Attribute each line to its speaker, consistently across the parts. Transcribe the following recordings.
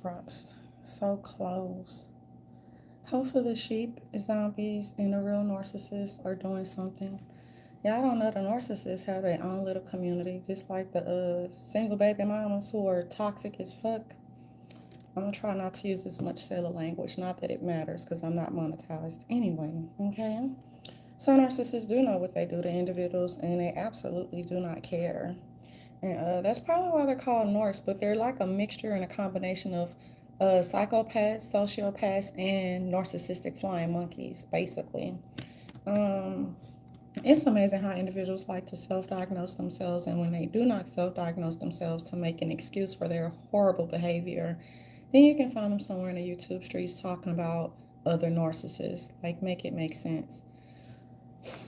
Speaker 1: Frogs. So close. Hopefully the sheep, zombies, and the real narcissists are doing something. Y'all don't know the narcissists have their own little community, just like the single baby mamas who are toxic as fuck. I'm gonna try not to use as much silly language, not that it matters because I'm not monetized anyway, okay? Some narcissists do know what they do to individuals and they absolutely do not care. And that's probably why they're called Norse, but they're like a mixture and a combination of psychopaths, sociopaths, and narcissistic flying monkeys, basically. Um, it's amazing how individuals like to self diagnose themselves, and when they do not self diagnose themselves to make an excuse for their horrible behavior, then you can find them somewhere in the YouTube streets talking about other narcissists. Like, make it make sense.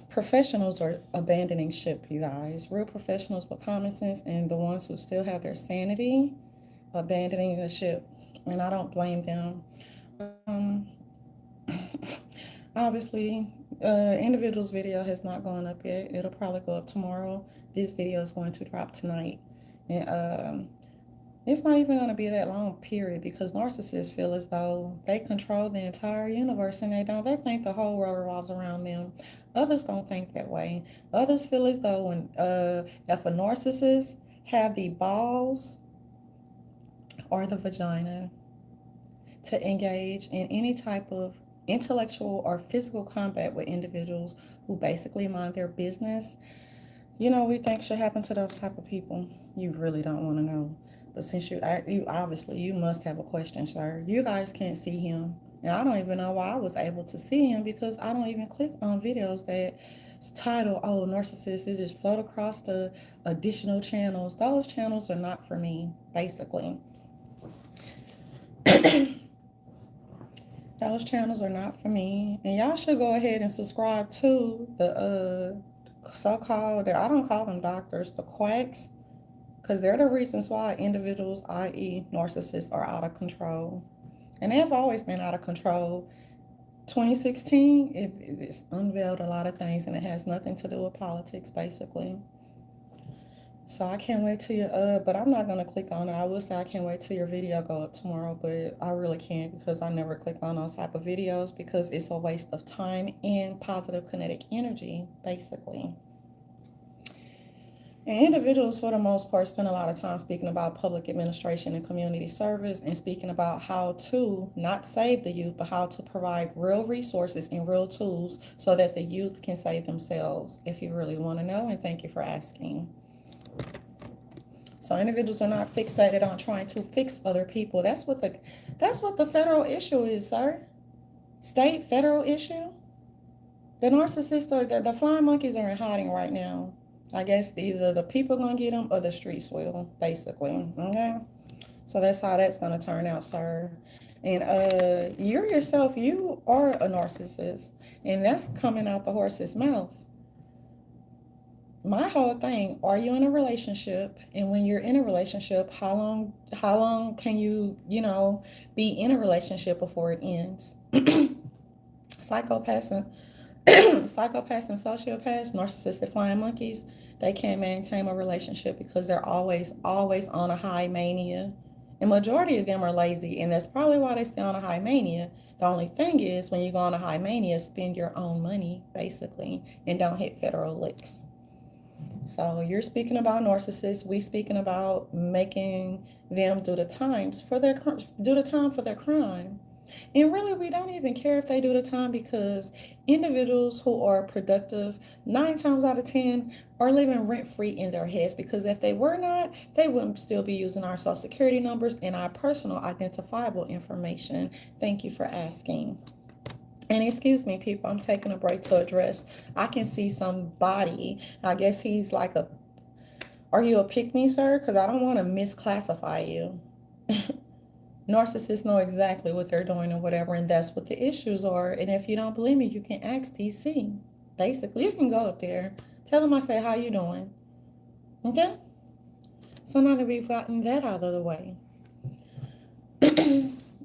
Speaker 1: Professionals are abandoning ship, you guys. Real professionals with common sense and the ones who still have their sanity abandoning the ship. And I don't blame them. Obviously, individual's video has not gone up yet. It'll probably go up tomorrow. This video is going to drop tonight. And it's not even going to be that long, period, because narcissists feel as though they control the entire universe and they don't. They think the whole world revolves around them. Others don't think that way. Others feel as though when if a narcissist have the balls or the vagina to engage in any type of intellectual or physical combat with individuals who basically mind their business, you know, we think should happen to those type of people. You really don't want to know. But since you obviously you must have a question, sir. You guys can't see him, and I don't even know why I was able to see him because I don't even click on videos that title "Oh narcissist." It just float across the additional channels. Those channels are not for me, basically. Those channels are not for me, and y'all should go ahead and subscribe to the so-called. I don't call them doctors, the quacks, because they're the reasons why individuals, i.e., narcissists, are out of control. And they have always been out of control. 2016, it's unveiled a lot of things, and it has nothing to do with politics, basically. So I can't wait till but I'm not gonna click on it. I will say I can't wait till your video go up tomorrow, but I really can't because I never click on those type of videos because it's a waste of time and positive kinetic energy, basically. And individuals, for the most part, spend a lot of time speaking about public administration and community service and speaking about how to not save the youth, but how to provide real resources and real tools so that the youth can save themselves, if you really want to know. And thank you for asking. So individuals are not fixated on trying to fix other people. That's what the federal issue is, sir. State, federal issue. The narcissists or the flying monkeys are in hiding right now. I guess either the people gonna get them or the streets will, basically. Okay, so that's how that's gonna turn out, sir. And you yourself, you are a narcissist, and that's coming out the horse's mouth. My whole thing: are you in a relationship? And when you're in a relationship, how long can be in a relationship before it ends? Psychopaths and psychopaths and sociopaths, narcissistic flying monkeys, they can't maintain a relationship because they're always on a high mania. And majority of them are lazy, and that's probably why they stay on a high mania. The only thing is when you go on a high mania, spend your own money, basically, and don't hit federal licks. So you're speaking about narcissists. We speaking about making them do the time for their crime. And really, we don't even care if they do the time because individuals who are productive, 9 times out of 10, are living rent free in their heads. Because if they were not, they wouldn't still be using our social security numbers and our personal identifiable information. Thank you for asking. And excuse me, people, I'm taking a break to address. I can see somebody. I guess he's like are you a pick me, sir? Because I don't want to misclassify you. Narcissists know exactly what they're doing and whatever, and that's what the issues are. And if you don't believe me, you can ask DC. Basically, you can go up there. Tell them I say, how you doing? Okay? So now that we've gotten that out of the way.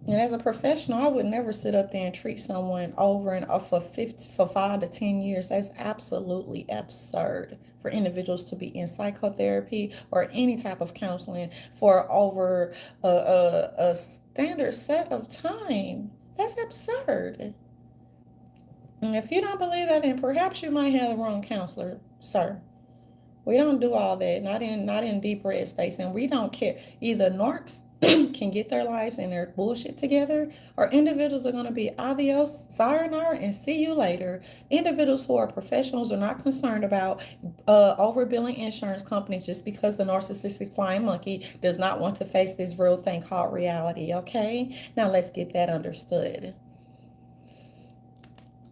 Speaker 1: And as a professional, I would never sit up there and treat someone over and over for 5 to 10 years. That's absolutely absurd for individuals to be in psychotherapy or any type of counseling for over a standard set of time. That's absurd. And if you don't believe that, then perhaps you might have the wrong counselor, sir. We don't do all that. Not in deep red states, and we don't care. Either narcs can get their lives and their bullshit together, or individuals are going to be adios, sayonara, and see you later. Individuals who are professionals are not concerned about overbilling insurance companies just because the narcissistic flying monkey does not want to face this real thing called reality. Okay, now let's get that understood.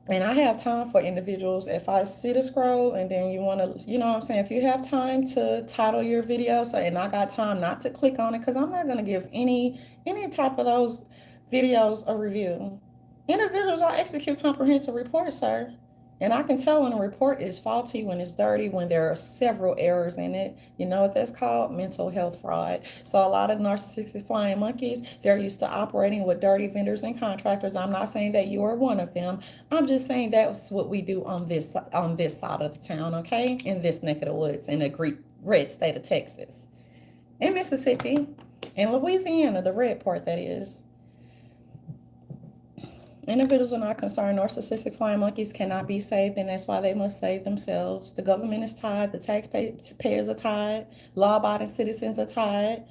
Speaker 1: And I have time for individuals. If I see the scroll and then you want to, you know what I'm saying? If you have time to title your video, so and I got time not to click on it because I'm not going to give any type of those videos a review. Individuals, I execute comprehensive reports, sir. And I can tell when a report is faulty, when it's dirty, when there are several errors in it. You know what that's called? Mental health fraud. So a lot of narcissistic flying monkeys, they're used to operating with dirty vendors and contractors. I'm not saying that you are one of them. I'm just saying that's what we do on this side of the town, okay? In this neck of the woods, in the great red state of Texas, in Mississippi, in Louisiana, the red part that is. Individuals are not concerned. Narcissistic flying monkeys cannot be saved, and that's why they must save themselves. The government is tied. The taxpayers are tied. Law-abiding citizens are tied.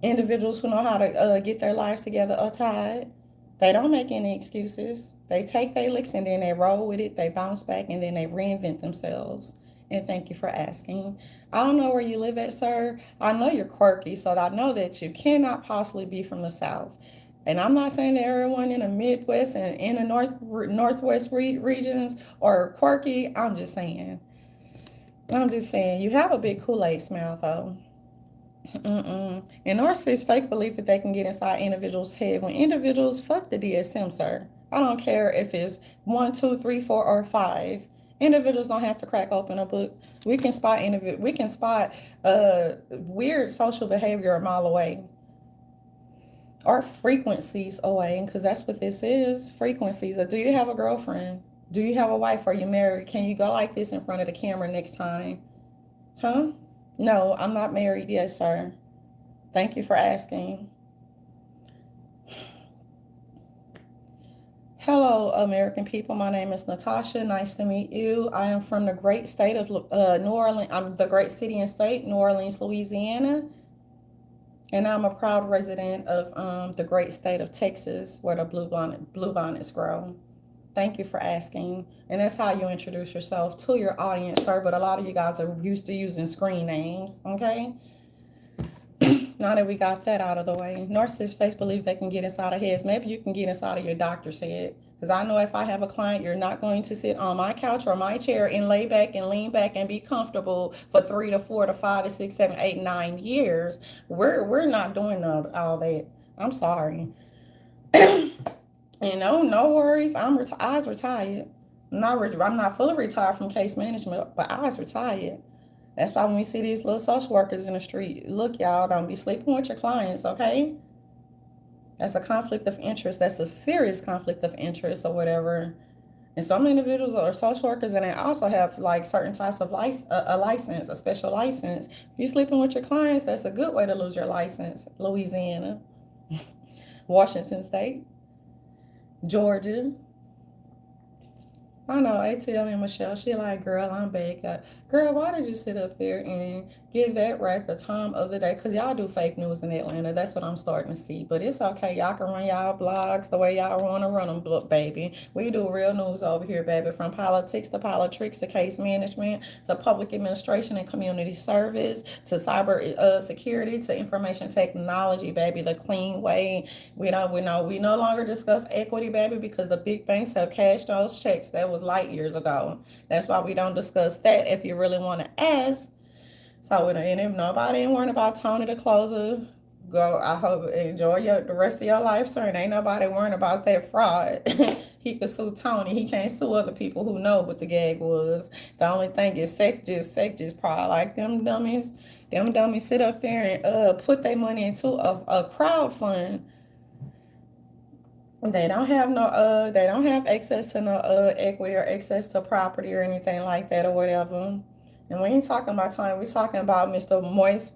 Speaker 1: Individuals who know how to get their lives together are tied. They don't make any excuses. They take their licks and then they roll with it. They bounce back and then they reinvent themselves. And thank you for asking. I don't know where you live at, sir. I know you're quirky, so I know that you cannot possibly be from the South. And I'm not saying that everyone in the Midwest and in the Northwest regions are quirky. I'm just saying. You have a big Kool-Aid smell, though. And narcissists fake belief that they can get inside individuals' head when individuals fuck the DSM, sir. I don't care if it's one, two, three, four, or five. Individuals don't have to crack open a book. We can spot weird social behavior a mile away or frequencies away, because that's what this is, frequencies. Do you have a girlfriend? Do you have a wife? Are you married? Can you go like this in front of the camera next time? Huh? No, I'm not married. Yes, sir. Thank you for asking. Hello, American people. My name is Natasha. Nice to meet you. I am from the great state of New Orleans. I'm the great city and state, New Orleans, Louisiana. And I'm a proud resident of the great state of Texas, where the bluebonnets grow. Thank you for asking. And that's how you introduce yourself to your audience, sir. But a lot of you guys are used to using screen names, okay? Now that we got that out of the way, narcissists fake believe they can get inside of heads. Maybe you can get inside of your doctor's head. Because I know if I have a client, you're not going to sit on my couch or my chair and lay back and lean back and be comfortable for 3 to 4 to 5 to 6, 7, 8, 9 years. We're not doing all that. I'm sorry. And no worries. I was retired. I'm not fully retired from case management, but I was retired. That's why when we see these little social workers in the street, look, y'all, don't be sleeping with your clients, okay? That's a conflict of interest. That's a serious conflict of interest or whatever. And some individuals are social workers and they also have like certain types of a license, a special license. If you're sleeping with your clients, that's a good way to lose your license. Louisiana, Washington State, Georgia. I know, ATL and Michelle, she like, girl, I'm back. Girl, why did you sit up there and give that rack the time of the day? Because y'all do fake news in Atlanta. That's what I'm starting to see. But it's okay. Y'all can run y'all blogs the way y'all want to run them, baby. We do real news over here, baby. From politics to politics to case management to public administration and community service to cyber security to information technology, baby. The clean way. We no longer discuss equity, baby, because the big banks have cashed those checks. That was light years ago. That's why we don't discuss that if you really want to ask. So, and if nobody ain't worrying about Tony the closer, go. I hope enjoy the rest of your life, sir. And ain't nobody worrying about that fraud. He could sue Tony. He can't sue other people who know what the gag was. The only thing is sect probably like them dummies. Them dummies sit up there and put their money into a crowd fund They don't have access to no equity or access to property or anything like that or whatever. And we ain't talking about Tony, we're talking about Mr.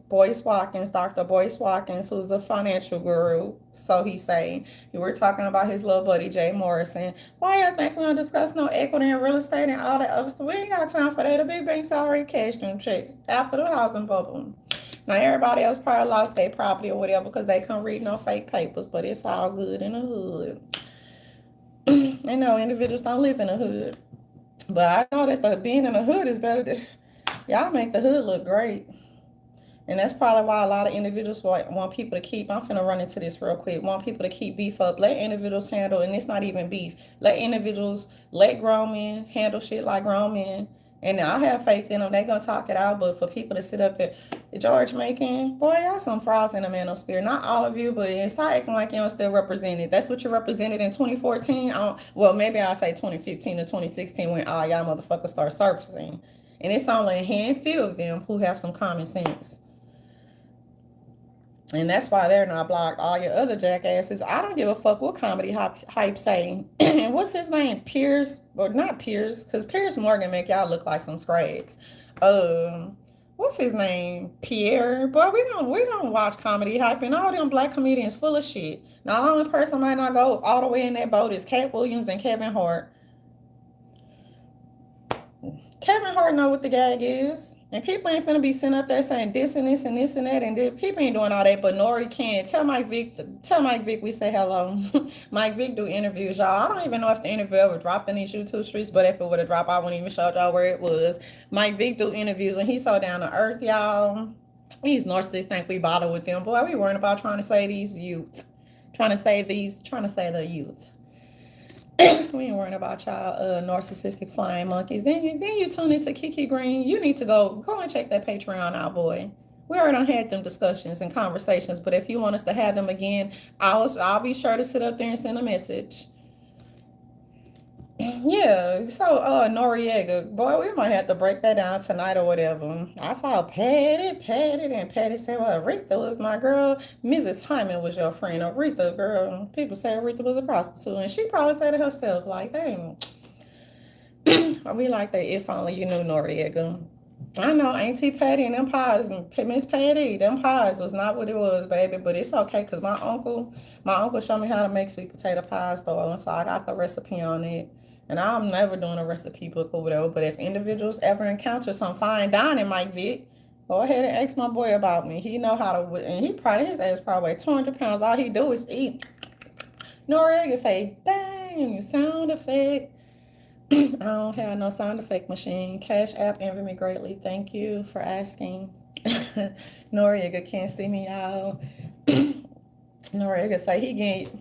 Speaker 1: Boyce Watkins, Dr. Boyce Watkins, who's a financial guru. So he's saying. We're talking about his little buddy Jay Morrison. Why y'all think we don't discuss no equity in real estate and all that other stuff? We ain't got time for that. The big banks already cashed them checks after the housing bubble. Now everybody else probably lost their property or whatever because they couldn't read no fake papers, but it's all good in the hood. I know individuals don't live in the hood, but I know that being in the hood is better than y'all make the hood look great. And that's probably why a lot of individuals want people to keep, I'm finna run into this real quick, want people to keep beef up. Let individuals handle, and it's not even beef. Let grown men handle shit like grown men. And I have faith in them. They gonna talk it out. But for people to sit up there, George Macon, boy, y'all some frauds in the mental spirit. Not all of you, but it's not acting like you don't still represent it. That's what you represented in 2014. Well, maybe I'll say 2015 to 2016 when all y'all motherfuckers start surfacing. And it's only a handful of them who have some common sense. And that's why they're not blocked. All your other jackasses, I don't give a fuck what comedy hype saying. And what's his name? Pierce, or not Pierce, because Pierce Morgan make y'all look like some scrags. What's his name? Pierre. Boy, we don't watch comedy hype, and all them black comedians full of shit. Now, the only person might not go all the way in that boat is Cat Williams and Kevin Hart. Kevin Hart know what the gag is. And people ain't finna be sitting up there saying this and this and this and that. And people ain't doing all that, but Nori can. Tell Mike Vick we say hello. Mike Vick do interviews, y'all. I don't even know if the interview ever dropped in these YouTube streets, but if it would have dropped, I wouldn't even show y'all where it was. Mike Vick do interviews, and he's so down to earth, y'all. These narcissists think we bother with them. Boy, we worrying about trying to save these youth. Trying to save the youth. We ain't worrying about y'all narcissistic flying monkeys. Then you tune into Kiki Green. You need to go and check that Patreon out, boy. We already had them discussions and conversations, but if you want us to have them again, I'll be sure to sit up there and send a message. Yeah, so Noriega, boy, we might have to break that down tonight or whatever. I saw Patty, and Patty said, well, Aretha was my girl. Mrs. Hyman was your friend. Aretha, girl, people say Aretha was a prostitute, and she probably said it herself, like, hey, we like that if only you knew Noriega. I know Auntie Patty and them pies, and Miss Patty, them pies was not what it was, baby. But it's okay, cause my uncle showed me how to make sweet potato pies, darling. So I got the recipe on it, and I'm never doing a recipe book or whatever. But if individuals ever encounter some fine dining, Mike Vick, go ahead and ask my boy about me. He know how to, and he probably his ass probably weigh 200 pounds. All he do is eat. Noriega say, "Dang, sound effect." I don't have no sound effect machine. Cash App envy me greatly. Thank you for asking. Noriega can't see me out. Noriega say he get.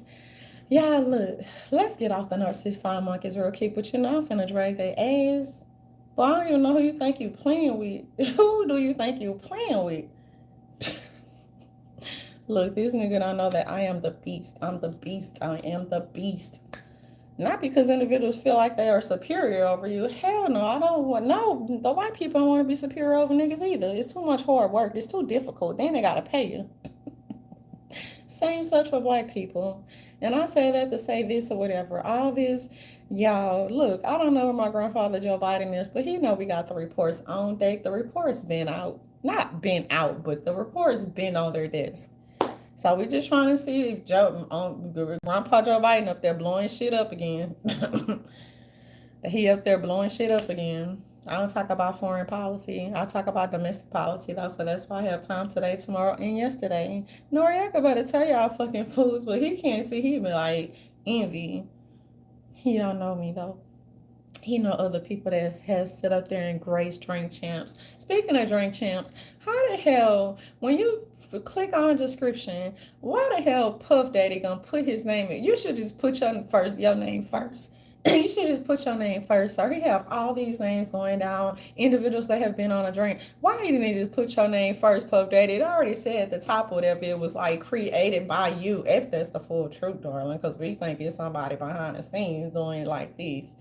Speaker 1: Yeah, look, let's get off the narcissist fine monkeys real quick. But you know I'm finna drag their ass. But I don't even know who you think you playing with. Who do you think you playing with? Look, this nigga don't know that I am the beast. I'm the beast. I am the beast. Not because individuals feel like they are superior over you. Hell no, I don't want, no, the white people don't want to be superior over niggas either. It's too much hard work. It's too difficult. Then they gotta pay you. Same such for black people. And I say that to say this or whatever. All this, y'all, look, I don't know where my grandfather Joe Biden is, but he know we got the reports on deck. The reports been out. Not been out, but the reports been on their desk. So we're just trying to see if Grandpa Joe Biden up there blowing shit up again. He up there blowing shit up again. I don't talk about foreign policy. I talk about domestic policy though. So that's why I have time today, tomorrow, and yesterday. Noriega better tell y'all fucking fools, but he can't see. He be like envy. He don't know me though. He know other people that has sit up there and grace drink champs. Speaking of drink champs, how the hell when you click on the description, why the hell Puff Daddy gonna put his name in? You should just put your name first. You should just put your name first, sir. He have all these names going down, individuals that have been on a drink. Why didn't he just put your name first, Puff Daddy? It already said at the top whatever it was like created by you, if that's the full truth, darling, because we think it's somebody behind the scenes doing it like this.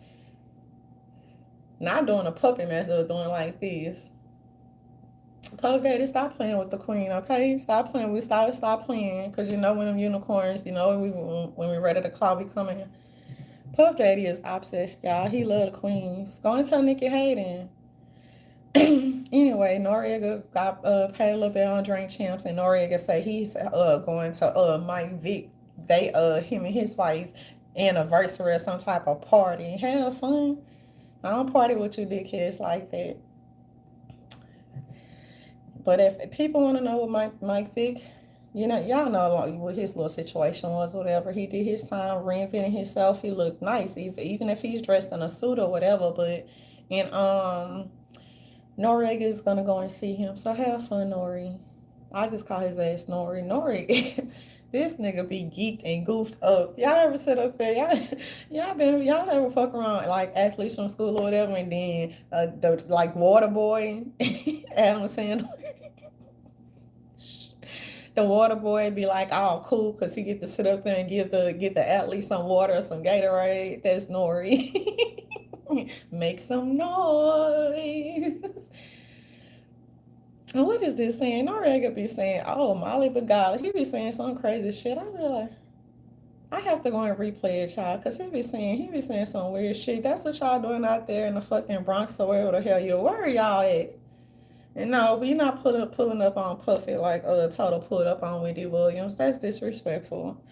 Speaker 1: Not doing a puppet master, doing like this. Puff Daddy, stop playing with the queen, okay? Stop playing. Stop playing, cause you know when them unicorns, when we ready to call, we coming. Puff Daddy is obsessed, y'all. He love the queens. Go and tell Nikki Hayden. Anyway, Noriega got paid a little bit on Drink Champs, and Noriega say he's going to Mike Vick. They him and his wife anniversary or some type of party. Have fun. I don't party with you dickheads like that. But if people want to know what Mike Vick, y'all know what his little situation was, whatever. He did his time reinventing himself. He looked nice, even if he's dressed in a suit or whatever. But and Noriega is gonna go and see him. So have fun, Nori. I just call his ass Nori. Nori, this nigga be geeked and goofed up. Y'all ever sit up there? Y'all ever fuck around like athletes from school or whatever, and then the like water boy, Adam Sandler. The water boy be like, oh, cool, because he get to sit up there and get the athlete some water or some Gatorade. That's Nori. Make some noise. And what is this saying? Noriega be saying, oh, Molly Begala. He be saying some crazy shit. I be like, I have to go and replay it, y'all, because he be saying some weird shit. That's what y'all doing out there in the fucking Bronx or wherever the hell you. Where are y'all at? And no, we not pulling up on Puffy like Total pulled up on Wendy Williams. That's disrespectful.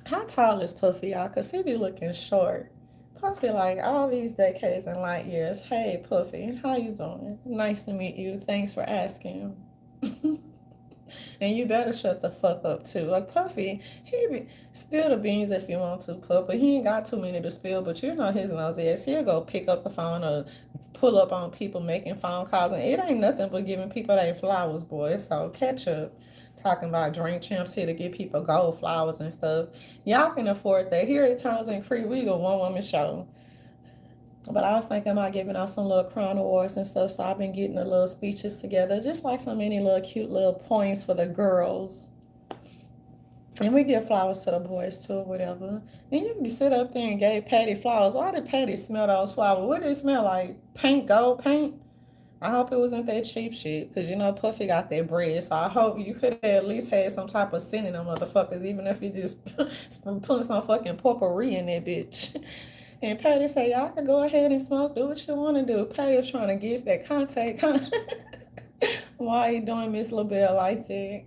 Speaker 1: How tall is Puffy, y'all? Because he be looking short. Puffy like all these decades and light years. Hey, Puffy, how you doing? Nice to meet you. Thanks for asking. And you better shut the fuck up too. Like Puffy, he be spill the beans if you want to, Puff, but he ain't got too many to spill. But you know his nosy ass. He'll go pick up the phone or pull up on people making phone calls, and it ain't nothing but giving people their flowers, boy. So catch up. Talking about Drink Champs here to give people gold flowers and stuff. Y'all can afford that. Here at Times and Free, we go one woman show. But I was thinking about giving out some little crown awards and stuff, so I've been getting the little speeches together, just like so many little cute little poems for the girls. And we give flowers to the boys too, or whatever. Then you can sit up there and gave Patty flowers. Why did Patty smell those flowers? What did it smell like? Paint, gold paint? I hope it wasn't that cheap shit, because Puffy got that bread. So I hope you could have at least had some type of scent in them motherfuckers, even if you just putting some fucking potpourri in that bitch. And Patty say, y'all can go ahead and smoke, do what you want to do. Patty was trying to get that contact. Why you doing Miss LaBelle like that?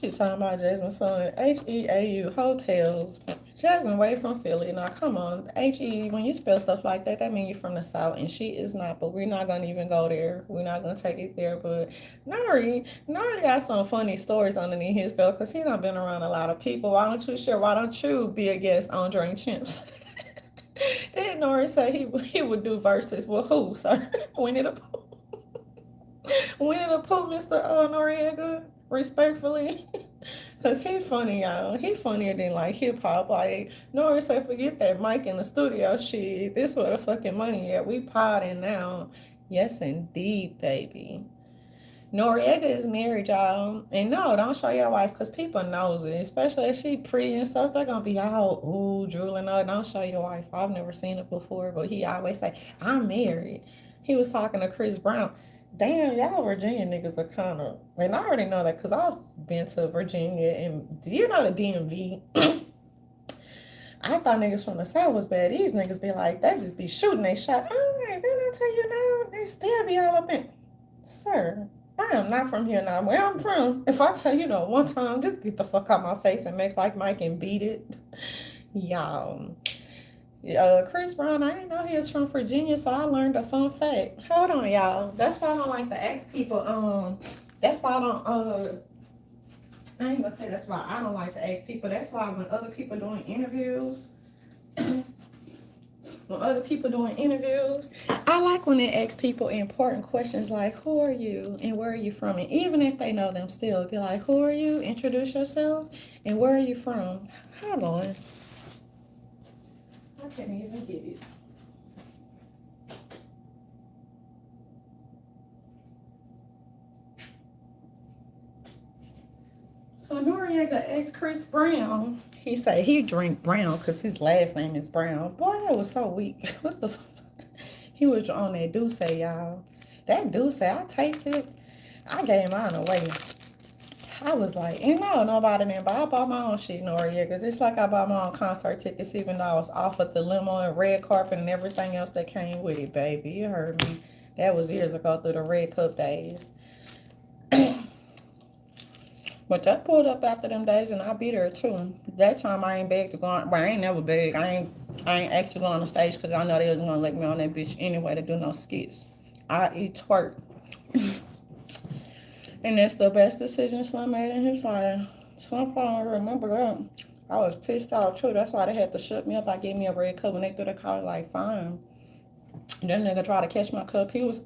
Speaker 1: She talking about Jasmine son, Heau hotels. Jasmine way from Philly. Now come on, He, when you spell stuff like that, that means you're from the South, and she is not. But we're not gonna even go there. We're not gonna take it there. But Nari got some funny stories underneath his belt, because he done been around a lot of people. Why don't you share? Why don't you be a guest on Drink Champs? Did Nori say he would do verses with who, sir? Winnie the Pooh. Winnie the Pooh, Mr. Noriega, respectfully. Cause he funny, y'all. He funnier than like hip hop. Like Nori said, forget that mic in the studio shit. This where the fucking money at. We potting now. Yes, indeed, baby. Noriega is married, y'all. And no, don't show your wife, because people knows it. Especially if she pretty and stuff, they're going to be all, ooh, drooling. No, don't show your wife. I've never seen it before, but he always say, I'm married. He was talking to Chris Brown. Damn, y'all Virginia niggas are kind of, and I already know that because I've been to Virginia, and do you know the DMV? I thought niggas from the South was bad. These niggas be like, they just be shooting they shot. Oh, man, didn't I tell you now? They still be all up in. Sir, I am not from here now. Where I'm from, if I tell you one time, just get the fuck out my face and make like Mike and beat it. Y'all. Chris Brown, I didn't know he was from Virginia, so I learned a fun fact. Hold on, y'all. That's why I don't like to ask people. That's why I don't. I ain't gonna say that's why I don't like to ask people. That's why when other people doing interviews, I like when they ask people important questions like, "Who are you and where are you from?" And even if they know them, still be like, "Who are you? Introduce yourself and where are you from?" Hold on. I can't even get it. So Noriega asked Chris Brown. He said he drink brown because his last name is Brown. Boy, that was so weak. What the? He was on that Douce, y'all. That Douce, I tasted. I gave mine away. I was like, you know, nobody didn't buy. I bought my own shit, Noriega. Just like I bought my own concert tickets, even though I was offered the limo and red carpet and everything else that came with it, baby. You heard me. That was years ago through the red cup days. But that pulled up after them days, and I beat her too. That time I ain't begged to go on. Well, I ain't never begged. I ain't actually going on the stage because I know they was gonna let me on that bitch anyway to do no skits. I eat twerk, and that's the best decision Slim made in his life. Slim probably remember that. I was pissed off too. That's why they had to shut me up. I gave me a red cup when they threw the car. Like fine. And that nigga tried to catch my cup. He was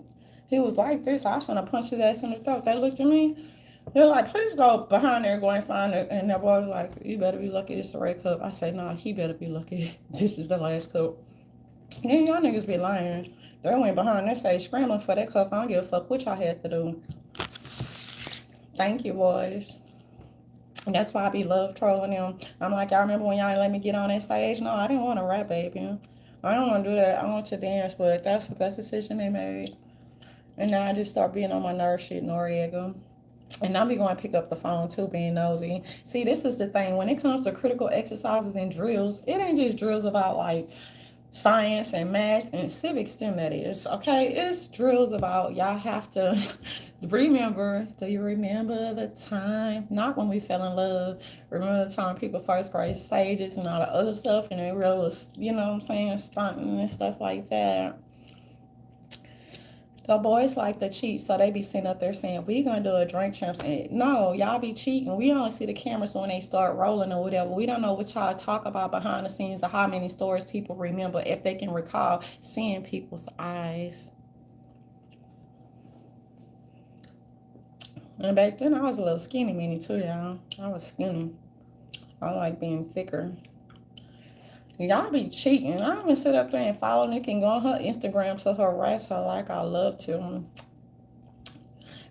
Speaker 1: like this. I was gonna punch his ass in the throat. They looked at me. They're like, please go behind there, go and find it. And that boy was like, you better be lucky it's the red cup. I said, nah, he better be lucky. This is the last cup. And then y'all niggas be lying. They went behind that stage scrambling for that cup. I don't give a fuck what y'all had to do. Thank you, boys. And that's why I be love trolling them. I'm like, I remember when y'all didn't let me get on that stage? No, I didn't want to rap, baby. I don't want to do that. I want to dance, but that's the best decision they made. And now I just start being on my nerve shit, Noriega. And I'll be going to pick up the phone too, being nosy. See, this is the thing. When it comes to critical exercises and drills, it ain't just drills about like science and math and civic STEM, that is. Okay, it's drills about y'all have to remember. Do you remember the time? Not when we fell in love. Remember the time people first grade stages and all the other stuff, and it really was, you know what I'm saying, stunting and stuff like that. The boys like to cheat, so they be sitting up there saying, we gonna do a drink champs. And no, y'all be cheating. We only see the cameras when they start rolling or whatever. We don't know what y'all talk about behind the scenes or how many stories people remember if they can recall seeing people's eyes. And back then I was a little skinny mini too, y'all. I was skinny. I like being thicker. Y'all be cheating. I even sit up there and follow Nikki and go on her Instagram to harass her like I love to.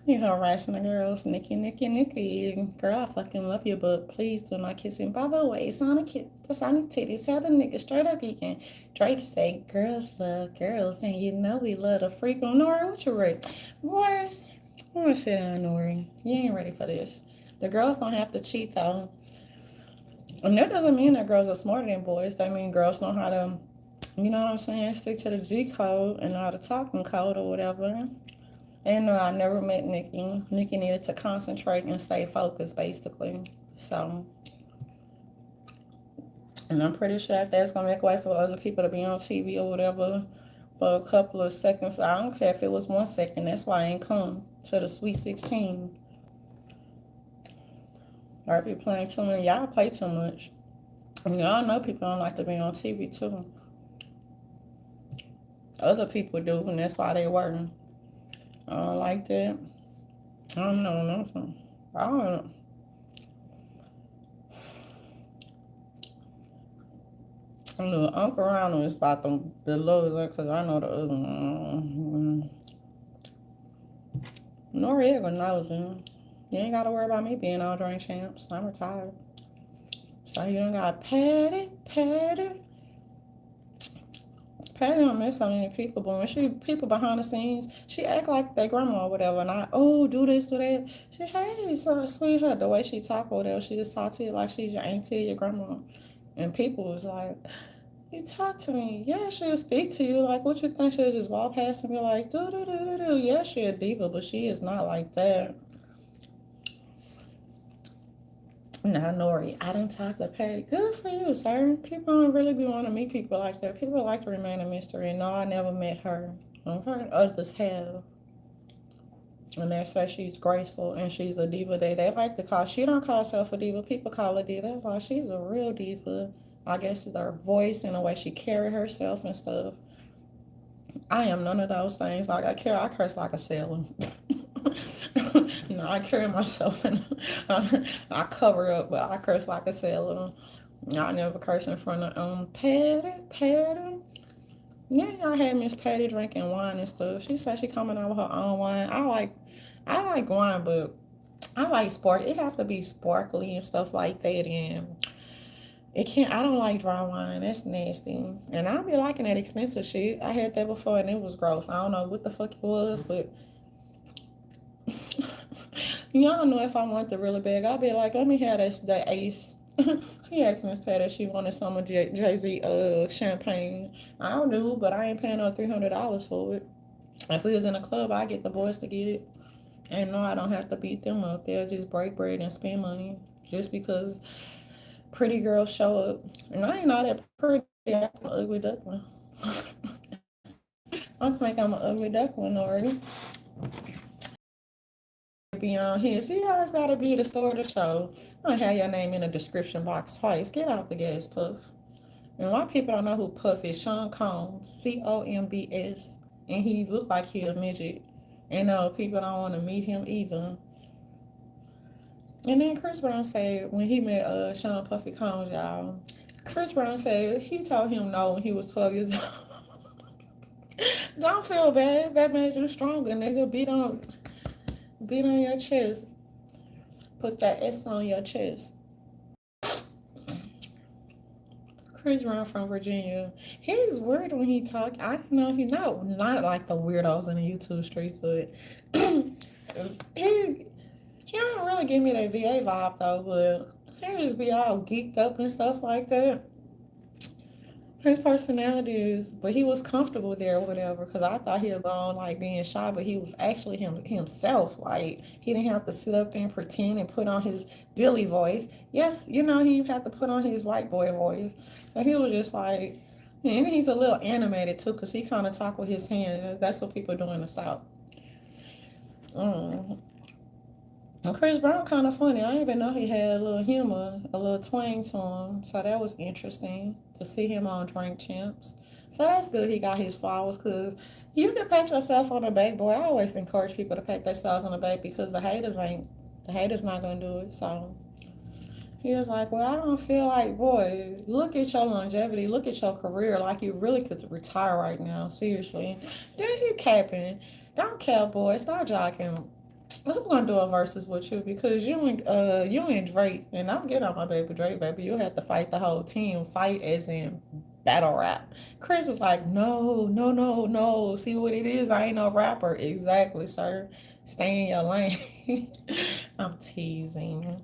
Speaker 1: You harassing the girls, Nikki. Girl, I fucking love you, but please do not kiss him. By the way, the Sonic titties had the nigga straight up geeking. Drake say, girls love girls, and you know we love the freak on Nori. What you ready? Boy, I want to sit down, Nori. You ain't ready for this. The girls don't have to cheat, though. And that doesn't mean that girls are smarter than boys. That mean girls know how to, you know what I'm saying, stick to the G code and know how to talking code or whatever. And I never met Nikki. Nikki needed to concentrate and stay focused, basically. So, and I'm pretty sure if that's going to make way for other people to be on TV or whatever for a couple of seconds, I don't care if it was 1 second. That's why I ain't come to the Sweet 16. I be playing too many. Y'all play too much. And y'all know people don't like to be on TV too. Other people do, and that's why they work. I don't like that. I don't know nothing. I don't know. Look, Uncle Ronald is about the loser because I know the other one. Noriega knows him. You ain't got to worry about me being all drink champs. I'm retired. So you don't got Patty. Patty don't miss so many people, but when she people behind the scenes, she act like their grandma or whatever. And do this, do that. She, hey, so sweetheart, the way she talk or whatever, she just talk to you like she's your auntie, your grandma. And people was like, you talk to me. Yeah, she'll speak to you. Like, what you think? She'll just walk past and be like, do. Yeah, she a diva, but she is not like that. Now, Nori, I didn't talk to Patty. Good for you, sir. People don't really be wanting to meet people like that. People like to remain a mystery. No, I never met her. Okay, others have. And they say she's graceful and she's a diva. They like to call. She don't call herself a diva. People call her diva. That's why she's a real diva. I guess it's her voice and the way she carry herself and stuff. I am none of those things. Like I curse like a sailor. No, I carry myself and I cover up, but I curse like a sailor. I never curse in front of Patty. Yeah, y'all had Miss Patty drinking wine and stuff. She said she coming out with her own wine. I like wine, but I like sport. It have to be sparkly and stuff like that. And It can't. I don't like dry wine. That's nasty. And I be liking that expensive shit. I had that before and it was gross. I don't know what the fuck it was, but y'all know if I want the really big, I'll be like, let me have this the Ace. He asked Miss Pat if she wanted some of Jay Z champagne. I don't do, but I ain't paying no $300 for it. If we was in a club, I get the boys to get it. And no, I don't have to beat them up. They'll just break bread and spend money just because pretty girls show up. And I ain't all that pretty. I'm an ugly duckling. I think I'm an ugly duckling already. Be on here. See, you always gotta be the star of the show. I have your name in the description box twice. Get out the gas, Puff. And a lot of people don't know who Puff is. Sean Combs, Combs, and he looked like he a midget. And people don't want to meet him either. And then Chris Brown said when he met Sean Puffy Combs, y'all. Chris Brown said he told him no when he was 12 years old. Don't feel bad. That made you stronger, nigga. Beat on your chest. Put that S on your chest. Chris Brown from Virginia. He's weird when he talk. I don't know he not like the weirdos in the YouTube streets, but he don't really give me that VA vibe though. But he just be all geeked up and stuff like that. His personality is, but he was comfortable there or whatever. Because I thought he was on like being shy, but he was actually himself. Like he didn't have to sit up there and pretend and put on his Billy voice. Yes, he had to put on his white boy voice. So he was just like, and he's a little animated too, because he kind of talk with his hands. That's what people do in the South. Mm. And Chris Brown kind of funny. I didn't even know he had a little humor, a little twang to him. So that was interesting to see him on Drink Champs. So that's good. He got his flowers because you can pat yourself on the back, boy. I always encourage people to pat themselves on the back because the haters not gonna do it. So he was like, well, I don't feel like, boy, look at your longevity, look at your career, like you really could retire right now, seriously. Then he capping. Don't cap, boy. Stop jocking. I'm gonna do a versus with you because you and Drake, and I'll get on my baby Drake, baby. You have to fight the whole team. Fight as in battle rap. Chris is like, no, no, no, no. See what it is? I ain't no rapper. Exactly, sir. Stay in your lane. I'm teasing.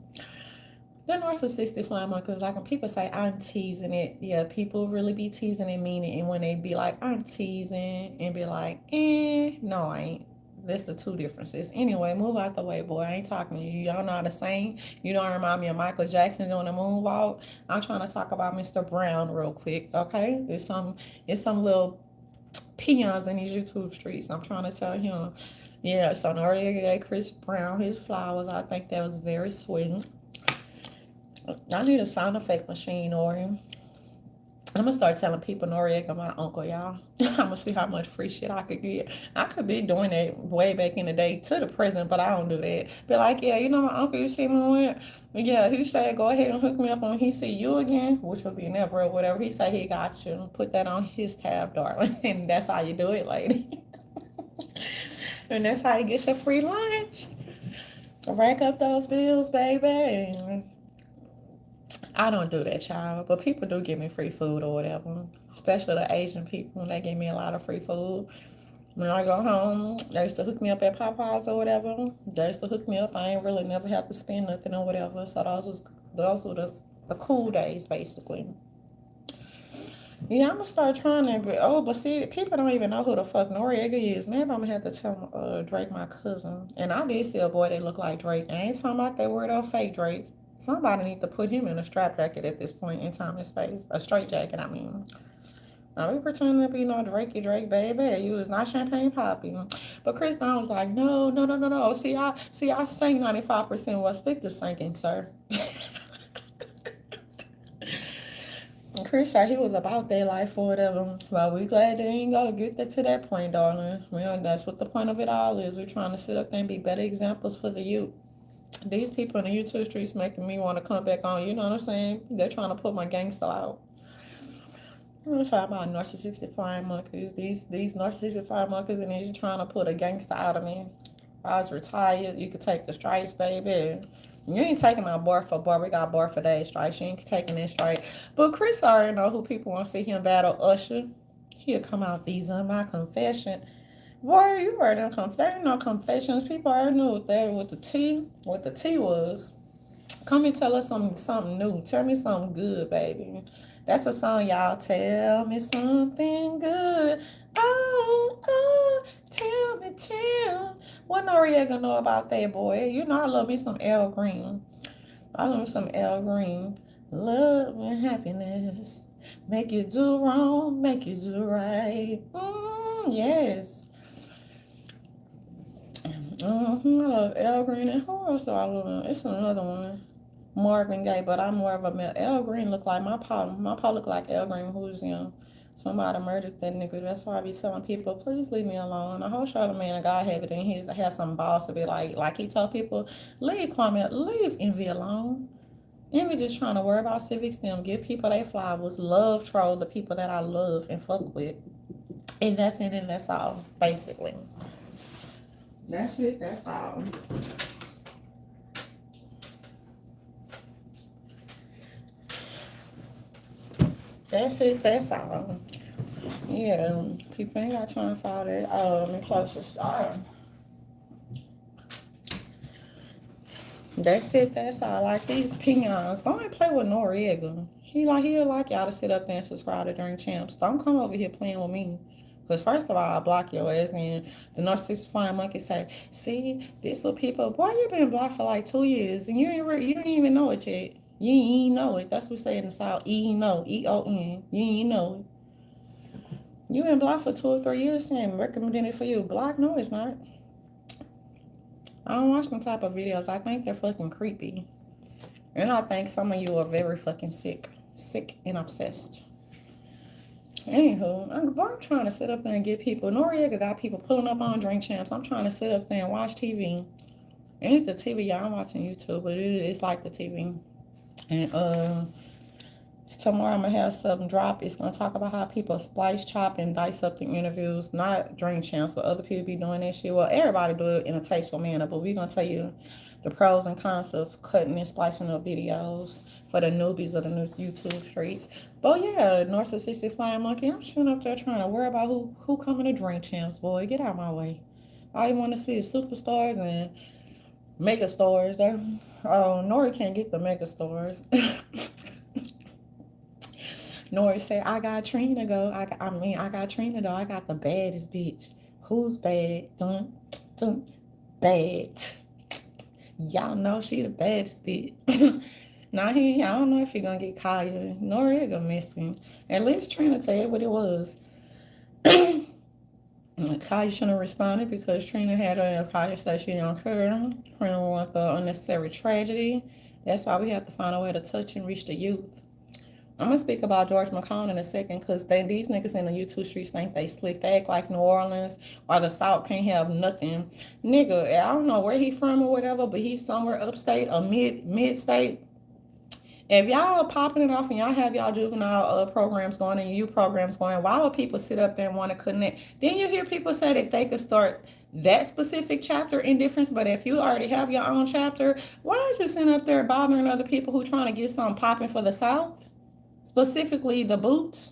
Speaker 1: The narcissistic flamer, because like when people say I'm teasing it, yeah, people really be teasing and mean it. And when they be like, I'm teasing and be like, no, I ain't. That's the two differences. Anyway, move out the way, boy. I ain't talking to you. Y'all know how to sing. You don't remind me of Michael Jackson doing the moonwalk. I'm trying to talk about Mr. Brown real quick, okay? It's some little peons in these YouTube streets. I'm trying to tell him. Yeah, so Noriega gave Chris Brown his flowers. I think that was very sweet. I need a sound effect machine, Ori. I'm gonna start telling people Noriega my uncle, y'all. I'm gonna see how much free shit I could get. I could be doing that way back in the day to the present, but I don't do that. Be like, yeah, my uncle you see me with? Yeah, he said go ahead and hook me up when he see you again, which will be never or whatever. He said he got you. Put that on his tab, darling. And that's how you do it, lady. And that's how you get your free lunch. Rack up those bills, baby. And I don't do that, child. But people do give me free food or whatever. Especially the Asian people. They give me a lot of free food. When I go home, they used to hook me up at Popeyes or whatever. They used to hook me up. I ain't really never have to spend nothing or whatever. So those were the cool days, basically. Yeah, I'm gonna start trying that. But see, people don't even know who the fuck Noriega is. Maybe I'm gonna have to tell Drake my cousin. And I did see a boy that looked like Drake. I ain't talking about that weirdo fake Drake. Somebody need to put him in a strap jacket at this point in time and space. A straight jacket, I mean. Now we pretending to be no Drakey Drake, baby. You was not champagne poppy. But Chris Brown was like, no, no, no, no, no. See, I sang 95%. Well, stick to singing, sir. Chris said he was about their life or whatever. Well, we glad they ain't gonna get that to that point, darling. Well, that's what the point of it all is. We're trying to sit up there and be better examples for the youth. These people in the YouTube streets making me want to come back on. You know what I'm saying? They're trying to put my gangster out. I'm gonna try about narcissistic flying monkeys. These narcissistic flying monkeys, and then you trying to put a gangster out of me. I was retired. You could take the stripes, baby. You ain't taking my boy for boy. We got boy for days strikes. You ain't taking this strike. But Chris already know who people want to see him battle. Usher. He'll come out these on my confession. Boy, you heard them confession. No confessions. People already knew what the T was. Come and tell us something new. Tell me something good, baby. That's a song, y'all. Tell me something good. Tell. What Noriega know about that, boy? You know I love me some Al Green. I love me some Al Green. Love and happiness. Make you do wrong, make you do right. Yes. I love Al Green. And who else do I love? It's another one. Marvin Gaye, but I'm more of a male. Al Green look like my pa. My pa look like Al Green, who's young. Somebody murdered that nigga. That's why I be telling people, please leave me alone. I hope Charlamagne and God have it in his have some balls to be like he told people, leave Kwame, leave Envy alone. Envy just trying to worry about civic STEM, give people their flowers, love troll the people that I love and fuck with. And that's it and that's all, basically. That's it, that's all. That's it, that's all. Yeah, people ain't got time for all that. Let me close the store. That's it, that's all. Like these peons. Go and play with Noriega. He'll like y'all to sit up there and subscribe to Drink Champs. Don't come over here playing with me. Because first of all, I'll block your ass. And the narcissist flying monkey say, see, this what people, boy, you been blocked for like 2 years. And you don't even know it yet. You ain't know it. That's what we say in the South. E-know. E-O-N. You ain't know it. You been blocked for 2 or 3 years saying recommending it for you. Block? No, it's not. I don't watch them type of videos. I think they're fucking creepy. And I think some of you are very fucking sick. Sick and obsessed. Anywho, I'm trying to sit up there and get people. Noriega got people pulling up on Drink Champs. I'm trying to sit up there and watch TV. Ain't the TV, y'all. I'm watching YouTube, but it's like the TV. And tomorrow I'm gonna have something drop. It's gonna talk about how people splice, chop, and dice up the interviews. Not Drink Champs, but other people be doing that shit. Well, everybody do it in a tasteful manner, but we're gonna tell you the pros and cons of cutting and splicing up videos for the newbies of the new YouTube streets. But yeah, narcissistic flying monkey. I'm sitting up there trying to worry about who coming to Drink Champs, boy. Get out my way. All you want to see is superstars and mega stars. Oh, Nori can't get the mega stars. Nori said, I got Trina go. I got Trina though. I got the baddest bitch. Who's bad? Dun, dun, bad. Y'all know she the baddest bitch. Now I don't know if he gonna get Kaya. Noriega missing. At least Trina tell you what it was. Kaya shouldn't have responded because Trina had her. Kaya said she didn't care. Trina want the unnecessary tragedy. That's why we have to find a way to touch and reach the youth. I'm gonna speak about George McCone in a second because these niggas in the YouTube streets think they slick. They act like New Orleans or the South can't have nothing. Nigga, I don't know where he from or whatever, but he's somewhere upstate or mid-state. If y'all popping it off and y'all have y'all juvenile programs going and youth programs going, why would people sit up there and want to connect? Then you hear people say that they could start that specific chapter in difference, but if you already have your own chapter, why are you sitting up there bothering other people who trying to get something popping for the South? Specifically the boots.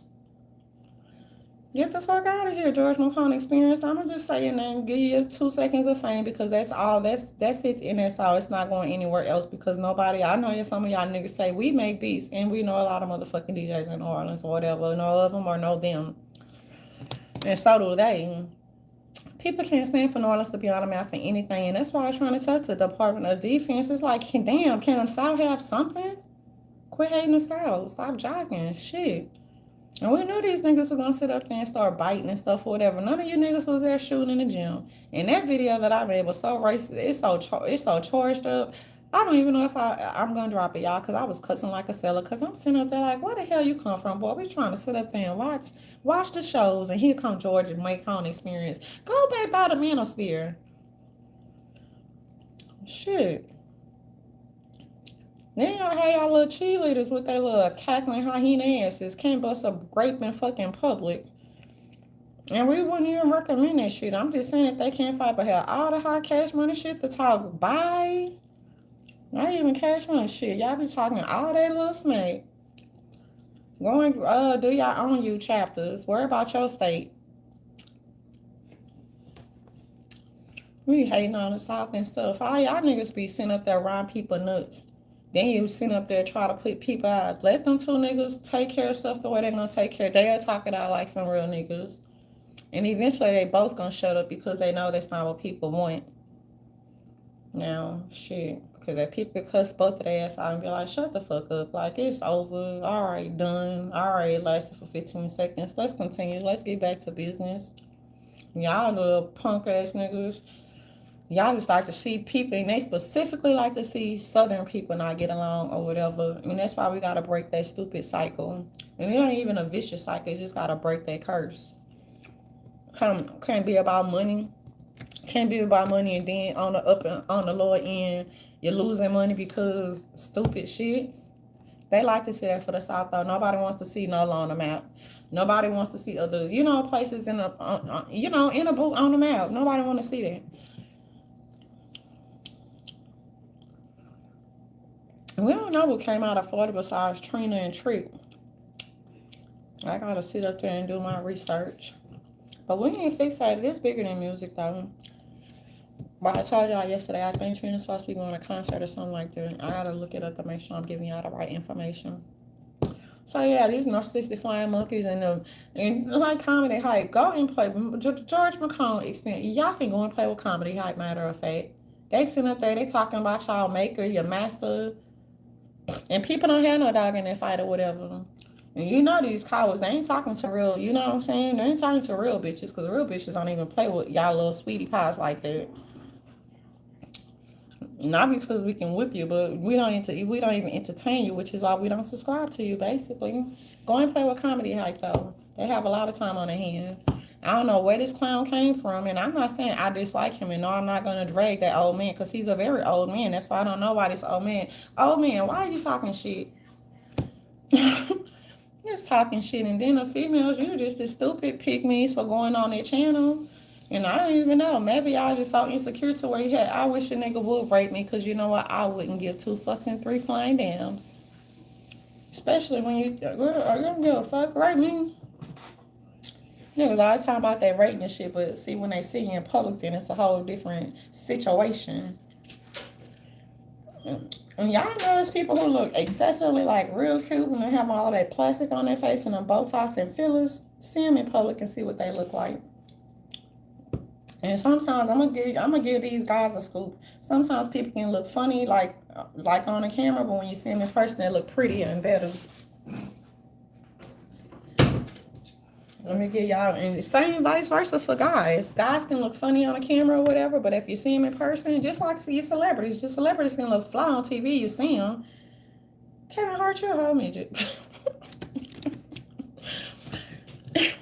Speaker 1: Get the fuck out of here, George McCone experience. I'm gonna just say it and give you 2 seconds of fame because that's all. That's it, and that's all. It's not going anywhere else because nobody. I know some of y'all niggas say we make beats, and we know a lot of motherfucking DJs in New Orleans or whatever. Know of them or know them, and so do they. People can't stand for New Orleans to be on the map for anything, and that's why I was trying to tell the Department of Defense. It's like, damn, can the South have something? Quit hating the South. Stop jogging. Shit. And we knew these niggas were gonna sit up there and start biting and stuff or whatever. None of you niggas was there shooting in the gym. And that video that I made was so racist. It's so charged up. I don't even know if I'm gonna drop it, y'all, because I was cussing like a seller. Because I'm sitting up there like, where the hell you come from, boy? We trying to sit up there and watch the shows. And here come George and McCone experience. Go back by the manosphere. Shit. Then y'all have y'all little cheerleaders with their little cackling hyena asses. Can't bust a grape in fucking public. And we wouldn't even recommend that shit. I'm just saying that they can't fight, but have all the high cash money shit to talk. Bye. Not even catch one shit. Y'all be talking all that little smack. Going, do y'all own you chapters. Worry about your state. We hating on the South and stuff. All y'all niggas be sitting up there riding people nuts. Then you sitting up there try to put people out. Let them two niggas take care of stuff the way they gonna take care. They'll talk it out like some real niggas. And eventually they both gonna shut up because they know that's not what people want. Now, shit. Because if people cuss both of their ass out and be like, shut the fuck up. Like, it's over. All right, done. All right, it lasted for 15 seconds. Let's continue. Let's get back to business. Y'all little punk ass niggas. Y'all just like to see people, and they specifically like to see Southern people not get along or whatever. And that's why we gotta break that stupid cycle. And it ain't even a vicious cycle. You just gotta break that curse. Can't be about money. Can't be about money, and then on the up and on the lower end, you're losing money because stupid shit. They like to say that for the South though. Nobody wants to see no law on the map. Nobody wants to see other, places in the, in a boot on the map. Nobody want to see that. We don't know what came out of Florida besides Trina and Trick. I gotta sit up there and do my research. But we ain't fixated. It's bigger than music though. But I told y'all yesterday, I think Trina's supposed to be going to a concert or something like that. I gotta look it up to make sure I'm giving y'all the right information. So yeah, these narcissistic flying monkeys and like comedy hype, go and play George McCone experience. Y'all can go and play with comedy hype. Matter of fact, they sitting up there, they talking about y'all maker, your master, and people don't have no dog in that fight or whatever. And these cowards, they ain't talking to real, you know what I'm saying? They ain't talking to real bitches because real bitches don't even play with y'all little sweetie pies like that. Not because we can whip you, but we don't even entertain you, which is why we don't subscribe to you, basically. Go and play with comedy hype though. They have a lot of time on their hands. I don't know where this clown came from, and I'm not saying I dislike him, and no, I'm not gonna drag that old man because he's a very old man. That's why I don't know why this old man. Old man, why are you talking shit? Just talking shit, and then the females, you just as stupid pygmies for going on their channel. And I don't even know. Maybe y'all just so insecure to where you had, I wish a nigga would rape me because you know what? I wouldn't give two fucks and three flying dams. Especially when you, girl, are you gonna give a fuck? Rape me? Niggas always talking about that rating and shit, but see, when they see you in public, then it's a whole different situation. And y'all notice people who look excessively like real cute when they have all that plastic on their face and them Botox and fillers, see them in public and see what they look like. And sometimes I'm gonna give these guys a scoop. Sometimes people can look funny like on the camera, but when you see them in person, they look prettier and better. Let me get y'all, and the same vice versa for guys. Guys can look funny on the camera or whatever, but if you see them in person, just like see celebrities, just celebrities can look fly on TV. You see them. Kevin Hart, you're a whole midget.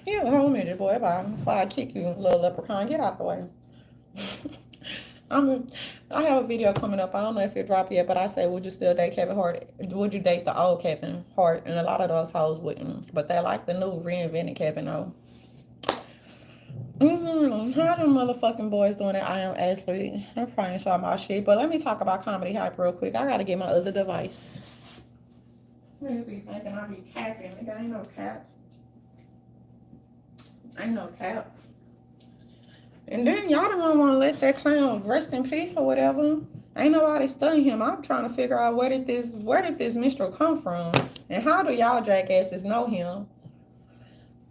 Speaker 1: You're a whole midget, boy. Before I kick you, little leprechaun, get out the way. I have a video coming up. I don't know if it dropped yet, but I say, would you still date Kevin Hart? Would you date the old Kevin Hart? And a lot of those hoes wouldn't, but they like the new reinvented Kevin though. How them motherfucking boys doing that? I am athlete. I'm probably talking about shit, but let me talk about comedy hype real quick. I gotta get my other device. You be thinking I be capping. Nigga, ain't no cap. Ain't no cap. And then y'all don't want to let that clown rest in peace or whatever. Ain't nobody studying him. I'm trying to figure out where did this minstrel come from, and how do y'all jackasses know him?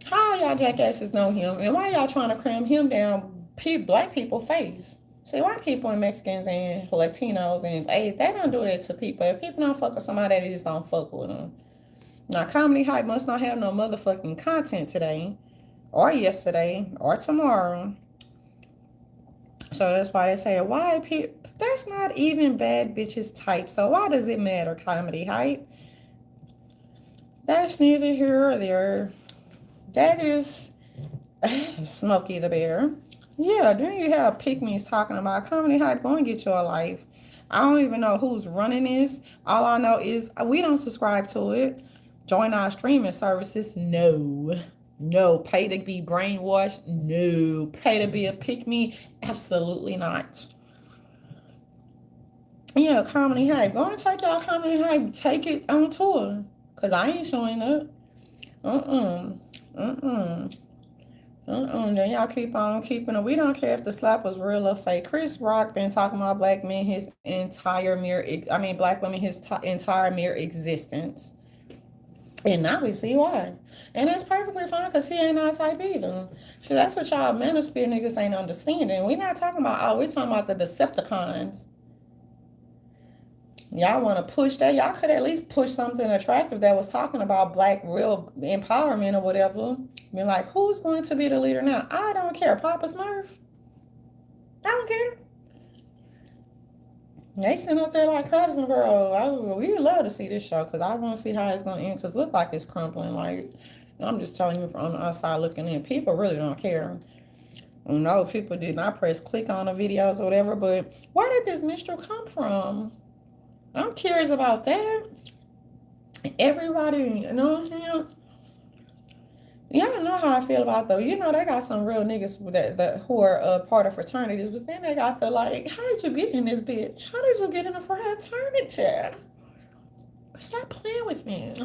Speaker 1: How y'all jackasses know him, and why y'all trying to cram him down black people face? See, white people and Mexicans and Latinos and they don't do that to people. If people don't fuck with somebody, they just don't fuck with them. Now, comedy hype must not have no motherfucking content today, or yesterday, or tomorrow. So that's why they say, why people, that's not even bad bitches type. So why does it matter, comedy hype? That's neither here or there. That is Smokey the Bear. Yeah, then you have pygmies talking about comedy hype. Go and get your life. I don't even know who's running this. All I know is we don't subscribe to it. Join our streaming services. No. Pay to be brainwashed? No. Pay to be a pick me? Absolutely not. Yeah, comedy hype. Go and take y'all comedy hype. Take it on tour. Cause I ain't showing up. Uh-uh. Uh-uh. Then y'all keep on keeping it. We don't care if the slap was real or fake. Chris Rock been talking about black men his entire black women his entire mere existence. And now we see why. And that's perfectly fine because he ain't our type either. So that's what y'all manosphere niggas ain't understanding. We not talking about, oh, we talking about the Decepticons. Y'all want to push that? Y'all could at least push something attractive that was talking about black real empowerment or whatever. Be like, who's going to be the leader now? I don't care. Papa Smurf. I don't care. They sitting up there like crabs in a barrel. We would love to see this show because I want to see how it's going to end because it look like it's crumbling. Like, I'm just telling you from the outside looking in. People really don't care. No, people did not press click on the videos or whatever, but where did this minstrel come from? I'm curious about that. Everybody, you know what I'm saying? Y'all know how I feel about though. You know they got some real niggas that who are part of fraternities, but then they got the like, how did you get in this bitch? How did you get in a fraternity? Stop playing with me.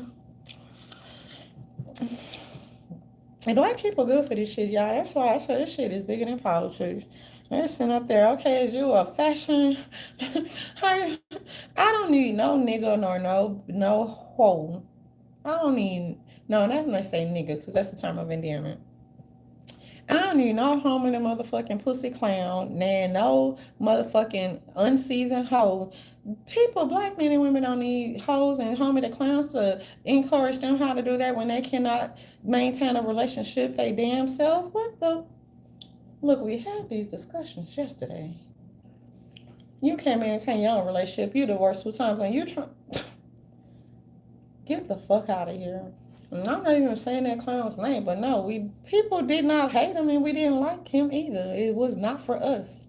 Speaker 1: And black people good for this shit, y'all. That's why I say this shit is bigger than politics. They're sitting up there, okay, is you a fashion? I don't need no nigga nor no hoe. I don't need no. That's when I say nigga because that's the term of endearment. I don't need no home in the motherfucking pussy clown, man. No motherfucking unseasoned hoe. People, black men and women don't need hoes and homie the clowns to encourage them how to do that when they cannot maintain a relationship they damn self. What the? Look, we had these discussions yesterday. You can't maintain your own relationship. You divorced 2 times and you try. Get the fuck out of here. And I'm not even saying that clown's name, but no, we people did not hate him and we didn't like him either. It was not for us.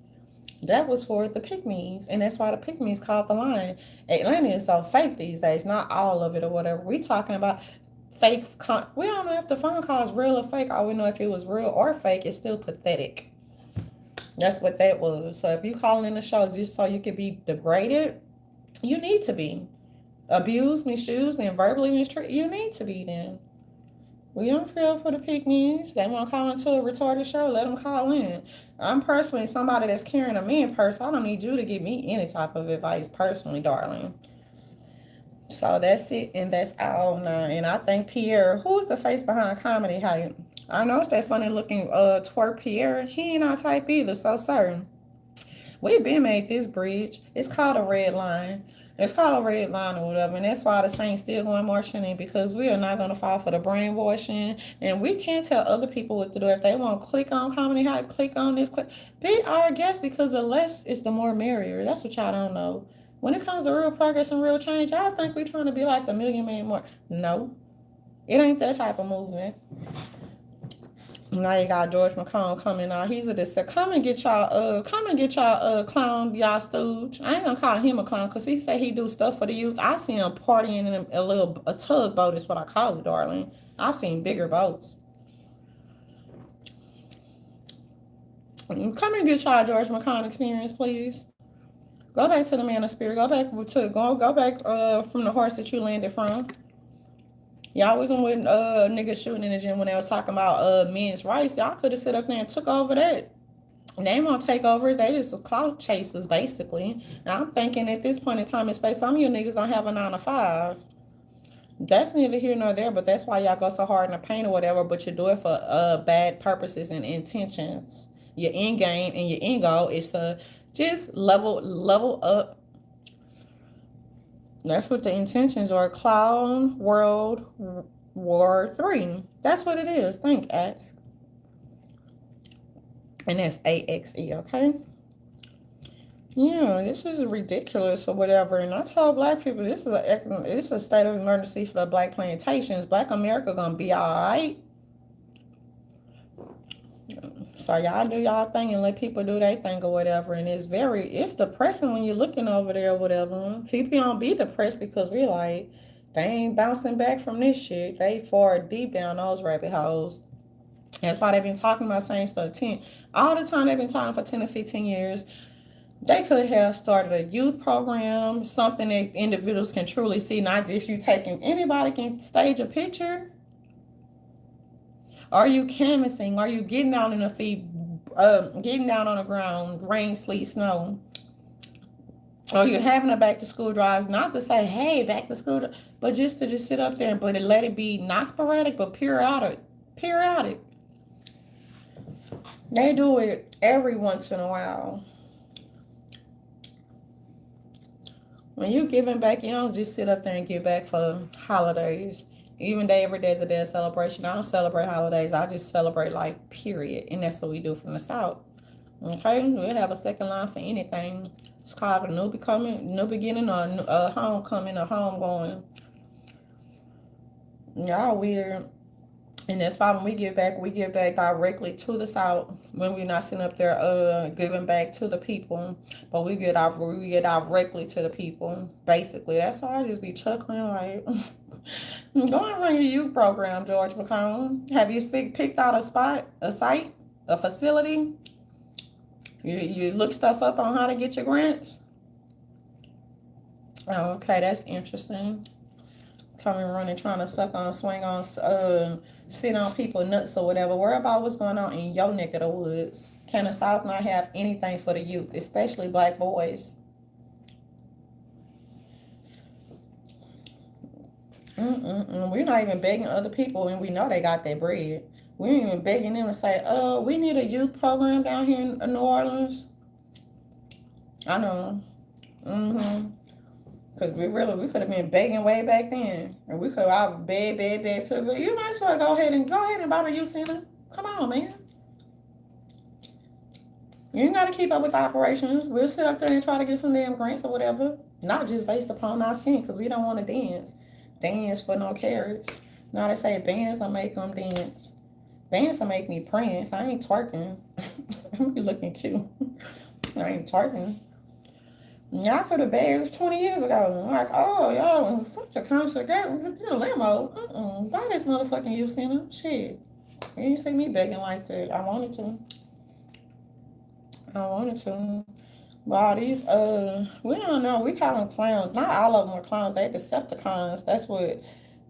Speaker 1: That was for the pygmies, and that's why the pygmies called the line. Atlanta is so fake these days. Not all of it or whatever. We talking about fake. We don't know if the phone call is real or fake. All we know if it was real or fake, it's still pathetic. That's what that was. So if you calling in the show just so you could be degraded, you need to be abused, misused, and verbally mistreated. You need to be then. We don't feel for the pygmies. They want to call into a retarded show. Let them call in. I'm personally somebody that's carrying a man purse. I don't need you to give me any type of advice personally, darling. So that's it, and that's all now. And I think Pierre, who's the face behind comedy hype? I know it's that funny looking twerk Pierre. He ain't our type either, so certain. We've been made this bridge. It's called a red line. It's called a red line or whatever, and that's why the Saints still going marching in because we are not going to fall for the brainwashing, and we can't tell other people what to do. If they want to click on comedy hype, click on this, click. Be our guest because the less is the more merrier. That's what y'all don't know. When it comes to real progress and real change, y'all think we're trying to be like the Million Man March. No, it ain't that type of movement. Now you got George McCone coming out. He's a dissect. Come and get y'all clown, y'all stooge. I ain't gonna call him a clown because he say he do stuff for the youth. I see him partying in a tugboat is what I call it, darling. I've seen bigger boats. Come and get y'all George McCone experience, please. Go back to the man of spirit. Go back from the horse that you landed from. Y'all wasn't with niggas shooting in the gym when they was talking about men's rights. Y'all could have sit up there and took over that. They won't take over. They just clout chasers, basically. And I'm thinking at this point in time and space, some of you niggas don't have a 9 to 5. That's neither here nor there, but that's why y'all go so hard in the paint or whatever, but you do it for bad purposes and intentions. Your end game and your end goal is to just level up. That's what the intentions are. Clown World War 3. That's what it is. Think, ask. And that's AXE, okay? Yeah, this is ridiculous or whatever. And I tell black people this is a state of emergency for the black plantations. Black America gonna be alright. So y'all do y'all thing and let people do their thing or whatever. And it's depressing when you're looking over there or whatever. People don't be depressed because we like, they ain't bouncing back from this shit. They far deep down those rabbit holes. That's why they've been talking about same stuff all the time. They've been talking for 10 to 15 years. They could have started a youth program, something that individuals can truly see, not just you taking, anybody can stage a picture. Are you canvassing? Are you getting out in the feet, getting down on the ground, rain, sleet, snow? Or you're having a back to school drives, not to say, hey, back to school, but just to just sit up there but let it be not sporadic, but periodic. Periodic. They do it every once in a while. When you giving back, you don't just sit up there and give back for holidays. Even though every day is a day of celebration, I don't celebrate holidays. I just celebrate life, period. And that's what we do from the South. Okay, we have a second line for anything. It's called a new beginning, or a homecoming, or homegoing. Y'all weird. And that's why when we give back directly to the South. When we're not sitting up there giving back to the people, but we get directly to the people. Basically, that's why I just be chuckling like, go and run your youth program, George McCone. Have you picked out a spot, a site, a facility? You look stuff up on how to get your grants. Oh, okay, that's interesting. Coming running, trying to suck on, swing on, sit on people nuts or whatever. Worry about what's going on in your neck of the woods. Can the South not have anything for the youth, especially black boys? We're not even begging other people, and we know they got their bread. We ain't even begging them to say, we need a youth program down here in New Orleans. I know. Because we could have been begging way back then. And we could have beg to, but you might as well go ahead and buy the youth center. Come on, man. You ain't got to keep up with the operations. We'll sit up there and try to get some damn grants or whatever. Not just based upon our skin, because we don't want to dance. Dance for no carriage. Now they say bands will make them dance. Bands will make me prance. I ain't twerking. I'm be looking cute. I ain't twerking. Y'all could have begged 20 years ago. Like, oh, y'all, fuck the concert. Get a limo. Buy this motherfucking youth center. Shit. You ain't see me begging like that. I wanted to. Wow, these, we don't know. We call them clowns. Not all of them are clowns. They Decepticons. That's what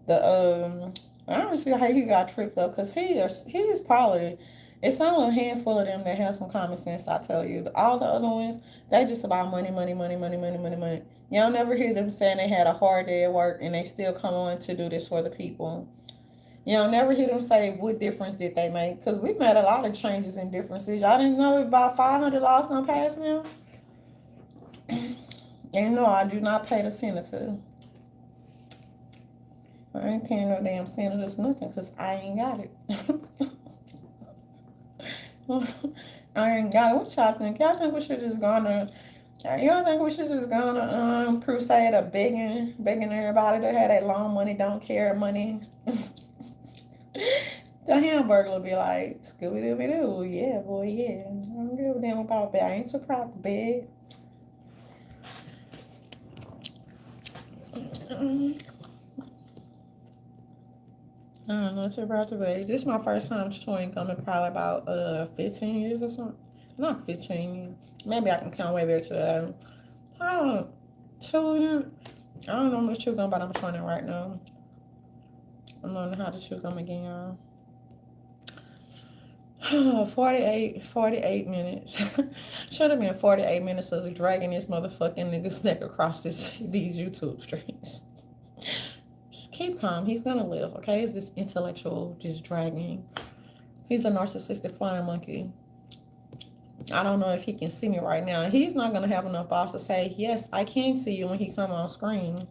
Speaker 1: the, I don't see how he got tricked up. Because he's probably, it's only a handful of them that have some common sense, I tell you. All the other ones, they just about money, money, money, money, money, money, money. Y'all never hear them saying they had a hard day at work and they still come on to do this for the people. You don't never hear them say what difference did they make. Because we've made a lot of changes and differences. Y'all didn't know about 500 laws not passed now? And no, I do not pay the senator. I ain't paying no damn senators nothing because I ain't got it. I ain't got it. What y'all think? Y'all think we should just go on a, y'all think we should just go on a crusade of begging everybody to have that long money, don't care money? The hamburger will be like, Scooby Dooby Doo, yeah, boy, yeah. I don't give a damn about that. I ain't so proud to beg. I don't know, too proud to beg. This is my first time chewing gum in probably about 15 years or something. Not 15 years. Maybe I can count way back to that. I don't chewing. I don't know how much chew gum, but I'm chewing right now. I'm learning how to chew gum again, y'all. 48 minutes. Should have been 48 minutes of dragging this motherfucking nigga's neck across these YouTube streams. Just keep calm. He's gonna live, okay? It's this intellectual just dragging. He's a narcissistic flying monkey. I don't know if he can see me right now. He's not gonna have enough balls to say, yes, I can see you when he come on screen.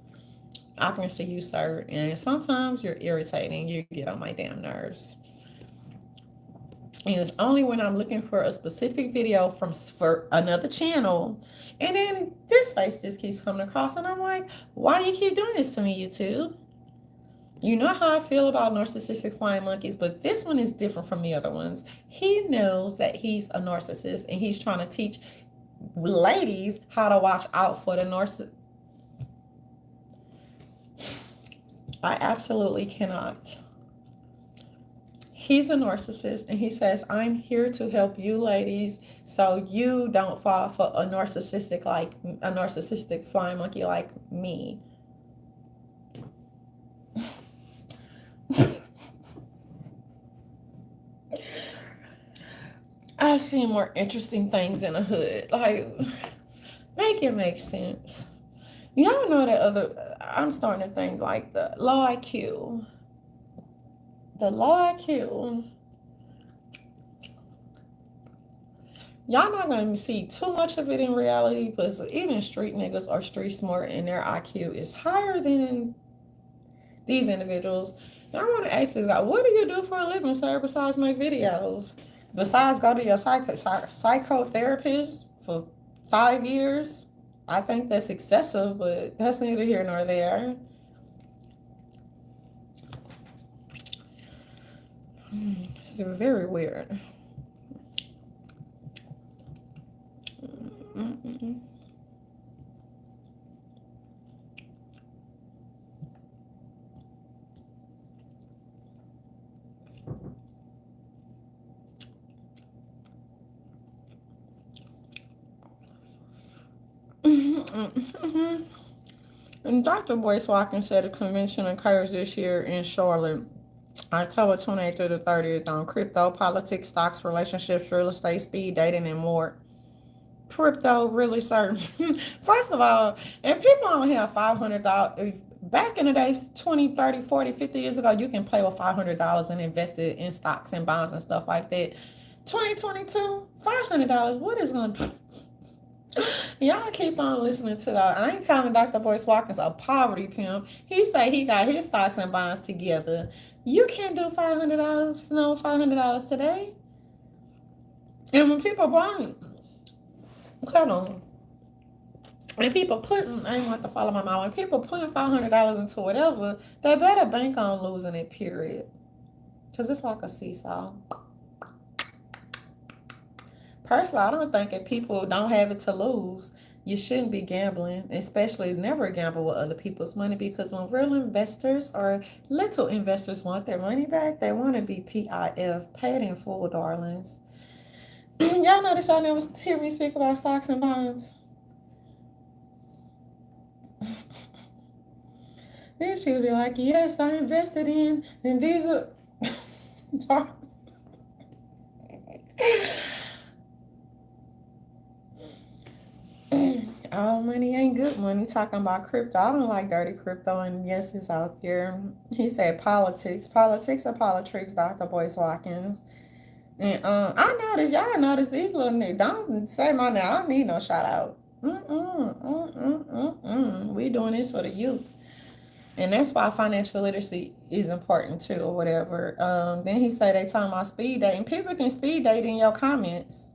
Speaker 1: I can see you, sir. And sometimes you're irritating. You get on my damn nerves. And it's only when I'm looking for a specific video for another channel, and then this face just keeps coming across, and I'm like, why do you keep doing this to me, YouTube? You know how I feel about narcissistic flying monkeys, but this one is different from the other ones. He knows that he's a narcissist, and he's trying to teach ladies how to watch out for the narcissist. I absolutely cannot. He's a narcissist, and he says, I'm here to help you ladies so you don't fall for a narcissistic flying monkey like me. I've seen more interesting things in the hood. Like, make it make sense. Y'all know that I'm starting to think like the low IQ. The low IQ. Y'all not gonna see too much of it in reality, because even street niggas are street smart and their IQ is higher than these individuals. And I want to ask this guy, what do you do for a living, sir, besides make videos? Besides go to your psychotherapist for 5 years? I think that's excessive, but that's neither here nor there. It's very weird. Mm-mm. And Dr. Boyce Watkins said a convention occurs this year in Charlotte, October 28th through the 30th, on crypto, politics, stocks, relationships, real estate, speed dating, and more. Crypto, really, sir? First of all, if people only have $500, back in the days, 20, 30, 40, 50 years ago, you can play with $500 and invest it in stocks and bonds and stuff like that. 2022, $500, what is going to... Y'all keep on listening to that. I ain't calling Dr. Boyce Watkins a poverty pimp. He say he got his stocks and bonds together. You can't do $500, no $500 today. And when people buying, hold on. When people putting, I ain't want to follow my mouth. When people putting $500 into whatever, they better bank on losing it. Period. Because it's like a seesaw. Personally, I don't think if people don't have it to lose, you shouldn't be gambling, especially never gamble with other people's money, because when real investors or little investors want their money back, they want to be PIF, paid in full, darlings. Y'all notice y'all never hear me speak about stocks and bonds. These people be like, yes, I invested in, and these are... All money ain't good money. Talking about crypto. I don't like dirty crypto, and yes, it's out there. He said politics. Politics or politics, Dr. Boyce Watkins. And I noticed, y'all noticed these little niggas. Don't say my name. I don't need no shout out. We doing this for the youth. And that's why financial literacy is important too, or whatever. Then he said they talking about speed dating. People can speed date in your comments.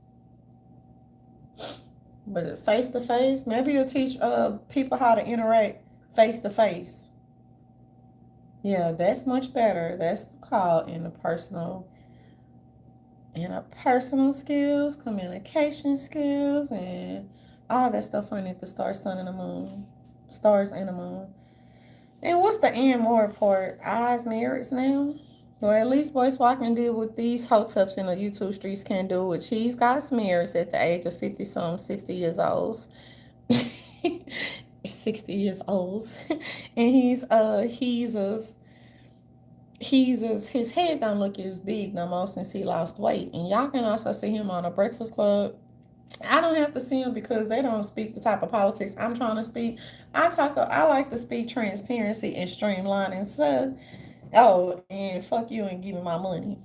Speaker 1: But face to face, maybe you'll teach people how to interact face to face. Yeah, that's much better. That's called interpersonal skills, communication skills, and all that stuff underneath the star, sun, and the moon. Stars and the moon. And what's the and more part? Eyes, mirrors now? Or at least Boyce Watkins did what these hotups in the YouTube streets can do with cheese got smears at the age of 50 some 60 years old. 60 years old. And his head don't look as big no more since he lost weight. And y'all can also see him on a Breakfast Club. I don't have to see them because they don't speak the type of politics I'm trying to speak. I like to speak transparency and streamlining. So, oh, and fuck you and give me my money.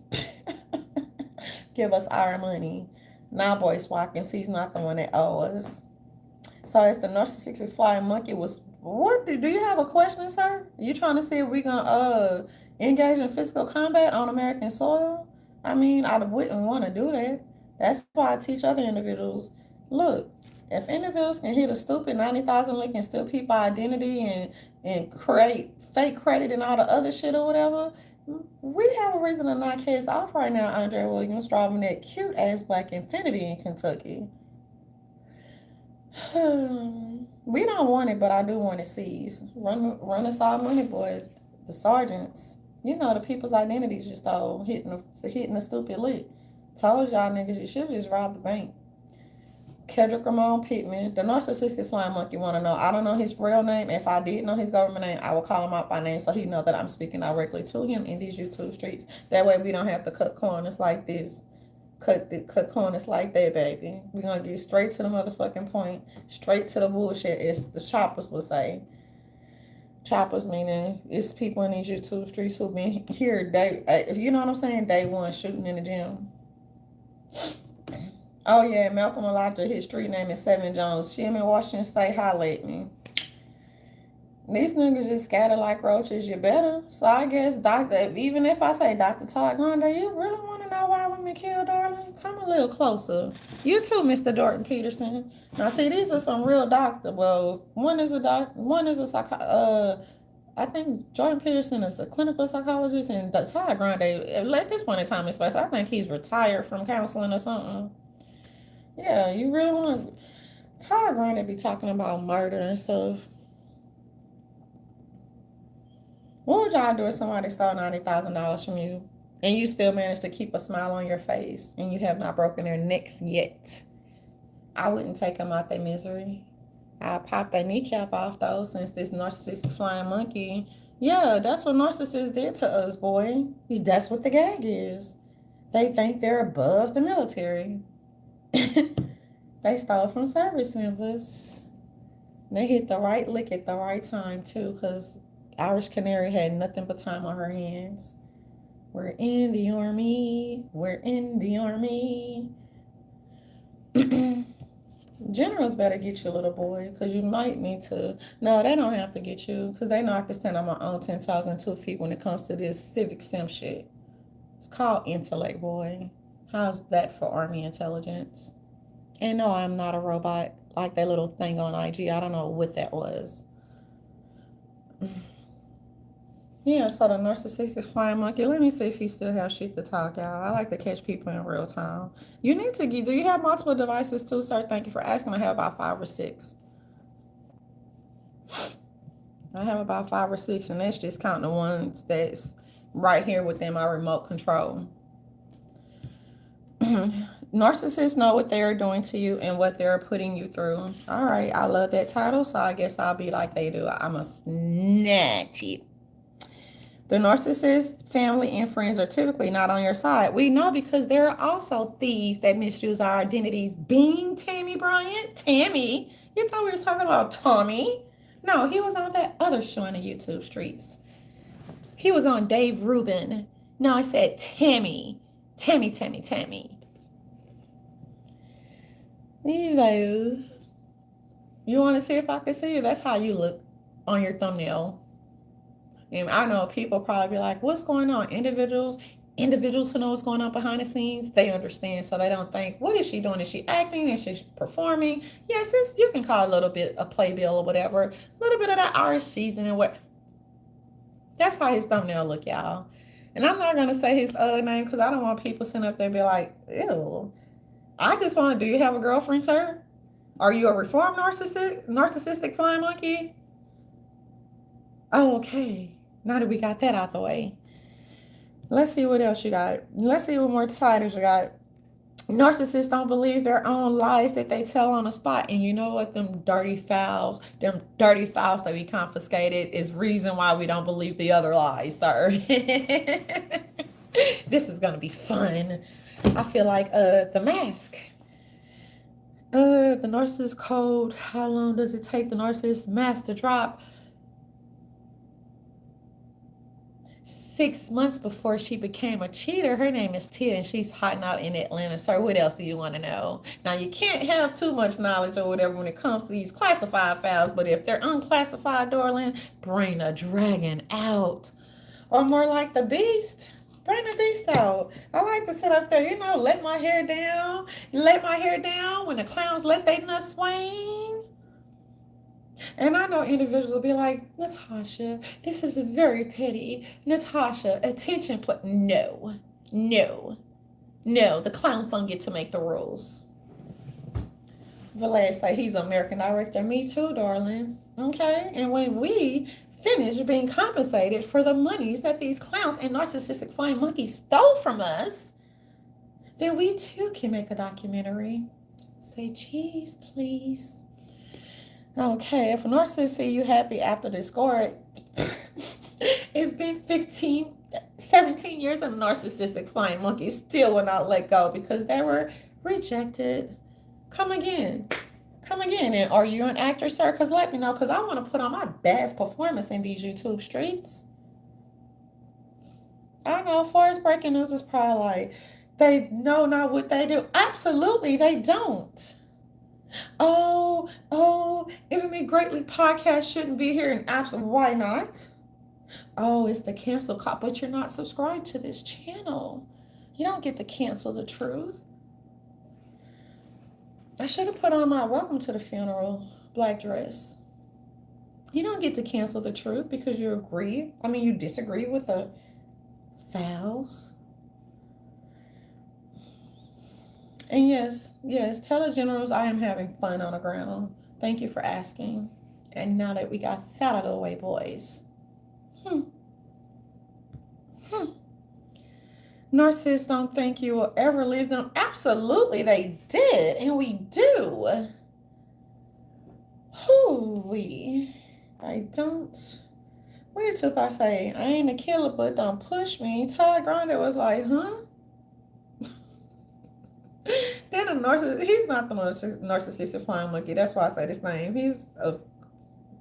Speaker 1: Give us our money. Now, Boyce Watkins, he's not the one that owes us. So, it's the narcissistic flying monkey was. What do you have a question, sir? You trying to see if we gonna engage in physical combat on American soil? I mean, I wouldn't want to do that. That's why I teach other individuals. Look, if individuals can hit a stupid 90,000 lick and steal people identity and create fake credit and all the other shit or whatever, we have a reason to knock heads off right now. Andre Williams driving that cute ass black Infinity in Kentucky. We don't want it, but I do want it seized. Run us all money, boy. The sergeants. You know, the people's identities just all hitting the stupid lick. Told y'all niggas you should just rob the bank. Kendrick Ramon Pittman, the narcissistic flying monkey, want to know. I don't know his real name. If I did know his government name, I will call him out by name so he know that I'm speaking directly to him in these YouTube streets. That way we don't have to cut corners like this. Cut corners like that, baby. We're gonna get straight to the motherfucking point, straight to the bullshit, as the choppers would say. Choppers meaning it's people in these YouTube streets who've been here you know what I'm saying, day one shooting in the gym. Oh yeah, Malcolm Elijah, his street name is Seven Jones. She in Washington State, holla at me. These niggas just scatter like roaches. You better. So I guess Doctor, even if I say Dr. Todd Gronder, you really want to know why women kill, darling? Come a little closer. You too, Mr. Dorton Peterson. Now see, these are some real doctor. Well, one is a doc, one is a I think Jordan Peterson is a clinical psychologist, and Todd Grande, at this point in time and space, I think he's retired from counseling or something. Yeah, you really want Todd Grande be talking about murder and stuff. What would y'all do if somebody stole $90,000 from you and you still managed to keep a smile on your face and you have not broken their necks yet? I wouldn't take them out their misery. I'd pop their kneecap off though, since this narcissistic flying monkey. Yeah, that's what narcissists did to us, boy. That's what the gag is. They think they're above the military. They stole from service members. They hit the right lick at the right time too, because Irish Canary had nothing but time on her hands. We're in the army. We're in the army. Generals better get you, little boy, because you might need to. No, they don't have to get you, because they know I can stand on my own 10 toes and 2 feet when it comes to this civic sim shit. It's called intellect, boy. How's that for Army intelligence? And no, I'm not a robot like that little thing on IG. I don't know what that was. Yeah, so the narcissistic flying monkey. Let me see if he still has shit to talk, y'all. I like to catch people in real time. You need to get. Do you have multiple devices too, sir? Thank you for asking. I have about 5 or 6. I have about 5 or 6, and that's just counting the ones that's right here within my remote control. Narcissists know what they are doing to you and what they're putting you through. All right, I love that title, so I guess I'll be like they do. I'm a snatch it. The narcissist family and friends are typically not on your side. We know because there are also thieves that misuse our identities. Being Tammy Bryant. Tammy. You thought we were talking about Tommy? No, he was on that other show in the YouTube streets. He was on Dave Rubin. No, I said Tammy. Tammy. He's like, you want to see if I can see you? That's how you look on your thumbnail. And I know people probably be like, what's going on? Individuals who know what's going on behind the scenes, they understand. So they don't think, what is she doing? Is she acting? Is she performing? Yes, you can call a little bit a playbill or whatever. A little bit of that Irish seasoning. That's how his thumbnail look, y'all. And I'm not going to say his other name because I don't want people sitting up there and be like, ew. I just want to, do you have a girlfriend, sir? Are you a reformed narcissistic flying monkey? Oh, okay. Now that we got that out the way, let's see what else you got. Let's see what more titles you got. Narcissists don't believe their own lies that they tell on the spot. And you know what? Them dirty files that we confiscated is reason why we don't believe the other lies, sir. This is going to be fun. I feel like The Mask. The narcissist code. How long does it take the narcissist mask to drop? 6 months before she became a cheater. Her name is Tia, and she's hiding out in Atlanta. Sir, what else do you want to know? Now, you can't have too much knowledge or whatever when it comes to these classified files, but if they're unclassified, darling, bring the dragon out. Or more like the beast. Bring the beast out. I like to sit up there, let my hair down. Let my hair down when the clowns let their nuts swing. And I know individuals will be like, Natasha, this is very petty. Natasha, attention, no. The clowns don't get to make the rules. Velez say he's an American director. Me too, darling. Okay? And when we finish being compensated for the monies that these clowns and narcissistic flying monkeys stole from us, then we too can make a documentary. Say cheese, please. Okay, if a narcissist see you happy after they score, it's been 15, 17 years and a narcissistic flying monkey still will not let go because they were rejected. Come again. Come again. And are you an actor, sir? Because let me know, because I want to put on my best performance in these YouTube streets. I know Forest Breaking News is probably like, they know not what they do. Absolutely, they don't. Even Me Greatly podcast shouldn't be here, and absolutely, why not? Oh, it's the cancel cop, but you're not subscribed to this channel. You don't get to cancel the truth. I should have put on my welcome to the funeral black dress. You don't get to cancel the truth because you disagree with the fouls. And yes, tell the generals I am having fun on the ground. Thank you for asking. And now that we got that out of the way, boys. Narcissists don't think you will ever leave them. Absolutely, they did. And we do. I don't. What did Tupac say? I ain't a killer, but don't push me. Todd Grinder was like, huh? Then a narcissist, he's not the narcissistic flying monkey. That's why I say this name. He's a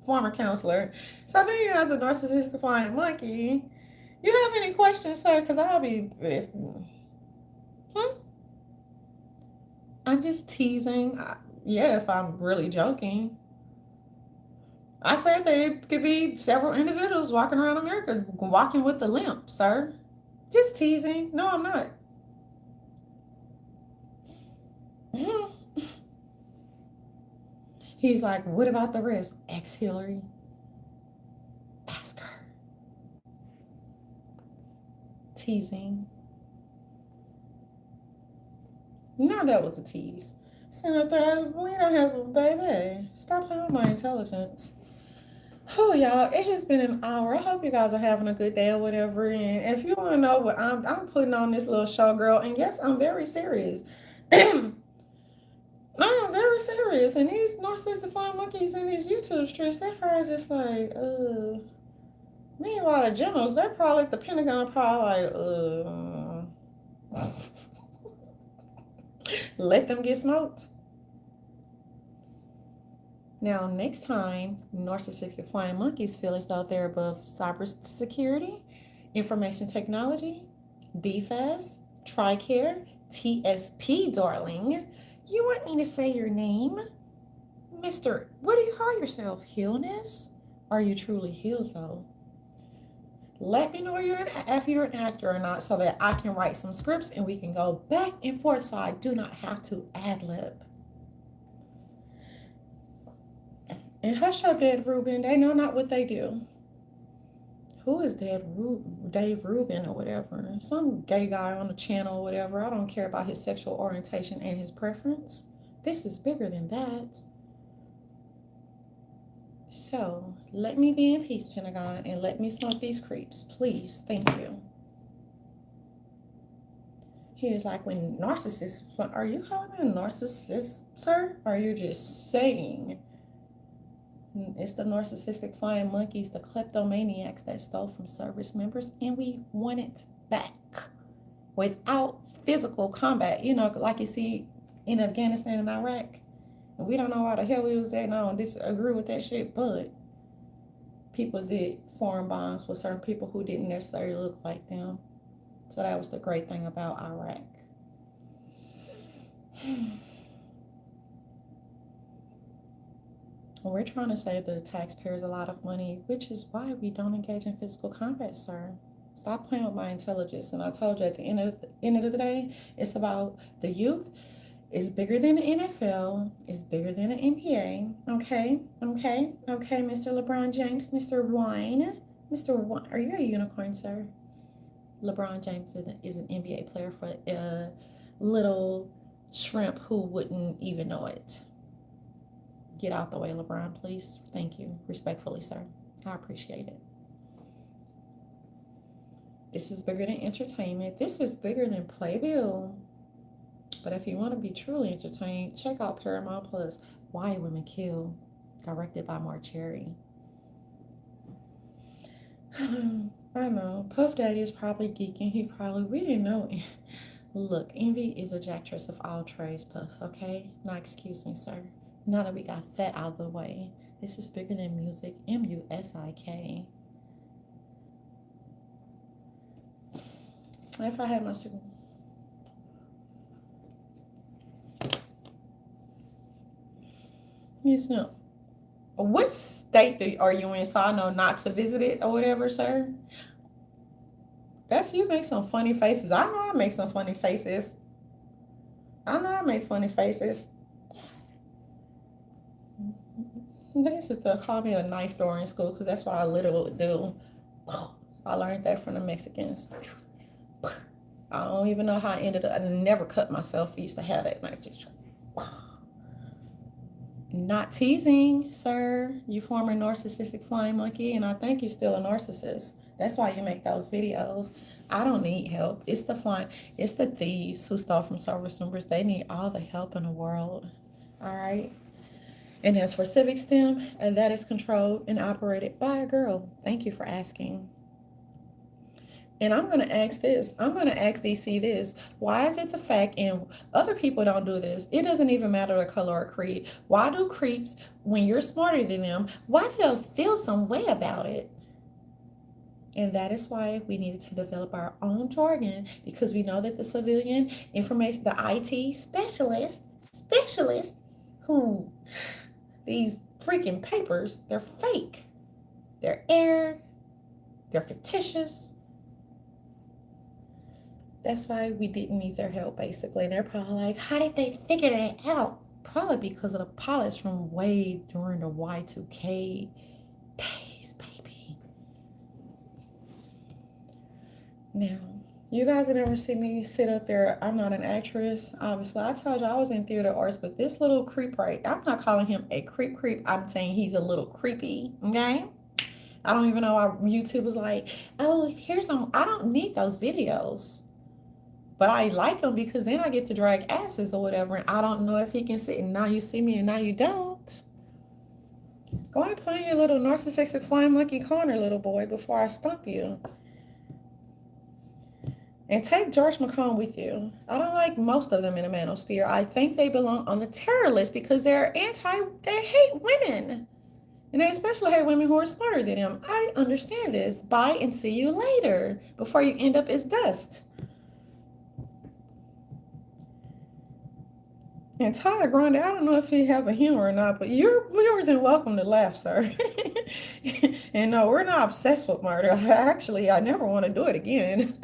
Speaker 1: former counselor. So then you have the narcissistic flying monkey. You have any questions, sir? Because I'll be. I'm just teasing. If I'm really joking. I said there could be several individuals walking around America walking with a limp, sir. Just teasing. No, I'm not. He's like, what about the rest? Ex Hillary. Ask her. Teasing. Now that was a tease. Senator, we don't have a baby. Stop playing with my intelligence. Oh, y'all, it has been an hour. I hope you guys are having a good day or whatever. And if you want to know what I'm putting on this little show, girl, and yes, I'm very serious. I'm very serious. And these narcissistic flying monkeys in these YouTube streets, they're probably just like, Meanwhile, the generals, they're probably like the Pentagon, probably like, let them get smoked. Now, next time narcissistic flying monkeys feel as though they're above cybersecurity, information technology, DFAS, TRICARE, TSP, darling, you want me to say your name? Mr. What do you call yourself? Healness? Are you truly healed, though? Let me know if you're an actor or not so that I can write some scripts and we can go back and forth so I do not have to ad-lib. And hush up, Dave Rubin. They know not what they do. Who is Dave Rubin or whatever? Some gay guy on the channel or whatever. I don't care about his sexual orientation and his preference. This is bigger than that. So, let me be in peace, Pentagon, and let me smoke these creeps. Please. Thank you. He is like, when narcissists... Are you calling me a narcissist, sir? Or are you just saying... It's the narcissistic flying monkeys, the kleptomaniacs that stole from service members, and we want it back without physical combat. You know, like you see in Afghanistan and Iraq. And we don't know why the hell we was there, and I don't disagree with that shit, but people did foreign bombs with certain people who didn't necessarily look like them. So that was the great thing about Iraq. We're trying to save the taxpayers a lot of money, which is why we don't engage in physical combat, sir. Stop playing with my intelligence. And I told you at the end of the day, it's about the youth. It's bigger than the NFL. It's bigger than the NBA. Okay, Mr. LeBron James, Mr. Wine. Are you a unicorn, sir? LeBron James is an NBA player for a little shrimp who wouldn't even know it. Get out the way, LeBron, please. Thank you. Respectfully, sir. I appreciate it. This is bigger than entertainment. This is bigger than Playbill. But if you want to be truly entertained, check out Paramount Plus, Why Women Kill, directed by Mark Cherry. I know. Puff Daddy is probably geeking. We didn't know it. Look, envy is a jactress of all trades, Puff, okay? Now, excuse me, sir. Now that we got that out of the way, this is bigger than music. MUSIK. If I had my super. Yes, no. What state are you in so I know not to visit it or whatever, sir? That's you make some funny faces. I know I make some funny faces. I know I make funny faces. They used to call me a knife thrower in school because that's what I literally would do. I learned that from the Mexicans. I don't even know how I ended up. I never cut myself. I used to have that. Not teasing, sir. You former narcissistic flying monkey, and I think you're still a narcissist. That's why you make those videos. I don't need help. It's the thieves who stole from service members. They need all the help in the world. All right. And as for Civic STEM, and that is controlled and operated by a girl. Thank you for asking. And I'm going to ask this. I'm going to ask DC this. Why is it the fact, and other people don't do this, it doesn't even matter the color or creed. Why do creeps, when you're smarter than them, why do they feel some way about it? And that is why we needed to develop our own jargon, because we know that the civilian information, the IT specialist, who, these freaking papers, they're fake. They're aired. They're fictitious. That's why we didn't need their help, basically. And they're probably like, how did they figure it out? Probably because of the pilots from way during the Y2K days, baby. Now, you guys have never seen me sit up there. I'm not an actress. Obviously, I told you I was in theater arts, but this little creep, right? I'm not calling him a creep. I'm saying he's a little creepy, okay? I don't even know why YouTube was like, oh, here's some. I don't need those videos. But I like them because then I get to drag asses or whatever. And I don't know if he can sit. And now you see me and now you don't. Go and play your little narcissistic flying monkey corner, little boy, before I stump you. And take George McCone with you. I don't like most of them in the manosphere. I think they belong on the terror list because they hate women. And they especially hate women who are smarter than them. I understand this. Bye and see you later before you end up as dust. And Ty Grande, I don't know if he have a humor or not, but you're more than welcome to laugh, sir. And no, we're not obsessed with murder. Actually, I never want to do it again.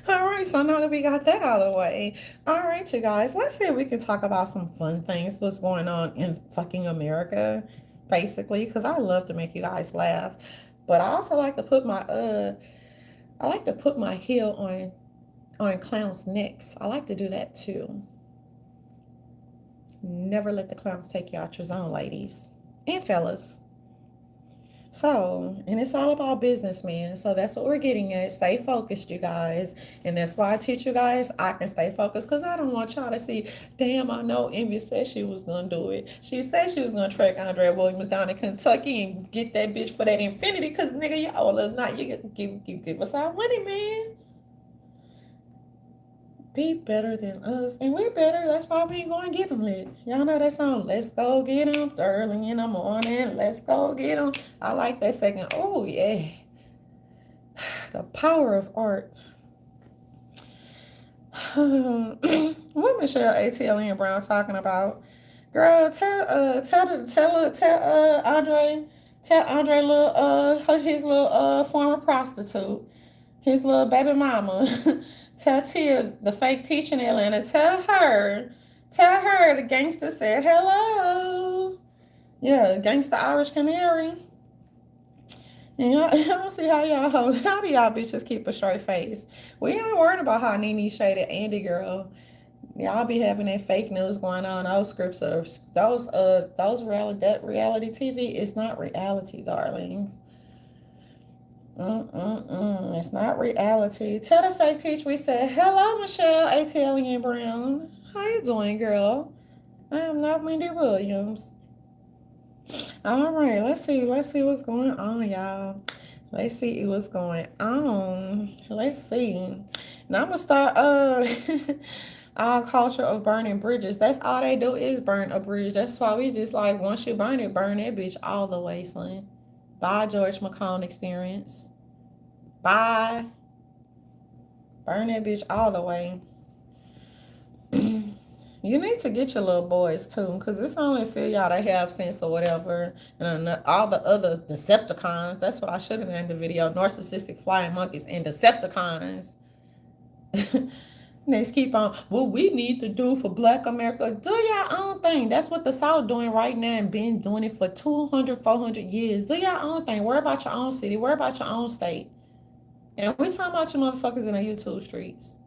Speaker 1: All right, so now that we got that out of the way, all right, you guys, let's see if we can talk about some fun things, what's going on in fucking America, basically, because I love to make you guys laugh. But I also like to put my heel on clowns' necks. I like to do that too. Never let the clowns take you out your zone, ladies and fellas. So, and it's all about business, man. So that's what we're getting at. Stay focused, you guys. And that's why I teach you guys I can stay focused, because I don't want y'all to see, damn, I know Envy said she was going to do it. She said she was going to track Andre Williams down in Kentucky and get that bitch for that infinity, because, nigga, y'all are not, you give us our money, man. Be better than us, and we're better. That's why we ain't going to get them lit. Y'all know that song, let's go get them early in the morning, let's go get them. I like that second. Oh yeah, the power of art. What Michelle ATLN Brown talking about? Girl, tell Andre little his little former prostitute, his little baby mama. Tell Tia, the fake peach in Atlanta, tell her the gangster said hello. Yeah, gangster Irish Canary. And y'all, I don't see how do y'all bitches keep a straight face? We ain't worried about how Nene shaded Andy girl. Y'all be having that fake news going on. Those scripts are those reality, that reality TV is not reality, darlings. It's not reality. Tell the fake peach we said hello, Michelle Atalian Brown. How you doing, girl? I am not Wendy Williams. All right, let's see what's going on, y'all. Let's see what's going on. Let's see. Now I'm gonna start our culture of burning bridges. That's all they do is burn a bridge. That's why we just like once you burn that bitch all the way, son. Bye, George McCone experience. Bye. Burn that bitch all the way. You need to get your little boys too, because it's only a few y'all that have sense or whatever. And all the other Decepticons, that's what I should have named the video, narcissistic flying monkeys and Decepticons. Next, keep on. What we need to do for Black America, do your own thing. That's what the South doing right now and been doing it for 200, 400 years. Do your own thing. Worry about your own city. Worry about your own state. And we talking about you motherfuckers in the YouTube streets.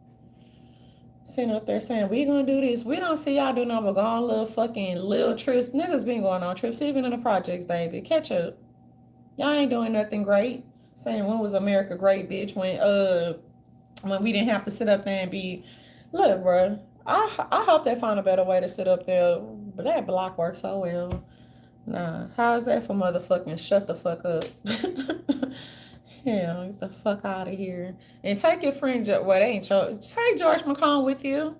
Speaker 1: Sitting up there saying, we gonna do this. We don't see y'all do nothing but go on little trips. Niggas been going on trips, even in the projects, baby. Catch up. Y'all ain't doing nothing great. Saying when was America great, bitch? When we didn't have to sit up there and be, look, bro. I hope they find a better way to sit up there, but that block works so well. Nah, how's that for motherfucking shut the fuck up? Yeah, get the fuck out of here. And take your friend, well, they ain't take George McCone with you.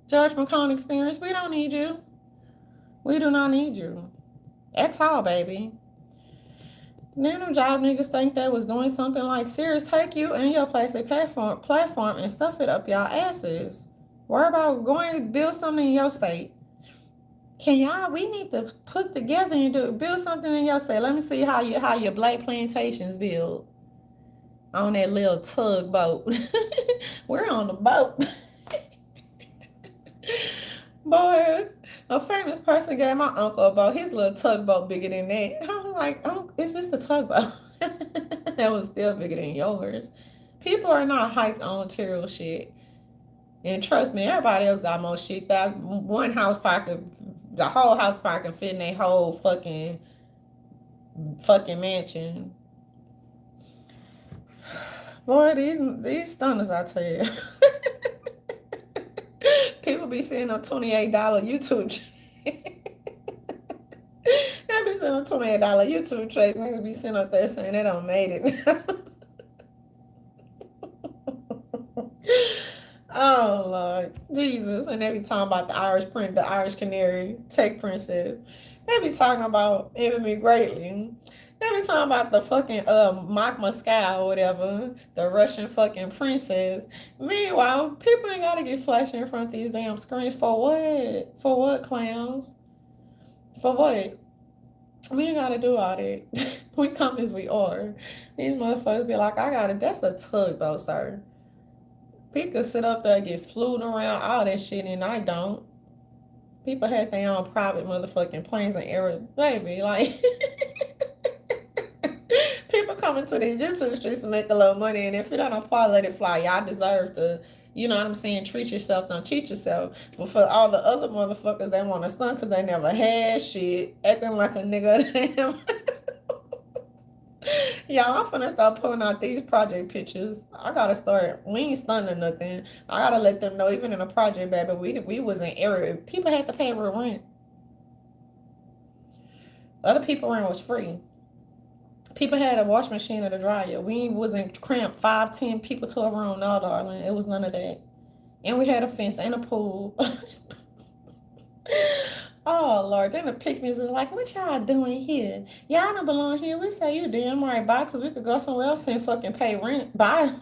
Speaker 1: George McCone experience. We don't need you. We do not need you. At all, baby. Then them job niggas think they was doing something like serious. Take you and your place a platform and stuff it up y'all asses. Worry about going to build something in your state. Can y'all? We need to put together and build something in your state. Let me see how your black plantations build on that little tugboat. We're on the boat. Boy, a famous person gave my uncle a boat. His little tugboat bigger than that. I was like, oh, it's just a tugboat. That was still bigger than yours. People are not hyped on material shit. And trust me, everybody else got more shit. That one house park, the whole house park can fit in a whole fucking mansion. Boy, these stunners, I tell you. People be seeing on $28 YouTube. I be seeing on $28 YouTube trades. Niggas be sitting up there saying they don't made it. Oh Lord Jesus. And they be talking about the Irish Canary tech princess. They be talking about envy greatly. They be talking about the fucking Mock Moscow or whatever, the Russian fucking princess. Meanwhile, people ain't gotta get flashed in front of these damn screens for what? For what, clowns? For what? We ain't gotta do all that. We come as we are. These motherfuckers be like, I got it. That's a tugboat, sir. People sit up there and get flued around all that shit, and I don't. People had their own private motherfucking planes and air, baby. Like, people coming to these YouTube streets to make a little money, and if it don't apply, let it fly. Y'all deserve to, you know what I'm saying, treat yourself, don't cheat yourself. But for all the other motherfuckers that want to stunt because they never had shit, acting like a nigga, damn. Y'all, I'm finna start pulling out these project pictures. I gotta start. We ain't stunning nothing. I gotta let them know, even in a project, baby, we was in error. People had to pay real rent. Other people rent was free. People had a wash machine and a dryer. We wasn't cramped 5, 10 people to a room. No, darling, it was none of that. And we had a fence and a pool. Oh Lord, then the picnics is like, what y'all doing here? Y'all don't belong here. We say you damn right, bye, because we could go somewhere else and fucking pay rent. Bye.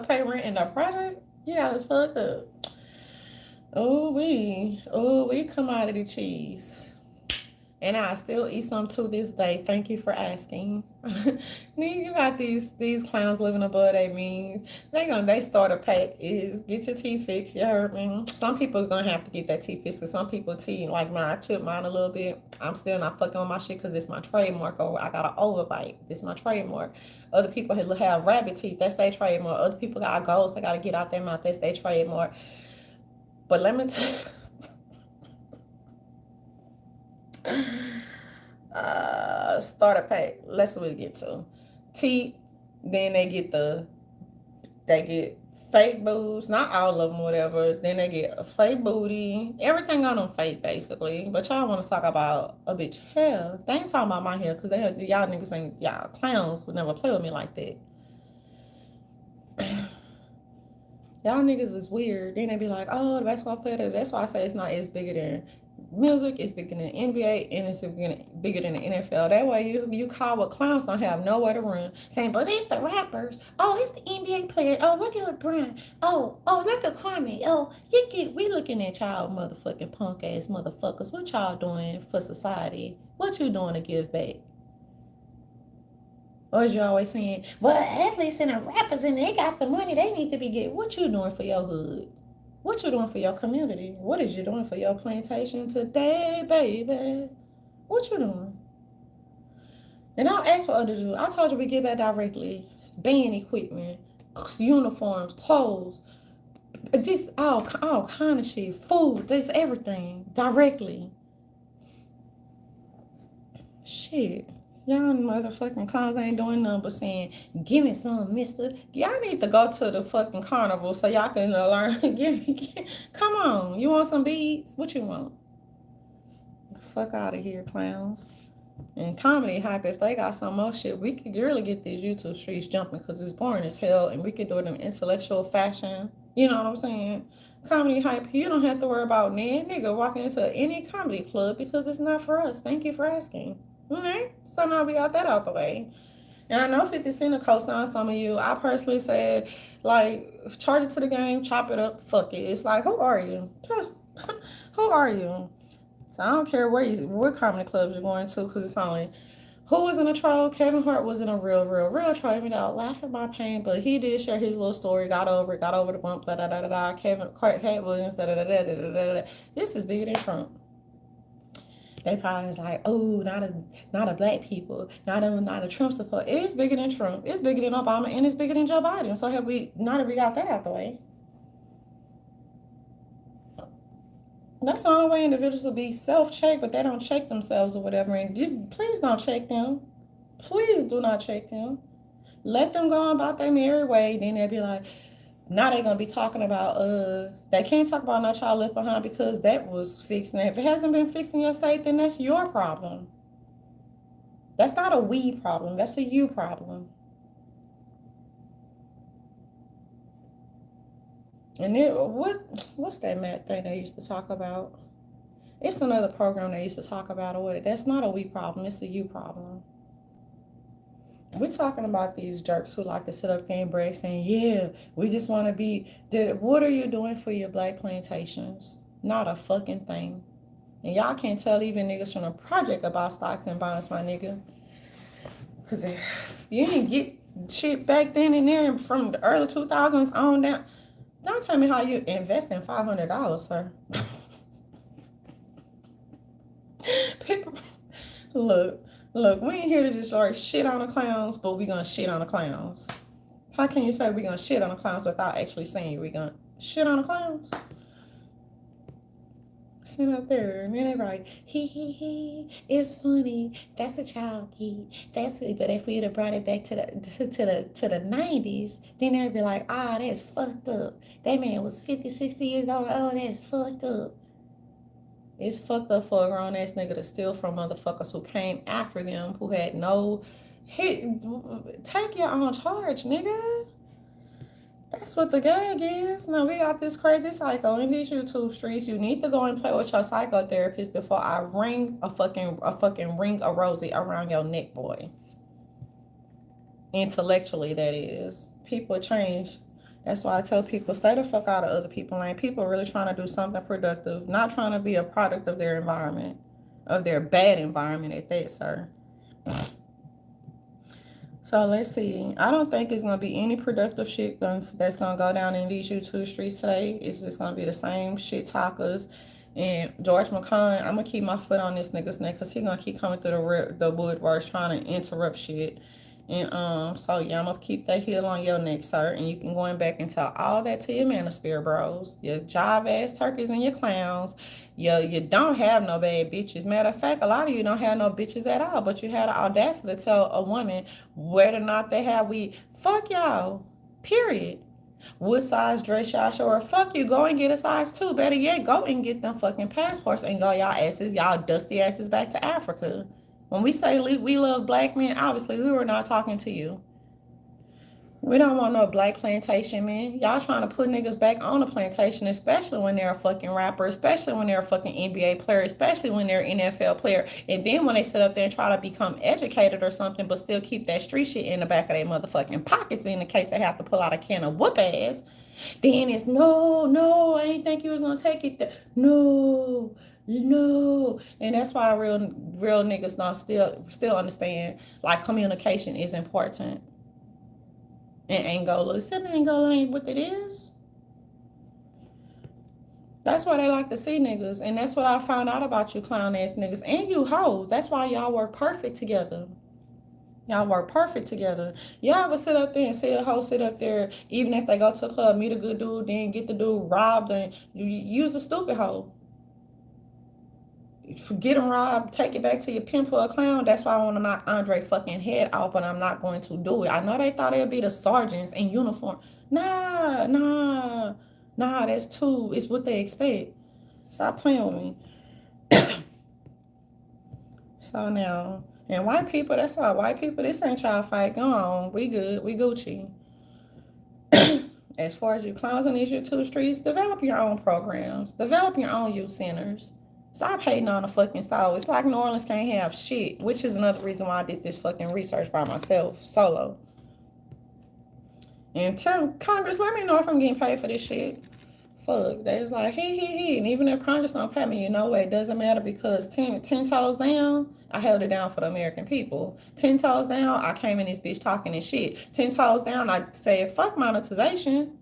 Speaker 1: Pay rent in the project. Yeah, it's fucked up. Oh we commodity cheese. And I still eat some to this day. Thank you for asking. You got these clowns living above their means. They start a pack is get your teeth fixed. You heard me. Some people are gonna have to get that teeth fixed because some people teeth like mine. I chip mine a little bit. I'm still not fucking on my shit because it's my trademark. Or I got an overbite. This is my trademark. Other people have rabbit teeth. That's their trademark. Other people got goals. They gotta get out their mouth. That's their trademark. But let me starter pack. Let's see what we get to. T. Then they get fake boobs, not all of them, whatever. Then they get a fake booty, everything on them fake, basically. But y'all want to talk about a bitch hair? They ain't talking about my hair because y'all niggas ain't y'all clowns would never play with me like that. Y'all niggas is weird. Then they be like, oh, the basketball player. That's why I say it's not as bigger than music. It's bigger than NBA and it's bigger than the NFL. That way you call what clowns don't have nowhere to run. Saying, but it's the rappers. Oh, it's the NBA player. Oh, look at LeBron. Oh, look at Kwame. Oh, we looking at y'all motherfucking punk ass motherfuckers. What y'all doing for society? What you doing to give back? Or as you always saying, well, athletes and the rappers and they got the money, they need to be getting. What you doing for your hood? What you doing for your community? What is you doing for your plantation today, baby? What you doing? And I'll ask for others to do. I told you we get back directly. Band equipment, uniforms, clothes, just all kind of shit, food, just everything directly. Shit. Y'all motherfucking clowns ain't doing nothing but saying, give me some, mister. Y'all need to go to the fucking carnival so y'all can learn. Come on. You want some beads? What you want? Fuck out of here, clowns. And comedy hype, if they got some more shit, we could really get these YouTube streets jumping because it's boring as hell and we could do it in intellectual fashion. You know what I'm saying? Comedy hype, you don't have to worry about nigga walking into any comedy club because it's not for us. Thank you for asking. Okay, so now we got that out the way. And I know 50 Cent will co-sign some of you. I personally said, like, charge it to the game, chop it up, fuck it. It's like, who are you? Who are you? So I don't care what comedy clubs you're going to, because it's only who was in a troll. Kevin Hart was in a real troll. You know, laugh at my pain, but he did share his little story, got over the bump, da da da da da. Cat Williams, da da da da da da da. This is bigger than Trump. They probably was like, oh, not a black people, not a Trump support. It's bigger than Trump. It's bigger than Obama, and it's bigger than Joe Biden. So have we? Now that we got that out the way, that's the only way individuals will be self-checked, but they don't check themselves or whatever. And please don't check them. Please do not check them. Let them go about their merry way. Then they'll be like, now they're gonna be talking about they can't talk about no child left behind because that was fixing it. If it hasn't been fixing your state, then that's your problem. That's not a we problem, that's a you problem. And then what's that Matt thing they used to talk about? It's another program they used to talk about or what. That's not a we problem, it's a you problem. We're talking about these jerks who like to sit up there and brag saying, yeah, we just want to be. What are you doing for your black plantations? Not a fucking thing. And y'all can't tell even niggas from the project about stocks and bonds, my nigga. Because if you didn't get shit back then and there from the early 2000s on down, don't tell me how you invest in $500, sir. People, look, we ain't here to just start shit on the clowns, but we gonna shit on the clowns. How can you say we gonna shit on the clowns without actually saying we gonna shit on the clowns? Sit up there and then they write, he, it's funny. That's a child key. That's it. But if we'd have brought it back to the 90s, then they'd be like, that's fucked up. That man was 50, 60 years old. Oh, that's fucked up. It's fucked up for a grown ass nigga to steal from motherfuckers who came after them, who had no hit. Take your own charge, nigga. That's what the gag is. Now we got this crazy psycho in these YouTube streets. You need to go and play with your psychotherapist before I ring a fucking ring a rosy around your neck, boy. Intellectually, that is. People change. That's why I tell people, stay the fuck out of other people. Like, people really trying to do something productive, not trying to be a product of their environment, of their bad environment at that, sir. So let's see. I don't think it's gonna be any productive shit that's gonna go down in these YouTube streets today. It's just gonna be the same shit talkers. And George McCon, I'm gonna keep my foot on this nigga's neck because he's gonna keep coming through the woodworks trying to interrupt shit. And so yeah, I'm gonna keep that heel on your neck, sir. And you can go in back and tell all that to your manosphere bros, your jive ass turkeys and your clowns. You don't have no bad bitches. Matter of fact, a lot of you don't have no bitches at all, but you had the audacity to tell a woman whether or not they have weed. Fuck y'all. Period. What size dress y'all show her? Fuck you. Go and get a size 2. Better yet, go and get them fucking passports and go y'all asses, y'all dusty asses back to Africa. When we say we love black men, obviously we were not talking to you. We don't want no black plantation men. Y'all trying to put niggas back on the plantation, especially when they're a fucking rapper, especially when they're a fucking NBA player, especially when they're an NFL player. And then when they sit up there and try to become educated or something, but still keep that street shit in the back of their motherfucking pockets in the case they have to pull out a can of whoop ass. Then it's no, I ain't think you was gonna take it there. No, no. And that's why real niggas don't still understand like communication is important. In Angola. Except Angola ain't what it is. That's why they like to see niggas. And that's what I found out about you clown ass niggas. And you hoes. That's why y'all work perfect together. Y'all work perfect together. Y'all would sit up there and see a hoe sit up there, even if they go to a club, meet a good dude, then get the dude robbed, and you use a stupid hoe. Get him robbed, take it back to your pimp for a clown. That's why I want to knock Andre fucking head off, but I'm not going to do it. I know they thought it'd be the sergeants in uniform. Nah, that's too, it's what they expect. Stop playing with me. So now, and white people, that's why white people, this ain't y'all fight. Go on, we good, we Gucci. As far as you clowns in these YouTube streets, develop your own programs, develop your own youth centers. Stop hating on the fucking South. It's like New Orleans can't have shit, which is another reason why I did this fucking research by myself, solo. And tell Congress, let me know if I'm getting paid for this shit. Fuck, they was like, he. And even if Congress don't pay me, you know what? It doesn't matter because 10 toes down, I held it down for the American people. 10 toes down, I came in this bitch talking this shit. 10 toes down, I said, fuck monetization.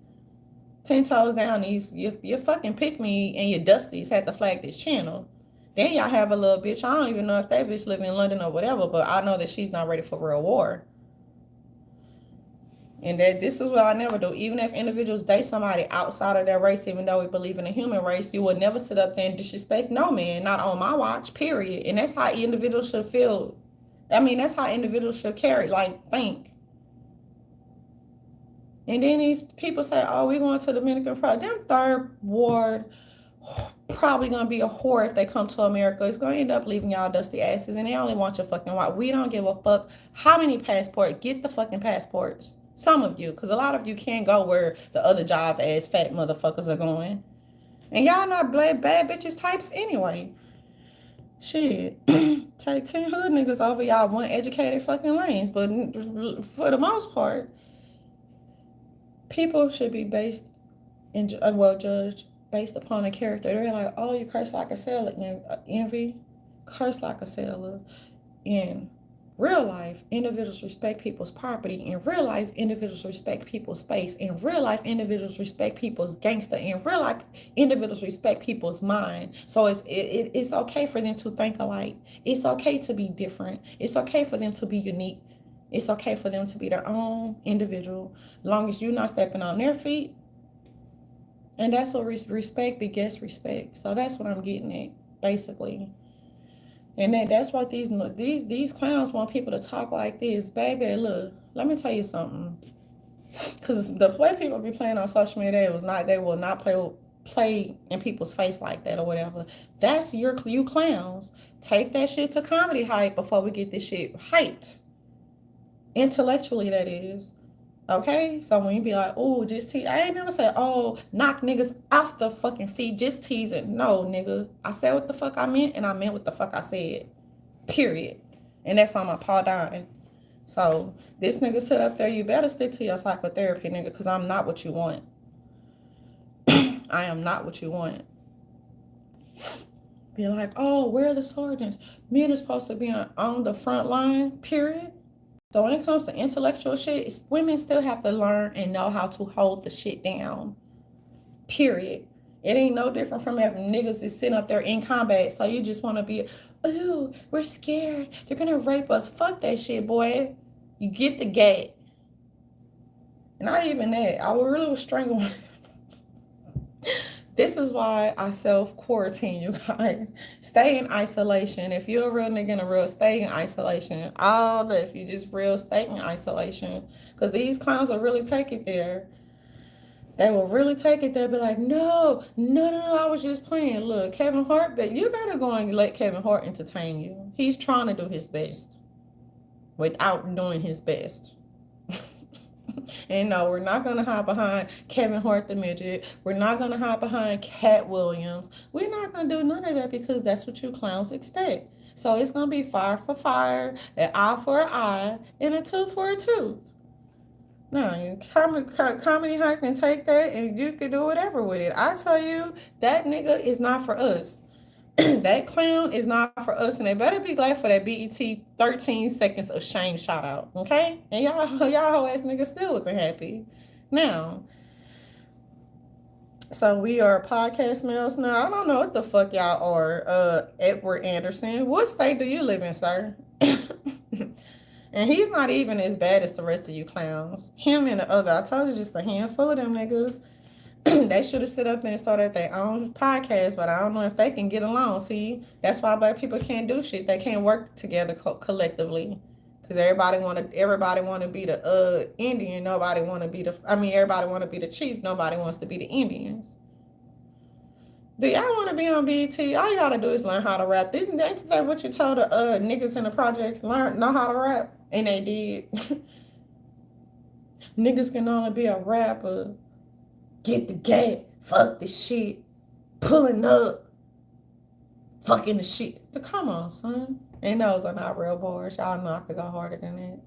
Speaker 1: 10 toes down, you fucking pick me and your dusties had to flag this channel. Then y'all have a little bitch. I don't even know if that bitch live in London or whatever, but I know that she's not ready for real war. And that this is what I never do. Even if individuals date somebody outside of their race, even though we believe in the human race, you would never sit up there and disrespect no man, not on my watch, period. And that's how individuals should feel. I mean, that's how individuals should carry, like, think. And then these people say, oh, we're going to Dominican Republic. Them third ward probably going to be a whore if they come to America. It's going to end up leaving y'all dusty asses. And they only want your fucking wife. We don't give a fuck how many passports. Get the fucking passports. Some of you. Because a lot of you can't go where the other jive ass fat motherfuckers are going. And y'all not bad bitches types anyway. Shit. Take 10 hood niggas over y'all one educated fucking lanes. But for the most part, people should be judged based upon a character. They're like, oh, you curse like a sailor. Envy, curse like a sailor. In real life, individuals respect people's property. In real life, individuals respect people's space. In real life, individuals respect people's gangster. In real life, individuals respect people's mind. So it's okay for them to think alike. It's okay to be different. It's okay for them to be unique. It's okay for them to be their own individual, long as you're not stepping on their feet. And that's what respect begets respect. So that's what I'm getting at, basically. And that's why these clowns want people to talk like this. Baby, look, let me tell you something. Because the play people be playing on social media, they will not play in people's face like that or whatever. That's you clowns. Take that shit to comedy hype before we get this shit hyped. Intellectually, that is. Okay? So when you be like, oh, just tease. I ain't never said, oh, knock niggas off the fucking feet. Just tease it. No, nigga. I said what the fuck I meant, and I meant what the fuck I said. Period. And that's on my paw down. So this nigga sit up there, you better stick to your psychotherapy, nigga, because I'm not what you want. I am not what you want. Be like, oh, where are the sergeants? Men are supposed to be on the front line, period. So when it comes to intellectual shit, women still have to learn and know how to hold the shit down. Period. It ain't no different from if niggas is sitting up there in combat. So you just want to be, oh, we're scared. They're going to rape us. Fuck that shit, boy. You get the gate. Not even that. I really was struggling. This is why I self-quarantine, you guys. Stay in isolation. If you're a real nigga in a real, stay in isolation. All the, if you just real, stay in isolation. Because these clowns will really take it there. They will really take it there. Be like, no, no, no, no, I was just playing. Look, Kevin Hart, but you gotta go and let Kevin Hart entertain you. He's trying to do his best without doing his best. And no, we're not going to hide behind Kevin Hart the midget. We're not going to hide behind Cat Williams. We're not going to do none of that because that's what you clowns expect. So it's going to be fire for fire, an eye for an eye, and a tooth for a tooth. No, comedy hype can take that and you can do whatever with it. I tell you, that nigga is not for us. That clown is not for us, and they better be glad for that BET 13 seconds of shame shout out, okay? And y'all whole ass niggas still wasn't happy. Now, so we are podcast males now. I don't know what the fuck y'all are. Edward Anderson, what state do you live in, sir? And he's not even as bad as the rest of you clowns. Him and the other, I told you, just a handful of them niggas. They should have sit up and started their own podcast, but I don't know if they can get along. See, that's why black people can't do shit. They can't work together collectively, because everybody want to be the Indian. Nobody want to be the. I mean, everybody want to be the chief. Nobody wants to be the Indians. Do y'all want to be on BET? All you gotta do is learn how to rap. Isn't that what you told the niggas in the projects? Know how to rap, and they did. Niggas can only be a rapper. Get the gate, fuck the shit, pulling up, fucking the shit. But come on, son. And those are not real bars. Y'all know I could go harder than that.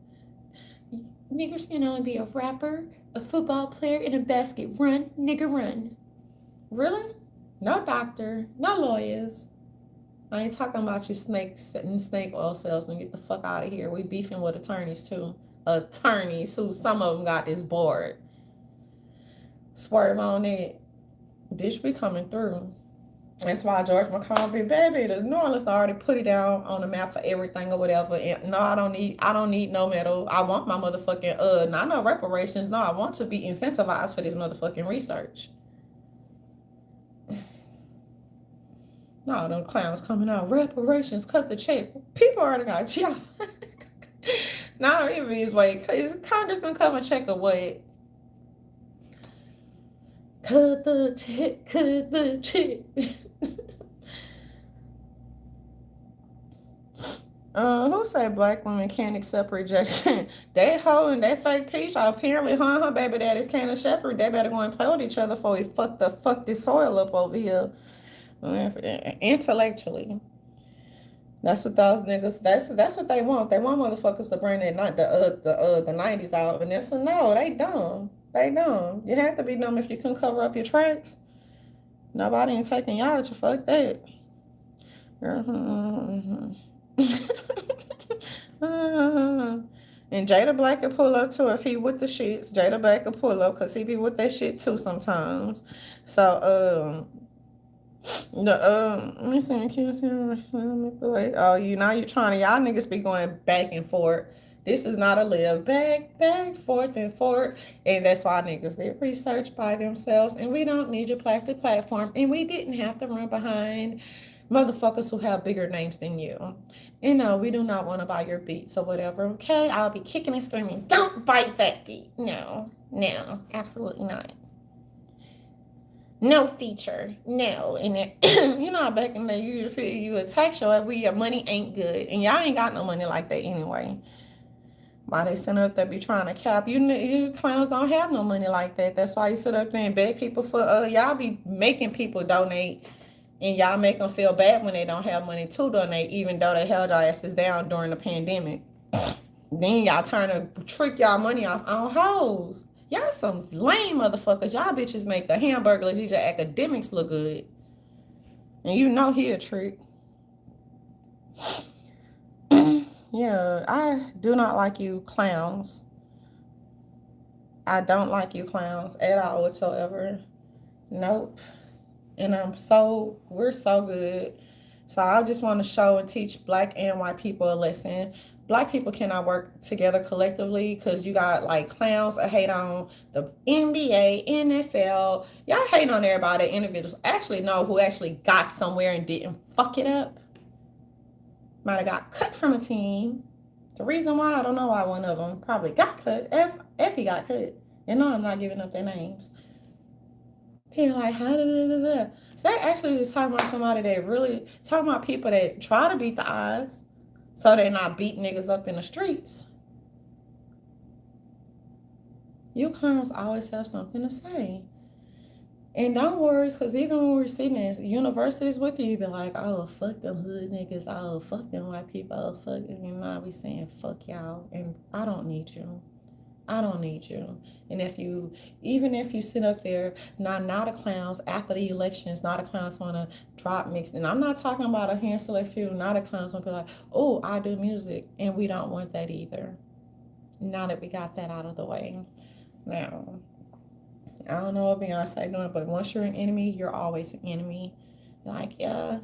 Speaker 1: Niggers can only be a rapper, a football player, and a basket. Run, nigger, run. Really? No doctor, no lawyers. I ain't talking about you snakes and snake oil salesmen. Get the fuck out of here. We beefing with attorneys too. Attorneys who some of them got this board. Swerve on it. Bitch, we coming through. That's why George McCall, baby, the New Orleans already put it down on the map for everything or whatever. And no, I don't need no medal. I want my motherfucking not no reparations. No, I want to be incentivized for this motherfucking research. No, them clowns coming out. Reparations, cut the check. People already got yeah. Now it is wait, is Congressman come and check away? Cut the check, cut the check. Who say black women can't accept rejection? They holding that fake peach. Apparently, her baby daddies can't accept her. They better go and play with each other before we fuck this soil up over here. Intellectually. That's what those niggas. That's what they want. They want motherfuckers to bring that not the 90s out. And that's no, they dumb. They dumb. You have to be dumb if you couldn't cover up your tracks. Nobody ain't taking y'all to fuck that. And Jada Black could pull up too if he with the shits. Jada Black could pull up because he be with that shit too sometimes. So let me see. Oh, you're trying to y'all niggas be going back and forth. This is not a live back, forth and forth. And that's why niggas did research by themselves. And we don't need your plastic platform. And we didn't have to run behind motherfuckers who have bigger names than you. And no, we do not want to buy your beats or whatever. Okay, I'll be kicking and screaming, don't bite that beat. No, absolutely not. No feature, no. And then, back in the day, you a tax show where your money ain't good. And y'all ain't got no money like that anyway. Why they sit up there be trying to cap? You clowns don't have no money like that. That's why you sit up there and beg people for, y'all be making people donate. And y'all make them feel bad when they don't have money to donate, even though they held y'all asses down during the pandemic. Then y'all trying to trick y'all money off on hoes. Y'all some lame motherfuckers. Y'all bitches make the hamburger DJ academics look good. And you know he a trick. Yeah, I do not like you clowns. I don't like you clowns at all whatsoever. Nope. And we're so good. So I just want to show and teach black and white people a lesson. Black people cannot work together collectively because you got like clowns that hate on the NBA, NFL. Y'all hating on everybody. Individuals actually know who actually got somewhere and didn't fuck it up. Might have got cut from a team. The reason why, I don't know why one of them probably got cut. If he got cut. And no, I'm not giving up their names. People like, how did So they actually just talking about somebody that really, talking about people that try to beat the odds so they're not beating niggas up in the streets. You clowns always have something to say. And don't worry, because even when we're sitting in universities with you, you be like, oh, fuck them hood niggas. Oh, fuck them white people. Oh, fuck them. You know, I be saying, fuck y'all. And I don't need you. I don't need you. And even if you sit up there, not the clowns after the elections, not the clowns want to drop mix. And I'm not talking about a hand select few, not the clowns want to be like, oh, I do music. And we don't want that either. Now that we got that out of the way. Now, I don't know what Beyonce doing, but once you're an enemy, you're always an enemy. Like, yeah.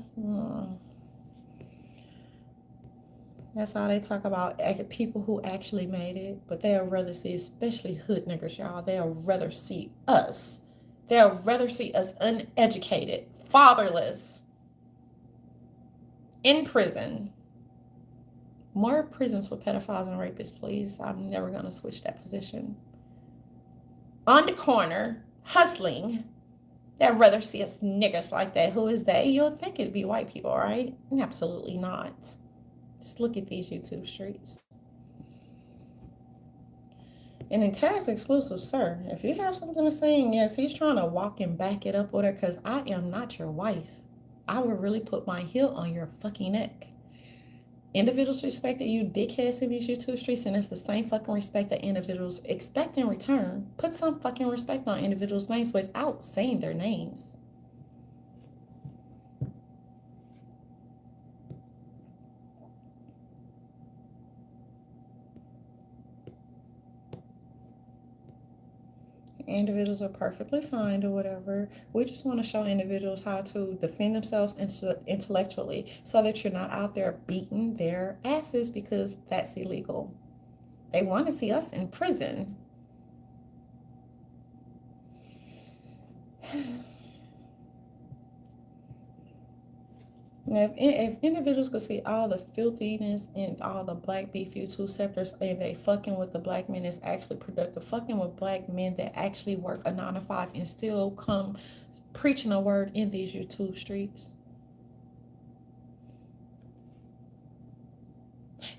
Speaker 1: That's all they talk about, people who actually made it. But they'll rather see, especially hood niggas, y'all, they'll rather see us. They'll rather see us uneducated, fatherless, in prison. More prisons for pedophiles and rapists, please. I'm never going to switch that position. On the corner, hustling. They'd rather see us niggas like that. Who is they? You'll think it'd be white people, right? Absolutely not. Just look at these YouTube streets. And in Taz exclusive, sir, if you have something to say, yes, he's trying to walk and back it up with her, because I am not your wife. I would really put my heel on your fucking neck. Individuals respect that you dickheads in these YouTube streets, and it's the same fucking respect that individuals expect in return. Put some fucking respect on individuals' names without saying their names. Individuals are perfectly fine or whatever. We just want to show individuals how to defend themselves intellectually so that you're not out there beating their asses, because that's illegal. They want to see us in prison. Now, if individuals could see all the filthiness and all the black beef YouTube sectors, and they fucking with the black men that's actually productive, fucking with black men that actually work a 9 to 5 and still come preaching a word in these YouTube streets.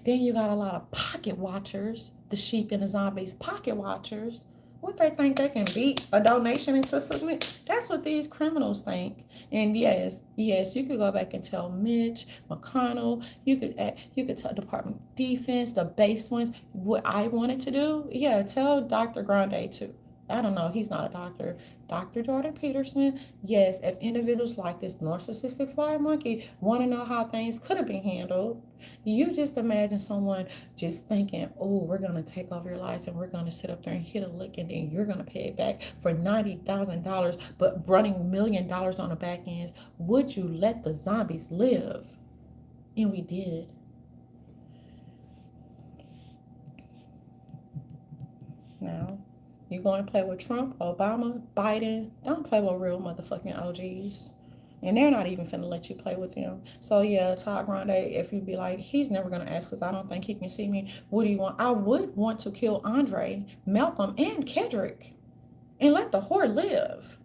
Speaker 1: Then you got a lot of pocket watchers, the sheep and the zombies, pocket watchers. What they think they can beat a donation into submit? That's what these criminals think. And yes, you could go back and tell Mitch McConnell. You could tell Department of Defense, the base ones. What I wanted to do, yeah, tell Dr. Grande too. I don't know. He's not a doctor. Dr. Jordan Peterson, yes, if individuals like this narcissistic fly monkey want to know how things could have been handled, you just imagine someone just thinking, oh, we're going to take over your lives and we're going to sit up there and hit a lick and then you're going to pay it back for $90,000, but running $1 million on the back ends. Would you let the zombies live? And we did. Now, you going to play with Trump, Obama, Biden? Don't play with real motherfucking OGs. And they're not even finna let you play with him. So yeah, Todd Grande, if you be like, he's never gonna ask because I don't think he can see me. What do you want? I would want to kill Andre, Malcolm, and Kendrick and let the whore live.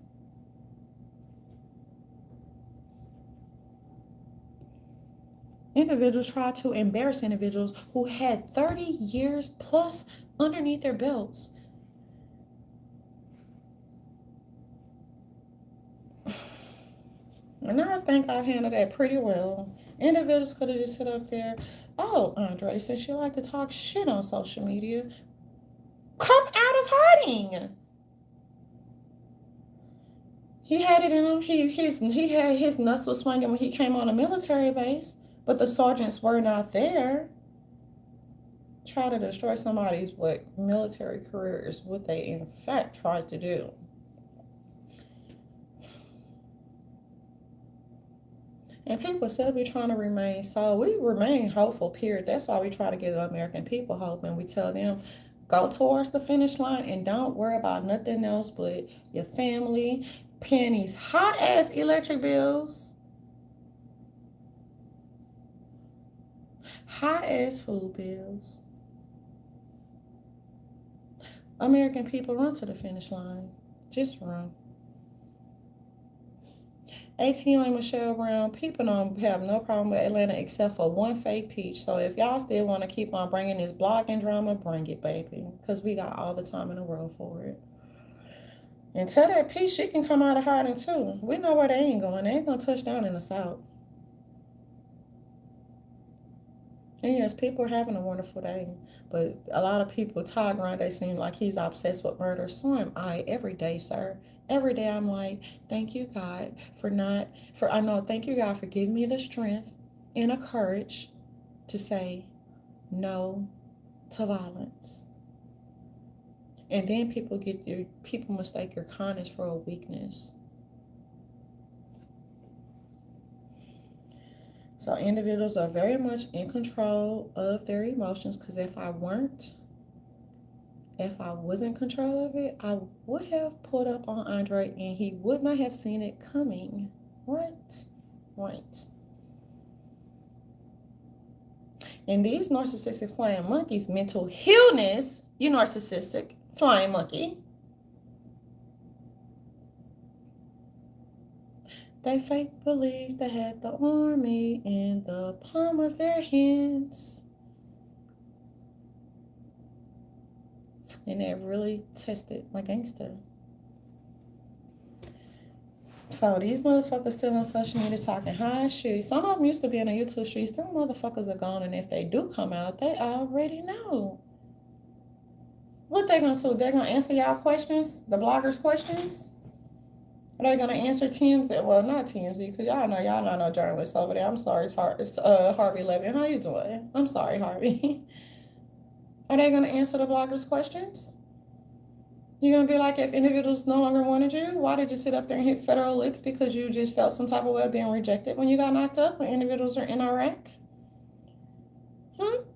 Speaker 1: Individuals try to embarrass individuals who had 30 years plus underneath their belts. And I think I handled that pretty well. Individuals could have just sit up there, oh, Andre, since you like to talk shit on social media, come out of hiding. He had it in him. He had his nuts was swinging when he came on a military base, but the sergeants were not there. Try to destroy somebody's military career is what they in fact tried to do. And people still be trying to remain, so we remain hopeful, period. That's why we try to get the American people hope, and we tell them, go towards the finish line and don't worry about nothing else but your family, paying these hot ass electric bills, hot ass food bills. American people, run to the finish line. Just run. ATM Michelle Brown, people don't have no problem with Atlanta except for one fake peach. So if y'all still want to keep on bringing this blogging drama, bring it, baby. Because we got all the time in the world for it. And tell that peach she can come out of hiding too. We know where they ain't going. They ain't going to touch down in the South. And yes, people are having a wonderful day. But a lot of people, Todd Grande seem like he's obsessed with murder. So am I every day, sir. Every day I'm like, thank you, God, thank you, God, for giving me the strength and the courage to say no to violence. And then people mistake your kindness for a weakness. So individuals are very much in control of their emotions, because if I was in control of it, I would have pulled up on Andre and he would not have seen it coming. Right. And these narcissistic flying monkeys, mental illness, you narcissistic flying monkey, they fake believe they had the army in the palm of their hands. And they really tested my gangster. So these motherfuckers still on social media talking high shit. Some of them used to be in the YouTube streets. Them motherfuckers are gone, and if they do come out, they already know. What they gonna do? They're gonna answer y'all questions, the bloggers' questions? Are they gonna answer TMZ? Well, not TMZ, because y'all not no journalists over there. I'm sorry, it's Harvey Levin. How you doing? I'm sorry, Harvey. Are they gonna answer the bloggers' questions? You're going to be like, if individuals no longer wanted you, why did you sit up there and hit federal licks because you just felt some type of way of being rejected when you got knocked up, when individuals are in Iraq?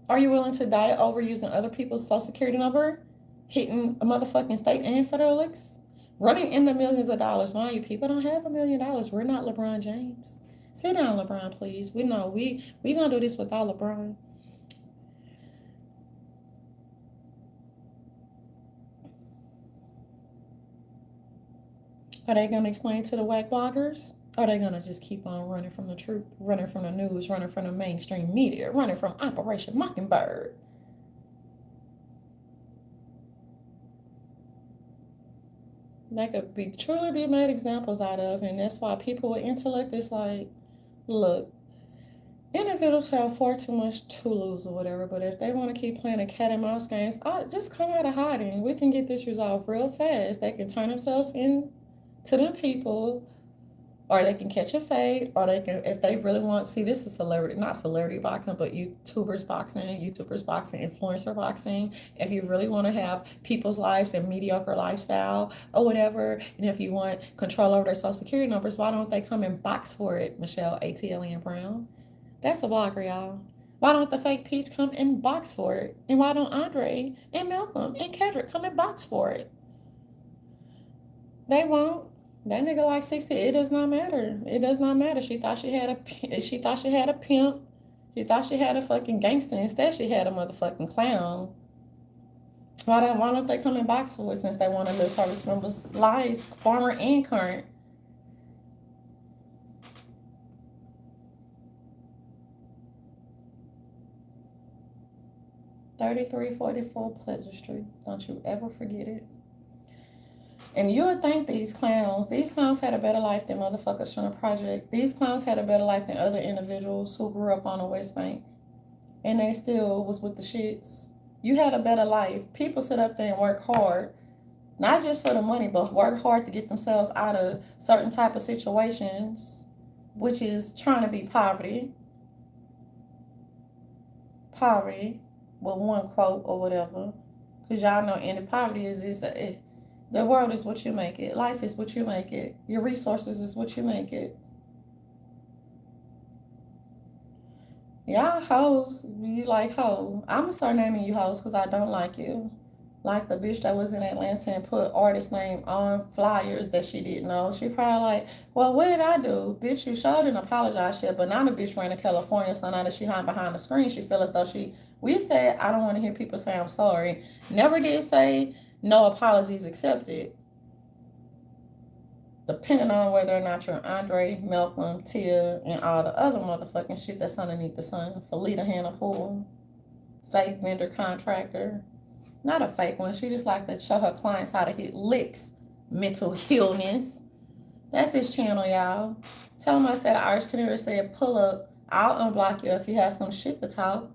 Speaker 1: Are you willing to die over using other people's social security number, hitting a motherfucking state and federal licks, running in the millions of dollars? Mind you, people don't have $1 million. We're not LeBron James. Sit down, LeBron, please. We know we going to do this without LeBron. Are they going to explain to the whack bloggers? Or are they going to just keep on running from the truth, running from the news, running from the mainstream media, running from Operation Mockingbird? That could be truly be made examples out of, and that's why people with intellect is like, look, individuals have far too much to lose or whatever, but if they want to keep playing a cat and mouse games, just come out of hiding. We can get this resolved real fast. They can turn themselves in to them people, or they can catch a fade, or they can, if they really want, see, this is celebrity, not celebrity boxing, but YouTubers boxing, influencer boxing. If you really want to have people's lives and mediocre lifestyle or whatever, and if you want control over their social security numbers, why don't they come and box for it, Michelle A.T.L.N. Brown? That's a blogger, y'all. Why don't the fake Peach come and box for it? And why don't Andre and Malcolm and Kendrick come and box for it? They won't. That nigga like 60. It does not matter. It does not matter. She thought she had a pimp. She thought she had a fucking gangster. Instead, she had a motherfucking clown. Why don't they come and box for it, since they want to live service members' lives, former and current? $3344 Pleasure Street. Don't you ever forget it. And you would think these clowns had a better life than motherfuckers from the project. These clowns had a better life than other individuals who grew up on the West Bank. And they still was with the shits. You had a better life. People sit up there and work hard, not just for the money, but work hard to get themselves out of certain type of situations, which is trying to be poverty. Poverty, with one quote or whatever. Because y'all know ending poverty is just the world is what you make it. Life is what you make it. Your resources is what you make it. Y'all hoes, you like hoe. I'm gonna start naming you hoes because I don't like you. Like the bitch that was in Atlanta and put artist name on flyers that she didn't know. She probably like, well, what did I do? Bitch, you sure didn't apologize yet, but now the bitch ran to California, so now that she hiding behind the screen, she feel as though we said, I don't want to hear people say I'm sorry. Never did say no apologies accepted. Depending on whether or not you're Andre, Malcolm, Tia, and all the other motherfucking shit that's underneath the sun. Felita Hannah Poole, fake vendor contractor. Not a fake one. She just like to show her clients how to hit licks. Mental illness. That's his channel, y'all. Tell him I said Irish Canary said pull up. I'll unblock you if you have some shit to talk.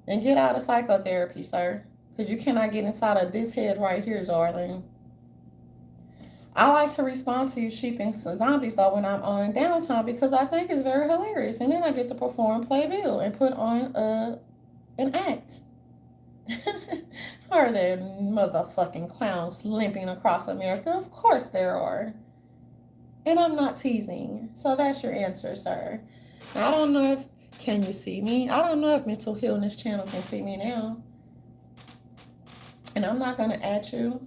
Speaker 1: And get out of psychotherapy, sir. Because you cannot get inside of this head right here, darling. I like to respond to you sheep and zombies though when I'm on downtime because I think it's very hilarious. And then I get to perform, play Bill, and put on an act. Are there motherfucking clowns limping across America? Of course there are. And I'm not teasing. So that's your answer, sir. I don't know if can you see me? I don't know if Mental Illness Channel can see me now. And I'm not gonna at you.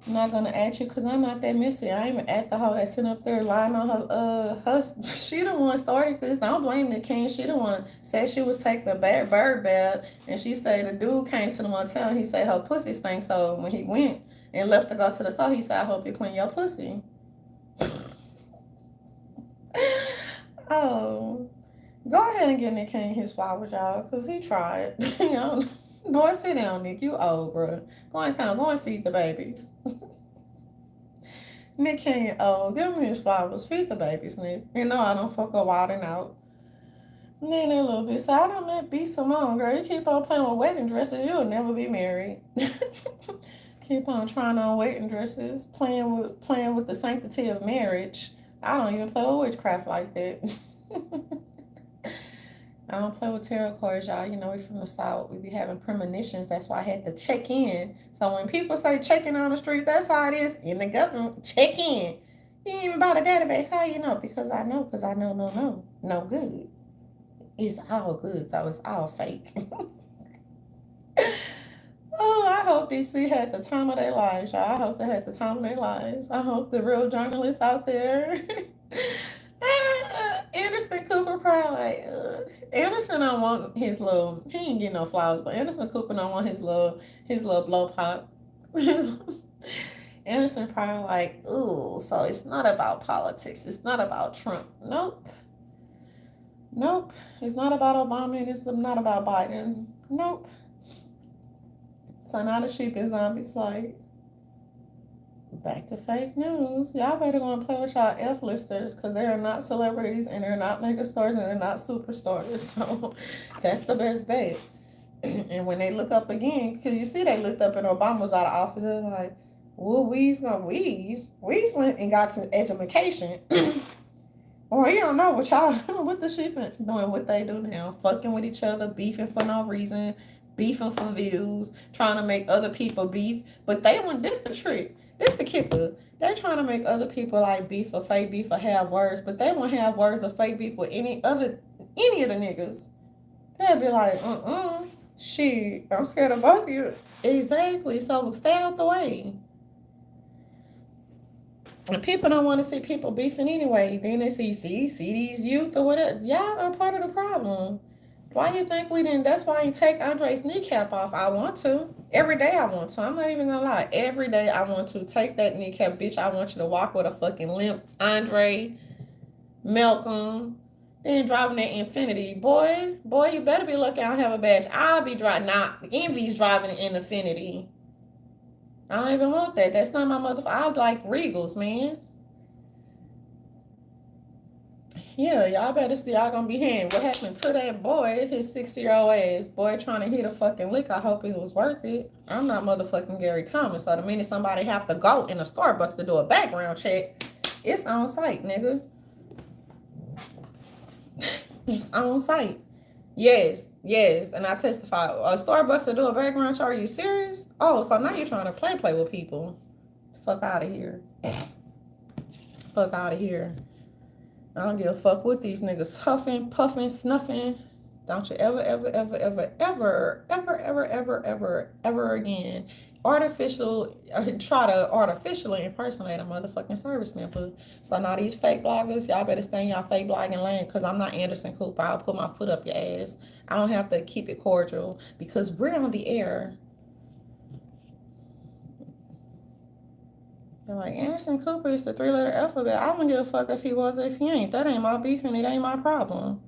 Speaker 1: I'm not gonna at you because I'm not that messy. I ain't even at the hoe that's sitting up there lying on her she the one started this. Don't blame the king. She the one said she was taking a bad bird bath and she said the dude came to the motel and he said her pussy stank. So when he went and left to go to the store, he said, I hope you clean your pussy. Oh. Go ahead and give Nick King his flowers, y'all, because he tried. You know, boy, sit down, Nick. You old, bro. Go and feed the babies. Nick King old. Give him his flowers. Feed the babies, Nick. You know I don't fuck a wilding out. And then a little bit. So I don't let B Simone, girl. You keep on playing with wedding dresses, you'll never be married. Keep on trying on wedding dresses, playing with the sanctity of marriage. I don't even play with witchcraft like that. I don't play with tarot cards, y'all. You know, we from the South. We be having premonitions. That's why I had to check in. So when people say checking on the street, that's how it is in the government. Check in. You ain't even bought a database. How you know? Because I know. Because I know, no good. It's all good, though. It's all fake. Oh, I hope DC had the time of their lives, y'all. I hope they had the time of their lives. I hope the real journalists out there. Anderson Cooper probably like Anderson don't want his little he ain't get no flowers, but Anderson Cooper don't want his little blow pop. Anderson probably like, ooh, so it's not about politics. It's not about Trump. Nope. Nope. It's not about Obama and it's not about Biden. Nope. So now the sheep and zombies like back to fake news. Y'all better go and play with y'all F-listers because they are not celebrities and they're not mega stars and they're not superstars. So that's the best bet. And when they look up again, because you see they looked up and Obama was out of office, they're like, well, Weeze gonna Weeze. Weeze went and got some education. Well, you don't know what y'all, what the sheep doing, what they do now. Fucking with each other, beefing for no reason, beefing for views, trying to make other people beef. But they want this the trick. This the kicker. They're trying to make other people like beef or fake beef or have words, but they won't have words or fake beef with any of the niggas. They'll be like, shit, I'm scared of both of you. Exactly. So stay out the way. And people don't want to see people beefing anyway. Then they see these youth or whatever. Y'all are part of the problem. Why you think we didn't? That's why I ain't take Andre's kneecap off. I want to. Every day I want to. I'm not even gonna lie. Every day I want to take that kneecap, bitch. I want you to walk with a fucking limp. Andre, Malcolm, then driving that Infinity. Boy, you better be lucky I don't have a badge. I'll be driving. Nah, Envy's driving an Infinity. I don't even want that. That's not my motherfucker. I like Regals, man. Yeah, y'all better see y'all gonna be hearing what happened to that boy, his 6-year-old ass. Boy trying to hit a fucking lick. I hope it was worth it. I'm not motherfucking Gary Thomas. So the minute somebody have to go in a Starbucks to do a background check, it's on site, nigga. It's on site. Yes. And I testify. A Starbucks to do a background check, are you serious? Oh, so now you're trying to play with people. Fuck out of here. Fuck out of here. I don't give a fuck what these niggas huffing, puffing, snuffing. Don't you ever, ever, ever, ever, ever, ever, ever, ever, ever, ever again try to artificially impersonate a motherfucking service member. So now these fake bloggers, y'all better stay in y'all fake blogging lane, because I'm not Anderson Cooper. I'll put my foot up your ass. I don't have to keep it cordial because we're on the air. They're like, Anderson Cooper is the three-letter alphabet. I don't give a fuck if he was or if he ain't. That ain't my beef and it ain't my problem.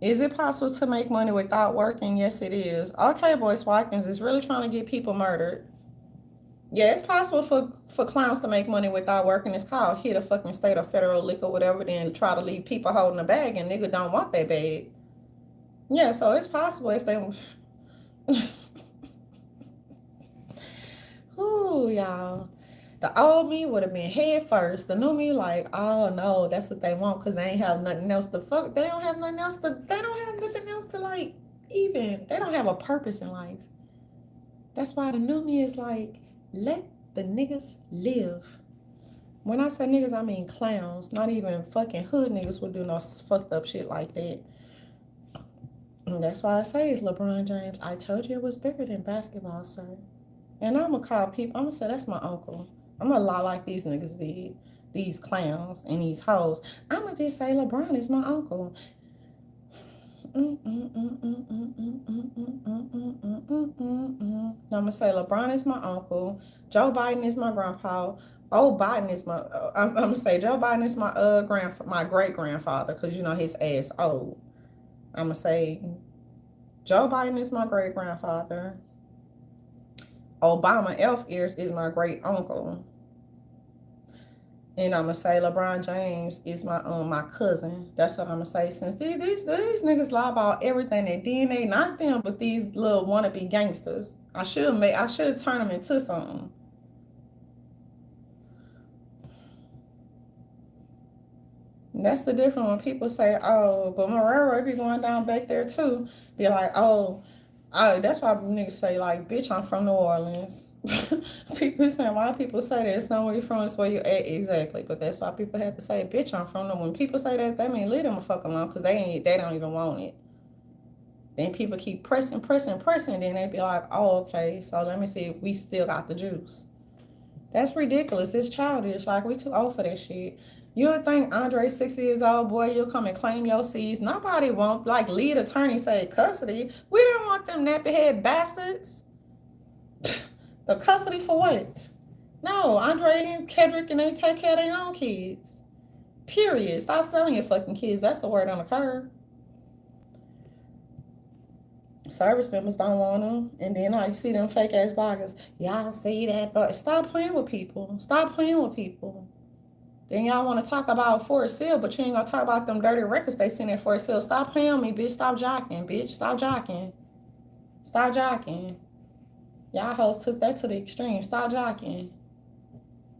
Speaker 1: Is it possible to make money without working? Yes, it is. Okay, Boyce Watkins is really trying to get people murdered. Yeah, it's possible for clowns to make money without working. It's called hit a fucking state or federal lick or whatever, then try to leave people holding a bag and nigga don't want that bag. Yeah, so it's possible if they... Ooh, y'all. The old me would have been head first. The new me, like, oh no, that's what they want because they ain't have nothing else to fuck. They don't have nothing else to, they don't have nothing else to like, even. They don't have a purpose in life. That's why the new me is like, let the niggas live. When I say niggas, I mean clowns. Not even fucking hood niggas would do no fucked up shit like that. And that's why I say LeBron James, I told you it was bigger than basketball, sir. And I'm going to call people, I'm going to say that's my uncle. I'm going to lie like these niggas did. These clowns and these hoes. I'm going to just say LeBron is my uncle. I'm going to say LeBron is my uncle. Joe Biden is my grandpa. Biden is my, I'm going to say Joe Biden is my great-grandfather because, you know, his ass old. I'm going to say Joe Biden is my great-grandfather. Obama elf ears is my great uncle. And I'm gonna say LeBron James is my cousin. That's what I'm gonna say. Since these niggas lie about everything, their DNA, not them, but these little wannabe gangsters. I should turn them into something. And that's the difference when people say, oh, but Marrero be going down back there too. Be like, oh, that's why niggas say, like, bitch, I'm from New Orleans. People saying, why people say that? It's not where you're from, it's where you're at. Exactly. But that's why people have to say, bitch, I'm from New Orleans. When people say that mean leave them a fuck alone because they don't even want it. Then people keep pressing. Then they be like, oh, okay, so let me see if we still got the juice. That's ridiculous. It's childish. Like, we too old for that shit. You would think Andre, 60 years old, boy, you'll come and claim your seeds. Nobody won't, like, lead attorney say custody. We don't want them nappy head bastards. The custody for what? No, Andre and Kedrick and they take care of their own kids. Period. Stop selling your fucking kids. That's the word on the curb. Service members don't want them. And then you see them fake ass bloggers. Y'all see that, but stop playing with people. Stop playing with people. Then y'all want to talk about Forest Hill, but you ain't gonna talk about them dirty records they seen at Forest Hill. Stop playing with me, bitch. Stop jocking, bitch. Stop jocking. Stop jocking. Y'all hoes took that to the extreme. Stop jocking.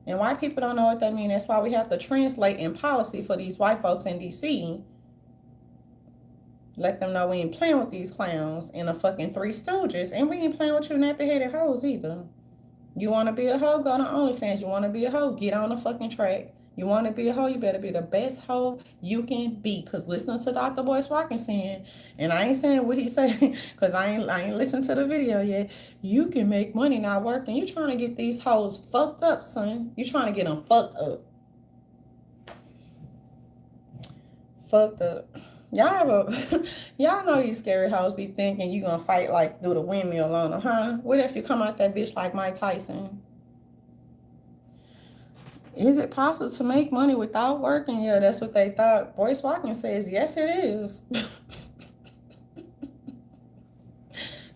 Speaker 1: And white people don't know what that means. That's why we have to translate in policy for these white folks in D.C. Let them know we ain't playing with these clowns and the fucking Three Stooges. And we ain't playing with you nappy-headed hoes either. You want to be a hoe? Go to OnlyFans. You want to be a hoe? Get on the fucking track. You want to be a hoe? You better be the best hoe you can be. Because listening to Dr. Boyce Watkins saying, and I ain't saying what he said because I ain't listened to the video yet. You can make money not working. You trying to get these hoes fucked up, son. You trying to get them fucked up. Fucked up. Y'all know these scary hoes be thinking you gonna fight like do the windmill on them, huh? What if you come out that bitch like Mike Tyson? Is it possible to make money without working? Yeah, that's what they thought. Boyce Watkins says, yes, it is.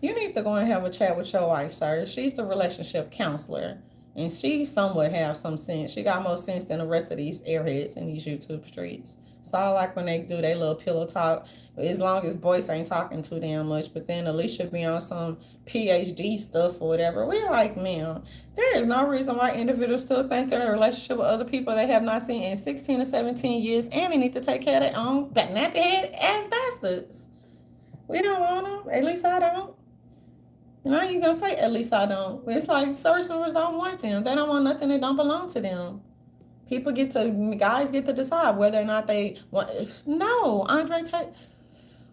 Speaker 1: You need to go and have a chat with your wife, sir. She's the relationship counselor. And she somewhat have some sense. She got more sense than the rest of these airheads in these YouTube streets. So I like when they do their little pillow talk, as long as Boyce ain't talking too damn much. But then Alicia be on some PhD stuff or whatever. We like, man, there is no reason why individuals still think they're in a relationship with other people they have not seen in 16 to 17 years, and they need to take care of their own nappy head ass bastards. We don't want them. At least I don't. And I ain't gonna say at least I don't. It's like service members don't want them. They don't want nothing that don't belong to them. Guys get to decide whether or not they want. No, Andre Tate.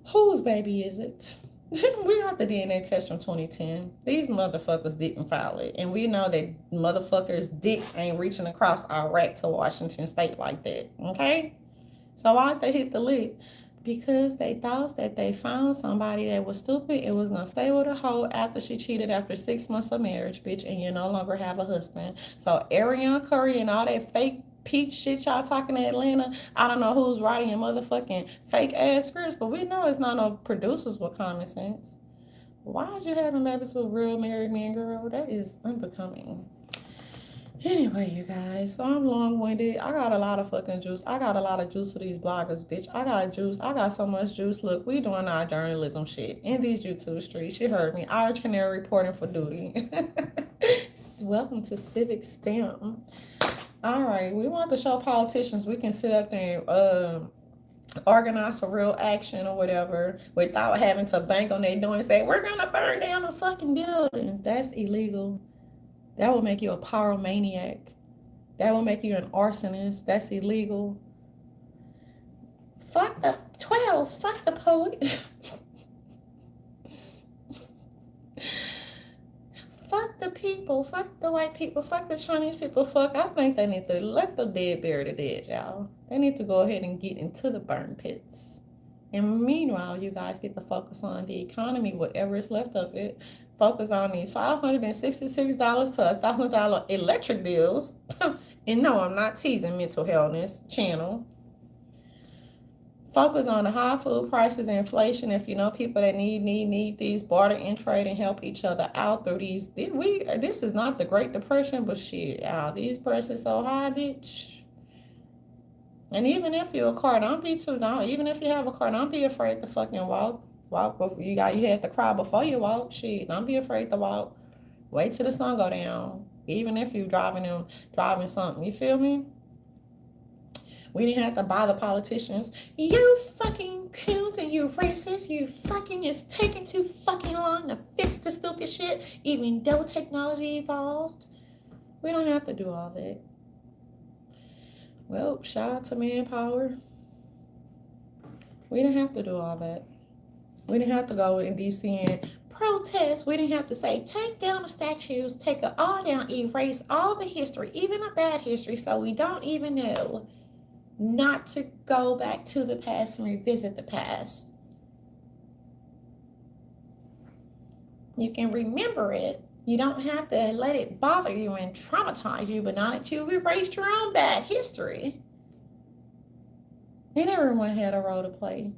Speaker 1: Whose baby is it? We got the DNA test from 2010. These motherfuckers didn't file it. And we know that motherfuckers' dicks ain't reaching across Iraq to Washington State like that. Okay? So why'd they hit the lick? Because they thought that they found somebody that was stupid and was gonna stay with a hoe after she cheated after 6 months of marriage, bitch, and you no longer have a husband. So Ariana Curry and all that fake peach shit y'all talking in Atlanta, I don't know who's writing your motherfucking fake ass scripts, but we know it's not no producers with common sense. Why is you having babies with real married men, girl? That is unbecoming. Anyway, you guys, so I'm long-winded. I got a lot of fucking juice. I got a lot of juice for these bloggers, bitch. I got juice. I got so much juice. Look, we doing our journalism shit in these YouTube streets. You heard me. Irish Canary reporting for duty. Welcome to Civic STEM. All right, we want to show politicians we can sit up there and organize for real action or whatever without having to bang on their door and say, we're going to burn down a fucking building. That's illegal. That will make you a pyromaniac. That will make you an arsonist. That's illegal. Fuck the 12s. Fuck the police. Fuck the people. Fuck the white people. Fuck the Chinese people. Fuck. I think they need to let the dead bury the dead, y'all. They need to go ahead and get into the burn pits. And meanwhile, you guys get to focus on the economy, whatever is left of it. Focus on these $566 to $1,000 electric bills. And no, I'm not teasing mental healthness channel. Focus on the high food prices and inflation. If you know people that need these, barter and trade and help each other out through these. This is not the Great Depression, but shit, these prices so high, bitch. And even if you're a car, don't be too down. Even if you have a car, don't be afraid to fucking walk. Walk before you had to cry before you walk. Shit, don't be afraid to walk. Wait till the sun go down. Even if you driving something, you feel me? We didn't have to buy the politicians. You fucking coons and you racist. You fucking it's taking too fucking long to fix the stupid shit. Even though technology evolved, we don't have to do all that. Well, shout out to manpower. We didn't have to do all that. We didn't have to go in DC and protest. We didn't have to say, take down the statues, take it all down, erase all the history, even the bad history, so we don't even know not to go back to the past and revisit the past. You can remember it. You don't have to let it bother you and traumatize you, but not that you've erased your own bad history. And everyone had a role to play.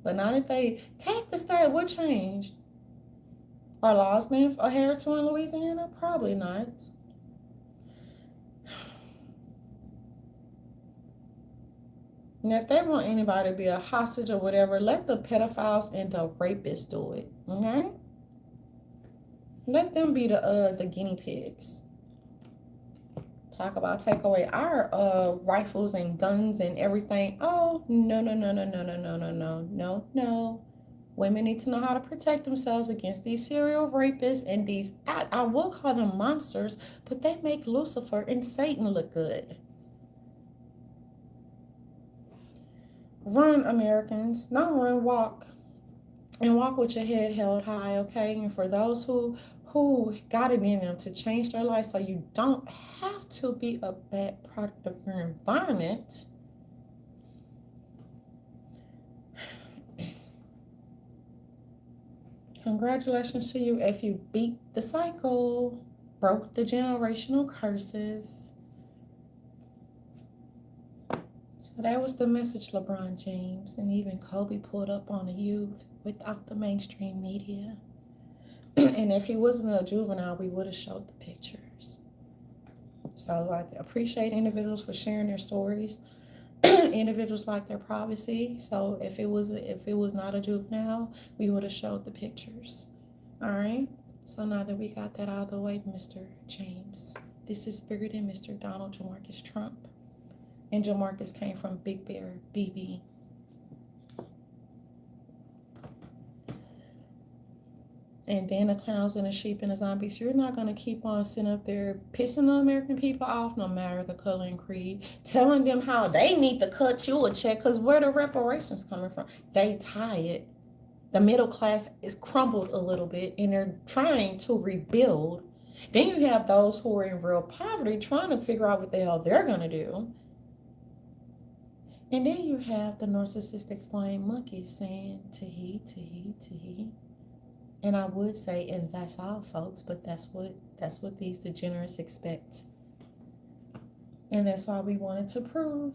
Speaker 1: But now that they take the step, what changed? Are laws being adhered to in Louisiana? Probably not. And if they want anybody to be a hostage or whatever, let the pedophiles and the rapists do it. Okay? Let them be the guinea pigs. Talk about take away our rifles and guns and everything. Oh, no. Women need to know how to protect themselves against these serial rapists and these, I will call them monsters, but they make Lucifer and Satan look good. Run, Americans. Not run, walk. And walk with your head held high, okay? And for those who got it in them to change their life so you don't have to be a bad product of your environment, congratulations to you if you beat the cycle, broke the generational curses. So that was the message, LeBron James, and even Kobe pulled up on the youth without the mainstream media. And if he wasn't a juvenile, we would have showed the pictures. So I appreciate individuals for sharing their stories. Individuals like their privacy. So if it was not a juvenile, we would have showed the pictures. All right. So now that we got that out of the way, Mr. James, this is bigger than Mr. Donald Jamarcus Trump. And Jamarcus came from Big Bear BB. and then the clowns and the sheep and the zombies. You're not going to keep on sitting up there pissing the American people off, no matter the color and creed, telling them how they need to cut you a check because where the reparations coming from? They tired. The middle class is crumbled a little bit and they're trying to rebuild. Then you have those who are in real poverty trying to figure out what the hell they're going to do. And then you have the narcissistic flying monkeys saying, "Tahi, tahi, tahi." And I would say, and that's all, folks, but that's what these degenerates expect. And that's why we wanted to prove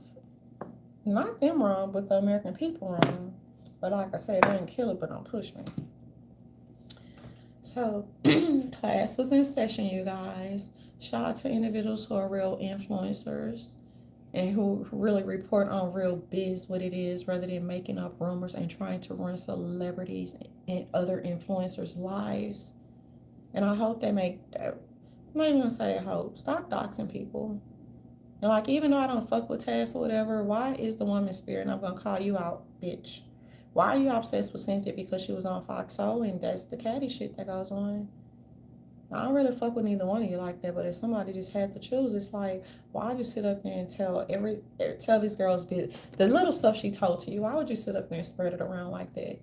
Speaker 1: not them wrong, but the American people wrong. But like I said, I didn't kill it, but don't push me. So class was in session, you guys. Shout out to individuals who are real influencers and who really report on real biz what it is rather than making up rumors and trying to run celebrities and other influencers' lives. And I hope they make, I'm not even gonna say I hope, stop doxing people. And like, even though I don't fuck with Tess or whatever, why is the woman spirit? And I'm gonna call you out, bitch. Why are you obsessed with Cynthia because she was on Fox Soul and that's the catty shit that goes on? I don't really fuck with neither one of you like that, but if somebody just had to choose, it's like, why would you sit up there and tell these girls the little stuff she told to you? Why would you sit up there and spread it around like that?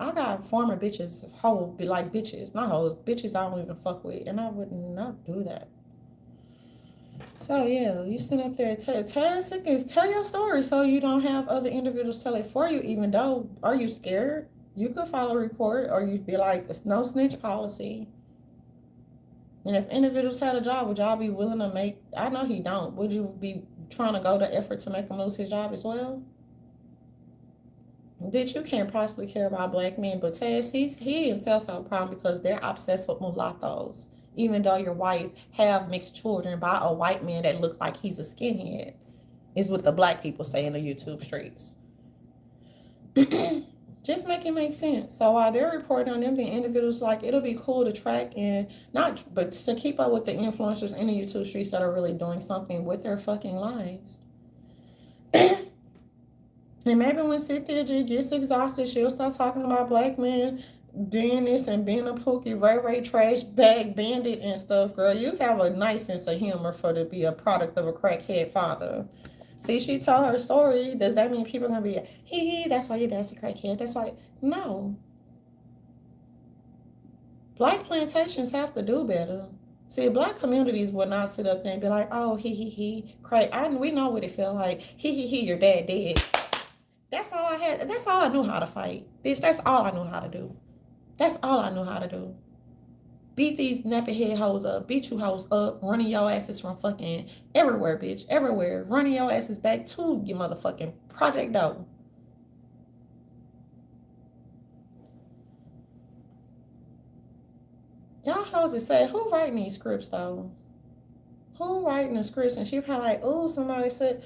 Speaker 1: I got former bitches, hoes, be like bitches, not hoes, bitches I don't even fuck with, and I would not do that. So yeah, you sit up there and tell your story so you don't have other individuals tell it for you, even though, are you scared? You could file a report or you'd be like, it's no snitch policy. And if individuals had a job, would y'all be willing to make, I know he don't, would you be trying to go to effort to make him lose his job as well? Bitch, you can't possibly care about black men, but Tess, he himself have a problem because they're obsessed with mulattoes. Even though your wife have mixed children by a white man that look like he's a skinhead, is what the black people say in the YouTube streets. Just make it make sense. So while they're reporting on them, the individuals, like, it'll be cool to track and not, but to keep up with the influencers in the YouTube streets that are really doing something with their fucking lives. And maybe when Cynthia G gets exhausted, she'll start talking about black men being this and being a pookie, Ray trash bag bandit and stuff. Girl, you have a nice sense of humor for to be a product of a crackhead father. See, she told her story. Does that mean people are gonna be hee, that's why your dad's a crackhead? That's why. No. Black plantations have to do better. See, black communities will not sit up there and be like, oh, he, crack. We know what it felt like. He, your dad dead. That's all I had. That's all I knew how to fight. Bitch, that's all I knew how to do. That's all I knew how to do. Beat these nappy head hoes up. Beat you hoes up. Running your asses from fucking everywhere, bitch. Everywhere. Running your asses back to your motherfucking Project Doe. Y'all hoes that say, who writing these scripts though? Who writing the scripts? And she probably like, oh, somebody said...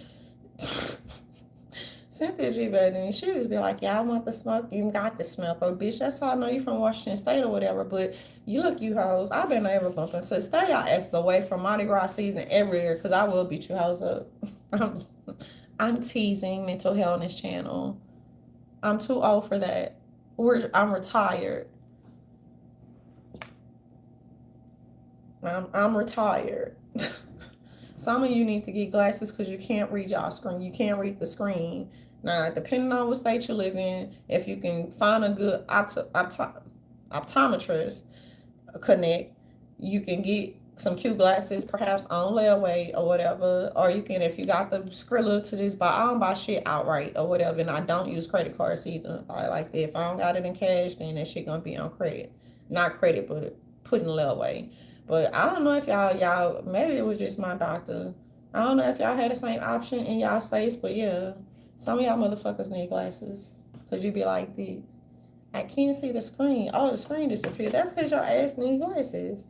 Speaker 1: Cynthia G. Baden, she just be like, yeah, I want the smoke. You got the smoke. Oh, bitch, that's how I know you from Washington State or whatever. But you hoes. I've been able to bump into. Stay y'all ass away from Mardi Gras season every year because I will beat you hoes up. I'm teasing mental health on this channel. I'm too old for that. I'm retired. I'm retired. Some of you need to get glasses because you can't read y'all screen. You can't read the screen. Now, depending on what state you live in, if you can find a good optometrist connect, you can get some cute glasses, perhaps on layaway or whatever. Or you can, if you got the Skrilla to just buy, I don't buy shit outright or whatever. And I don't use credit cards either. I like that. If I don't got it in cash, then that shit gonna be on credit. Not credit, but put in layaway. But I don't know if y'all, maybe it was just my doctor. I don't know if y'all had the same option in y'all states, but yeah, some of y'all motherfuckers need glasses. Because you be like this. I can't see the screen. Oh, the screen disappeared. That's because your ass need glasses.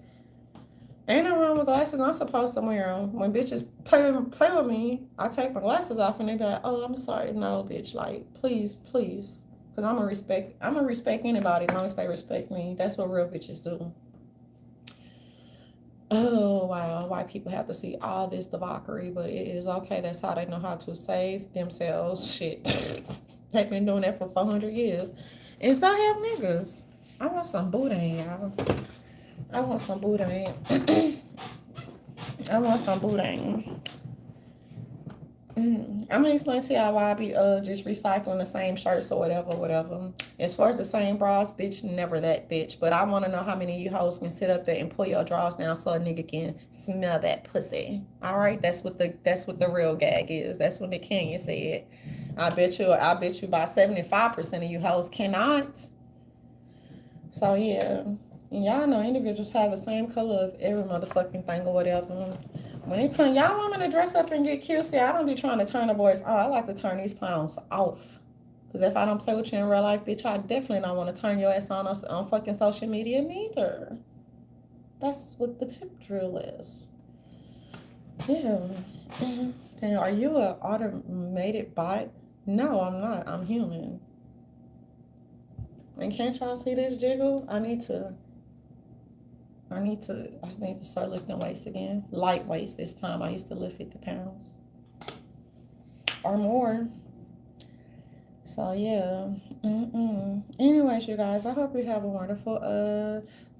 Speaker 1: Ain't no wrong with glasses. I'm supposed to wear them. When bitches play with me, I take my glasses off and they be like, oh, I'm sorry. No, bitch. Like, please. Because I'm going to respect anybody as long as they respect me. That's what real bitches do. Oh, wow. White people have to see all this debauchery, but it is okay. That's how they know how to save themselves. Shit. They've been doing that for 400 years. And so have niggas. I want some boudin, y'all. I want some boudin. I want some boudin. I'm gonna explain to y'all why I be just recycling the same shirts or whatever. As far as the same bras, bitch, never that bitch. But I want to know how many of you hoes can sit up there and pull your drawers down so a nigga can smell that pussy. All right, that's what the real gag is. That's what the Kenya said. I bet you about 75% of you hoes cannot. So yeah, and y'all know individuals have the same color of every motherfucking thing or whatever. When it come, y'all want me to dress up and get cute. See, I don't be trying to turn the boys off. I like to turn these clowns off. Cause if I don't play with you in real life, bitch, I definitely don't want to turn your ass on fucking social media neither. That's what the tip drill is. Yeah. And are you an automated bot? No, I'm not. I'm human. And can't y'all see this jiggle? I need to start lifting weights again. Light weights this time. I used to lift 50 pounds or more. So yeah. Anyways, you guys, I hope you have a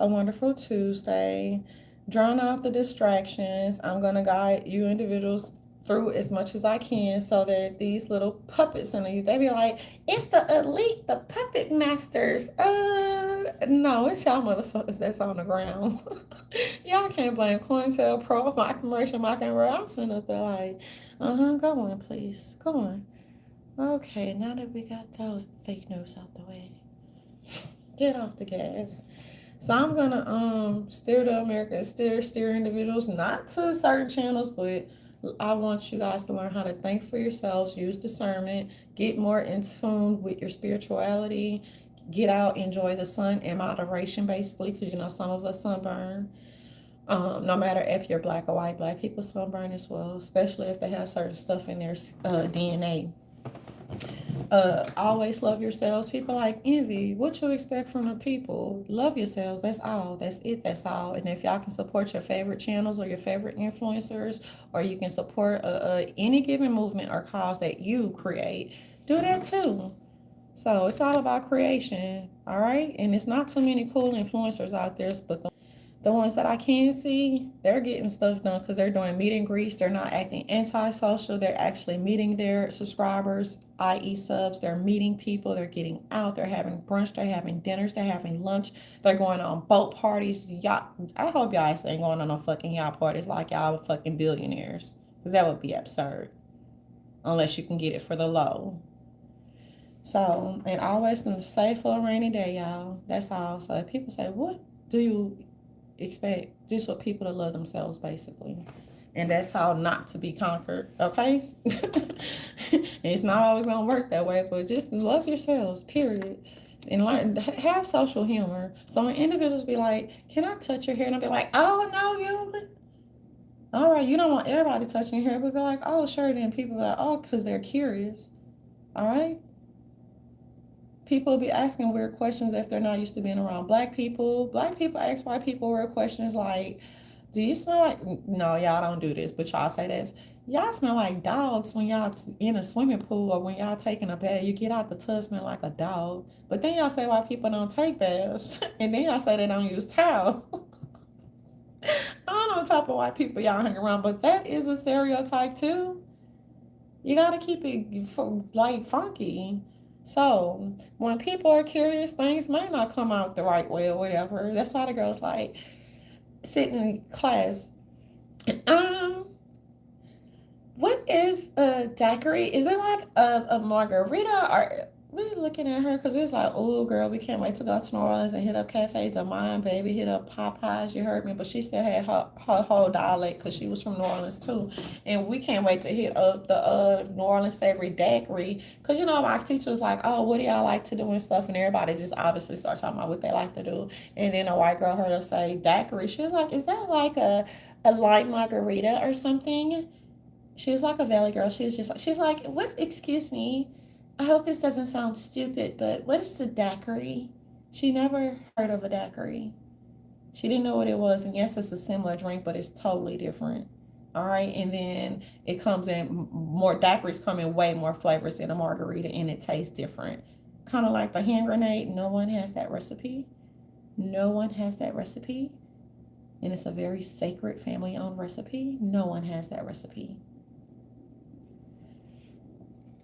Speaker 1: wonderful Tuesday. Drown out the distractions. I'm gonna guide you individuals through as much as I can so that these little puppets in you, they be like, it's the elite, the puppet masters. No, it's y'all motherfuckers that's on the ground. Y'all can't blame COINTELPRO, my commercial, my camera. I'm sitting up there like, go on, please. Go on. Okay, now that we got those fake news out the way, get off the gas. So I'm gonna steer the America steer individuals not to certain channels, but I want you guys to learn how to think for yourselves, use discernment, get more in tune with your spirituality, get out, enjoy the sun in moderation, basically, because some of us sunburn. No matter if you're black or white, black people sunburn as well, especially if they have certain stuff in their DNA. Always love yourselves. People like envy. What you expect from the people? Love yourselves. That's all. That's it. That's all. And if y'all can support your favorite channels or your favorite influencers, or you can support any given movement or cause that you create, do that too. So it's all about creation, all right? And it's not too many cool influencers out there, but the ones that I can see, they're getting stuff done because they're doing meet and greets. They're not acting antisocial. They're actually meeting their subscribers, i.e. subs. They're meeting people. They're getting out. They're having brunch. They're having dinners. They're having lunch. They're going on boat parties. Y'all, I hope y'all ain't going on no fucking yacht parties like y'all fucking billionaires, because that would be absurd unless you can get it for the low. So, and always save for a rainy day, y'all. That's all. So if people say, what do you expect? Just for people to love themselves, basically. And that's how not to be conquered, okay? It's not always going to work that way, but just love yourselves, period. And learn, have social humor. So when individuals be like, can I touch your hair? And I'll be like, oh, no, you. All right, you don't want everybody touching your hair, but be like, oh, sure. Then people be like, oh, because they're curious. All right? People be asking weird questions if they're not used to being around black people. Black people ask white people weird questions like, do you smell like, no, y'all don't do this, but y'all say this. Y'all smell like dogs when y'all in a swimming pool or when y'all taking a bath. You get out the tub smell like a dog. But then y'all say white people don't take baths. And then y'all say they don't use towel. I don't know what type of white people y'all hang around, but that is a stereotype too. You got to keep it like funky. So when people are curious, things may not come out the right way or whatever. That's why the girls like sitting in class. Um, what is a daiquiri? Is it like a margarita? Or we looking at her because we was like, oh girl, we can't wait to go to New Orleans and hit up Cafe de Mine, baby, hit up Popeyes. You heard me, but she still had her whole dialect because she was from New Orleans too, and we can't wait to hit up the New Orleans favorite daiquiri because my teacher was like, oh, what do y'all like to do and stuff, and everybody just obviously starts talking about what they like to do, and then a white girl heard her say daiquiri. She was like, is that like a light margarita or something? She was like a valley girl. She's like, what? Excuse me. I hope this doesn't sound stupid, but what is the daiquiri? She never heard of a daiquiri. She didn't know what it was. And yes, it's a similar drink, but it's totally different. All right. And then it comes in more, daiquiris come in way more flavors than a margarita, and it tastes different. Kind of like the hand grenade. No one has that recipe. No one has that recipe, and it's a very sacred family owned recipe. No one has that recipe.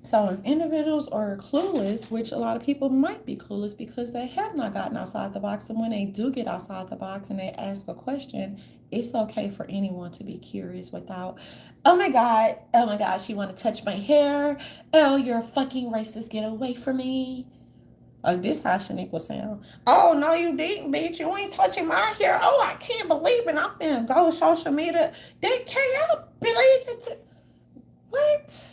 Speaker 1: So if individuals are clueless, which a lot of people might be clueless because they have not gotten outside the box, and when they do get outside the box and they ask a question, it's okay for anyone to be curious without, oh my God, she want to touch my hair. Oh, you're a fucking racist. Get away from me. Oh, this how Shaniqua sound. Oh no, you didn't, bitch. You ain't touching my hair. Oh, I can't believe it. I'm finna go social media. They can't believe it. What?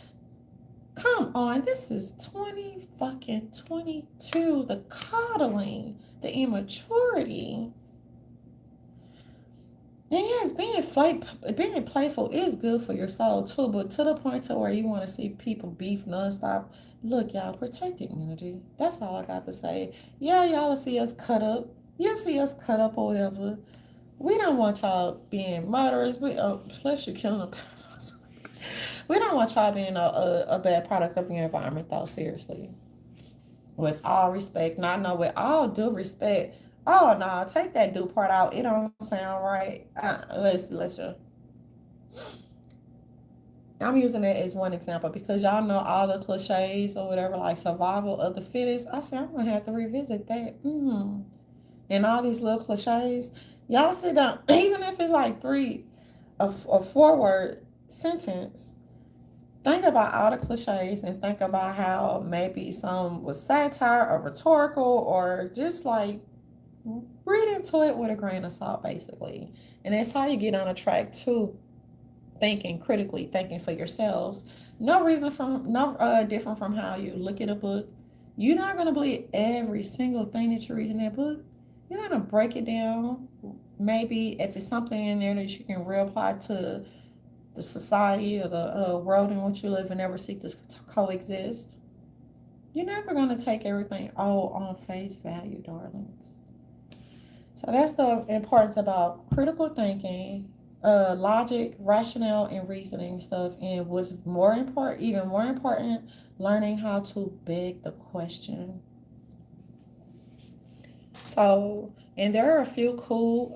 Speaker 1: Come on, this is 20 fucking 22. The coddling, the immaturity. And yes, being playful is good for your soul too, but to the point to where you want to see people beef nonstop. Look, y'all, protect your energy. That's all I got to say. Yeah, y'all will see us cut up. You'll see us cut up or whatever. We don't want y'all being murderers. Plus you're killing a we don't want y'all being a bad product of your environment, though. Seriously, with all respect, not no with all due respect. Oh no, take that do part out. It don't sound right. Listen. I'm using it as one example because y'all know all the cliches or whatever, like survival of the fittest. I said I'm gonna have to revisit that. And all these little cliches. Y'all sit down, even if it's like a 4 word sentence. Think about all the cliches and think about how maybe some was satire or rhetorical or just like read into it with a grain of salt, basically. And that's how you get on a track to thinking critically, thinking for yourselves. No reason from no different from how you look at a book. You're not gonna believe every single thing that you read in that book. You're gonna break it down. Maybe if it's something in there that you can reapply to the society or the world in which you live and never seek to coexist. You're never going to take everything all on face value, darlings. So that's the importance about critical thinking, logic, rationale, and reasoning stuff. And what's more important, even more important, learning how to beg the question. So, and there are a few cool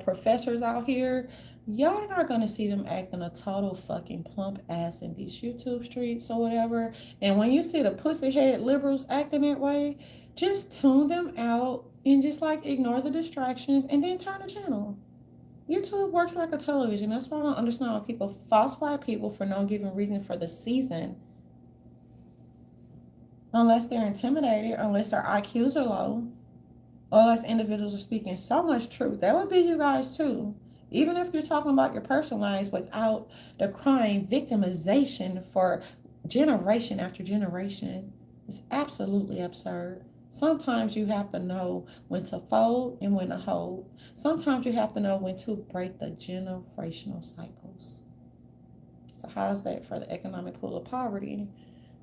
Speaker 1: professors out here. Y'all are not gonna see them acting a total fucking plump ass in these YouTube streets or whatever. And when you see the pussyhead liberals acting that way, just tune them out and just like ignore the distractions and then turn the channel. YouTube works like a television. That's why I don't understand why people falsify people for no given reason for the season unless they're intimidated, unless their IQs are low, or unless individuals are speaking so much truth. That would be you guys too. Even if you're talking about your personal lives without the crying victimization for generation after generation, it's absolutely absurd. Sometimes you have to know when to fold and when to hold. Sometimes you have to know when to break the generational cycles. So, how's that for the economic pool of poverty?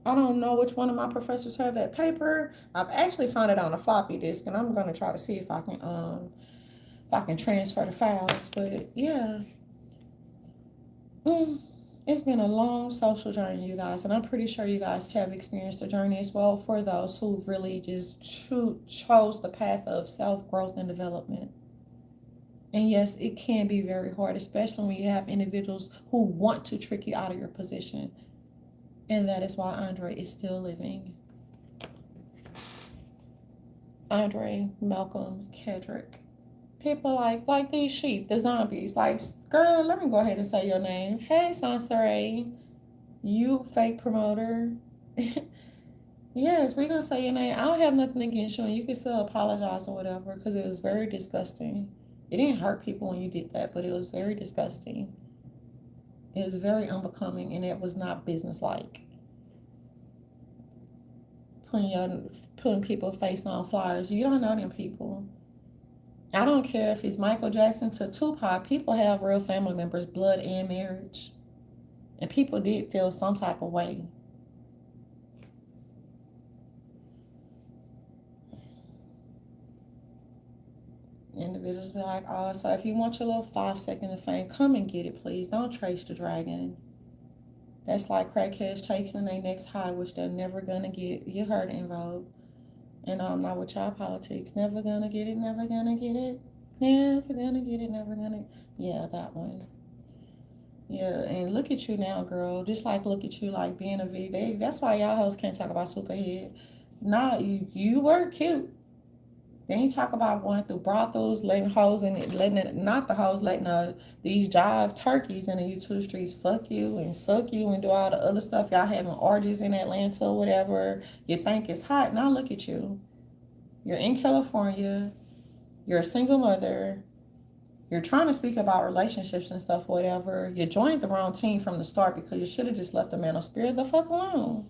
Speaker 1: I don't know which one of my professors have that paper. I've actually found it on a floppy disk, and I'm gonna try to see if I can transfer the files. But yeah, mm, it's been a long social journey, you guys, and I'm pretty sure you guys have experienced the journey as well. For those who really just chose the path of self growth and development. And yes, it can be very hard, especially when you have individuals who want to trick you out of your position. And that is why Andre is still living. Andre, Malcolm, Kedrick. People like these sheep, the zombies. Like, girl, let me go ahead and say your name. Hey, Sansaray, you fake promoter. Yes, we're gonna say your name. I don't have nothing against you, and you can still apologize or whatever because it was very disgusting. It didn't hurt people when you did that, but it was very disgusting. It was very unbecoming, and it was not businesslike. Putting people face on flyers. You don't know them people. I don't care if it's Michael Jackson to Tupac. People have real family members, blood and marriage, and people did feel some type of way. Individuals be like, "Oh, so if you want your little 5 second of fame, come and get it, please. Don't chase the dragon." That's like crackheads chasing their next high, which they're never gonna get. You heard it, En Vogue. And I'm not with y'all politics. Never gonna get it, never gonna get it. Never gonna get it, never gonna. Yeah, that one. Yeah, and look at you now, girl. Just like look at you, like being a V. That's why y'all hoes can't talk about superhead. Nah, you were cute. Then you talk about going through brothels, letting hoes in it, letting it, not the hoes, letting these jive turkeys in the YouTube streets fuck you and suck you and do all the other stuff. Y'all having orgies in Atlanta or whatever. You think it's hot. Now look at you. You're in California. You're a single mother. You're trying to speak about relationships and stuff, whatever. You joined the wrong team from the start because you should have just left the man of spirit the fuck alone.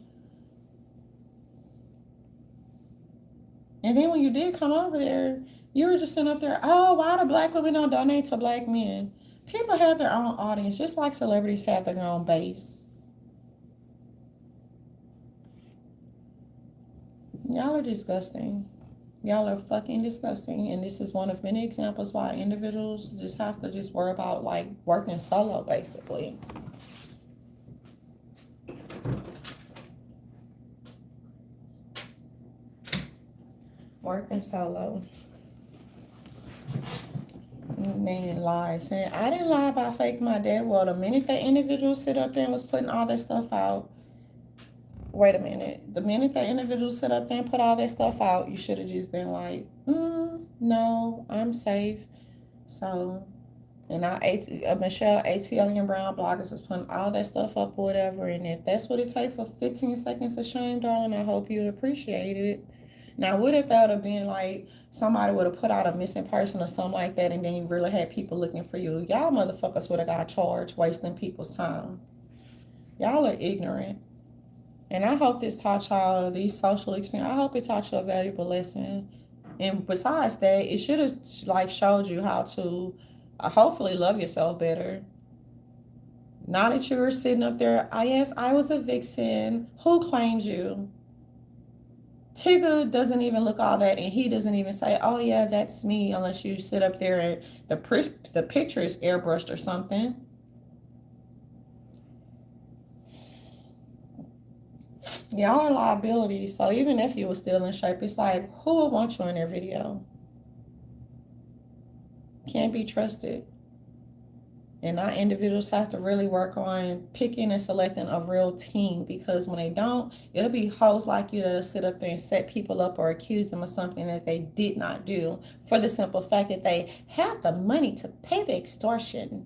Speaker 1: And then when you did come over there, you were just sitting up there, oh, why do black women don't donate to black men? People have their own audience, just like celebrities have their own base. Y'all are disgusting. Y'all are fucking disgusting. And this is one of many examples why individuals just have to just worry about like working solo, basically. Working solo. Man lies. Saying, I didn't lie about faking my dad. Well, the minute that individual sit up there and was putting all that stuff out, wait a minute. The minute that individual sit up there and put all that stuff out, you should have just been like, no, I'm safe. So, and Michelle ATL and Brown bloggers was putting all that stuff up or whatever. And if that's what it takes for 15 seconds of shame, darling, I hope you appreciated it. Now, what if that would have been like somebody would have put out a missing person or something like that, and then you really had people looking for you? Y'all motherfuckers would have got charged, wasting people's time. Y'all are ignorant. And I hope this taught y'all these social experience. I hope it taught you a valuable lesson. And besides that, it should have like showed you how to hopefully love yourself better. Now that you're sitting up there, yes, I was a vixen. Who claims you? Tigger doesn't even look all that, and he doesn't even say, "Oh yeah, that's me," unless you sit up there and the picture is airbrushed or something. Y'all are liabilities, so even if you were still in shape, it's like, who would want you in their video? Can't be trusted. And our individuals have to really work on picking and selecting a real team, because when they don't, it'll be hoes like you that'll sit up there and set people up or accuse them of something that they did not do for the simple fact that they have the money to pay the extortion.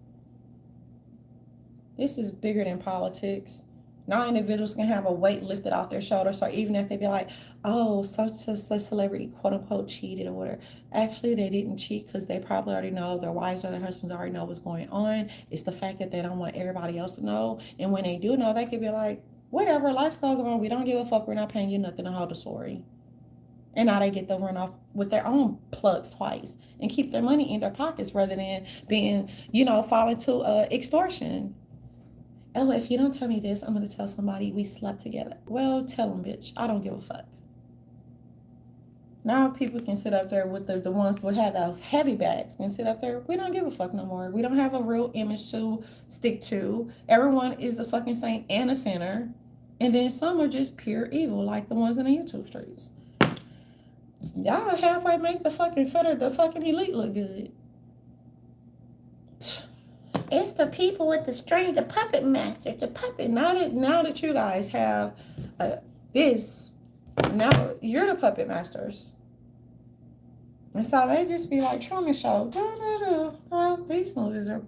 Speaker 1: This is bigger than politics. Now individuals can have a weight lifted off their shoulders. So even if they be like, oh, such a celebrity, quote unquote, cheated or whatever. Actually, they didn't cheat because they probably already know, their wives or their husbands already know what's going on. It's the fact that they don't want everybody else to know. And when they do know, they could be like, whatever, life goes on. We don't give a fuck. We're not paying you nothing to hold the story. And now they get to run off with their own plugs twice and keep their money in their pockets rather than being, falling to extortion. Oh, if you don't tell me this, I'm going to tell somebody we slept together. Well, tell them, bitch. I don't give a fuck. Now people can sit up there with the ones who have those heavy bags and sit up there. We don't give a fuck no more. We don't have a real image to stick to. Everyone is a fucking saint and a sinner. And then some are just pure evil, like the ones in the YouTube streets. Y'all halfway make the fucking elite look good. It's the people with the string, the puppet master, the puppet. Now that you guys have this, now you're the puppet masters. And so they just be like, Truman Show. Well, these movies are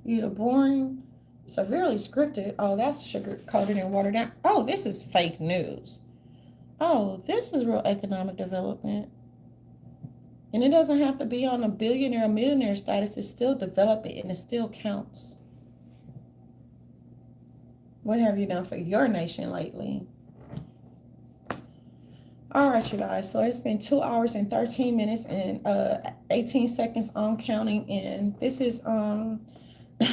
Speaker 1: either boring, severely scripted. Oh, that's sugar coated and watered down. Oh, this is fake news. Oh, this is real economic development. And it doesn't have to be on a billionaire or millionaire status. It's still developing and it still counts. What have you done for your nation lately? All right, you guys. So it's been 2 hours and 13 minutes and 18 seconds on counting. And this is I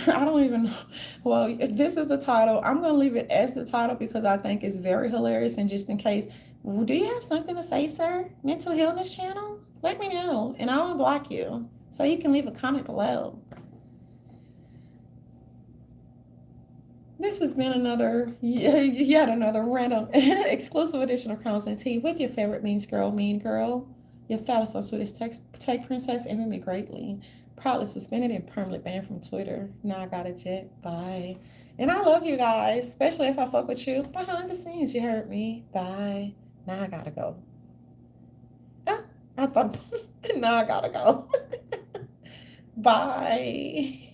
Speaker 1: don't even know. Well, this is the title. I'm gonna leave it as the title because I think it's very hilarious. And just in case, do you have something to say, sir? Mental Healness Channel? Let me know, and I'll block you so you can leave a comment below. This has been yet another random exclusive edition of Crowns and Tea with your favorite mean girl, your fabulous so sweetest tech princess, and me greatly. Proudly suspended and permanently banned from Twitter. Now I got a jet. Bye. And I love you guys, especially if I fuck with you behind the scenes. You heard me. Bye. Now I gotta go. Ah, I thought, now I gotta go. Bye.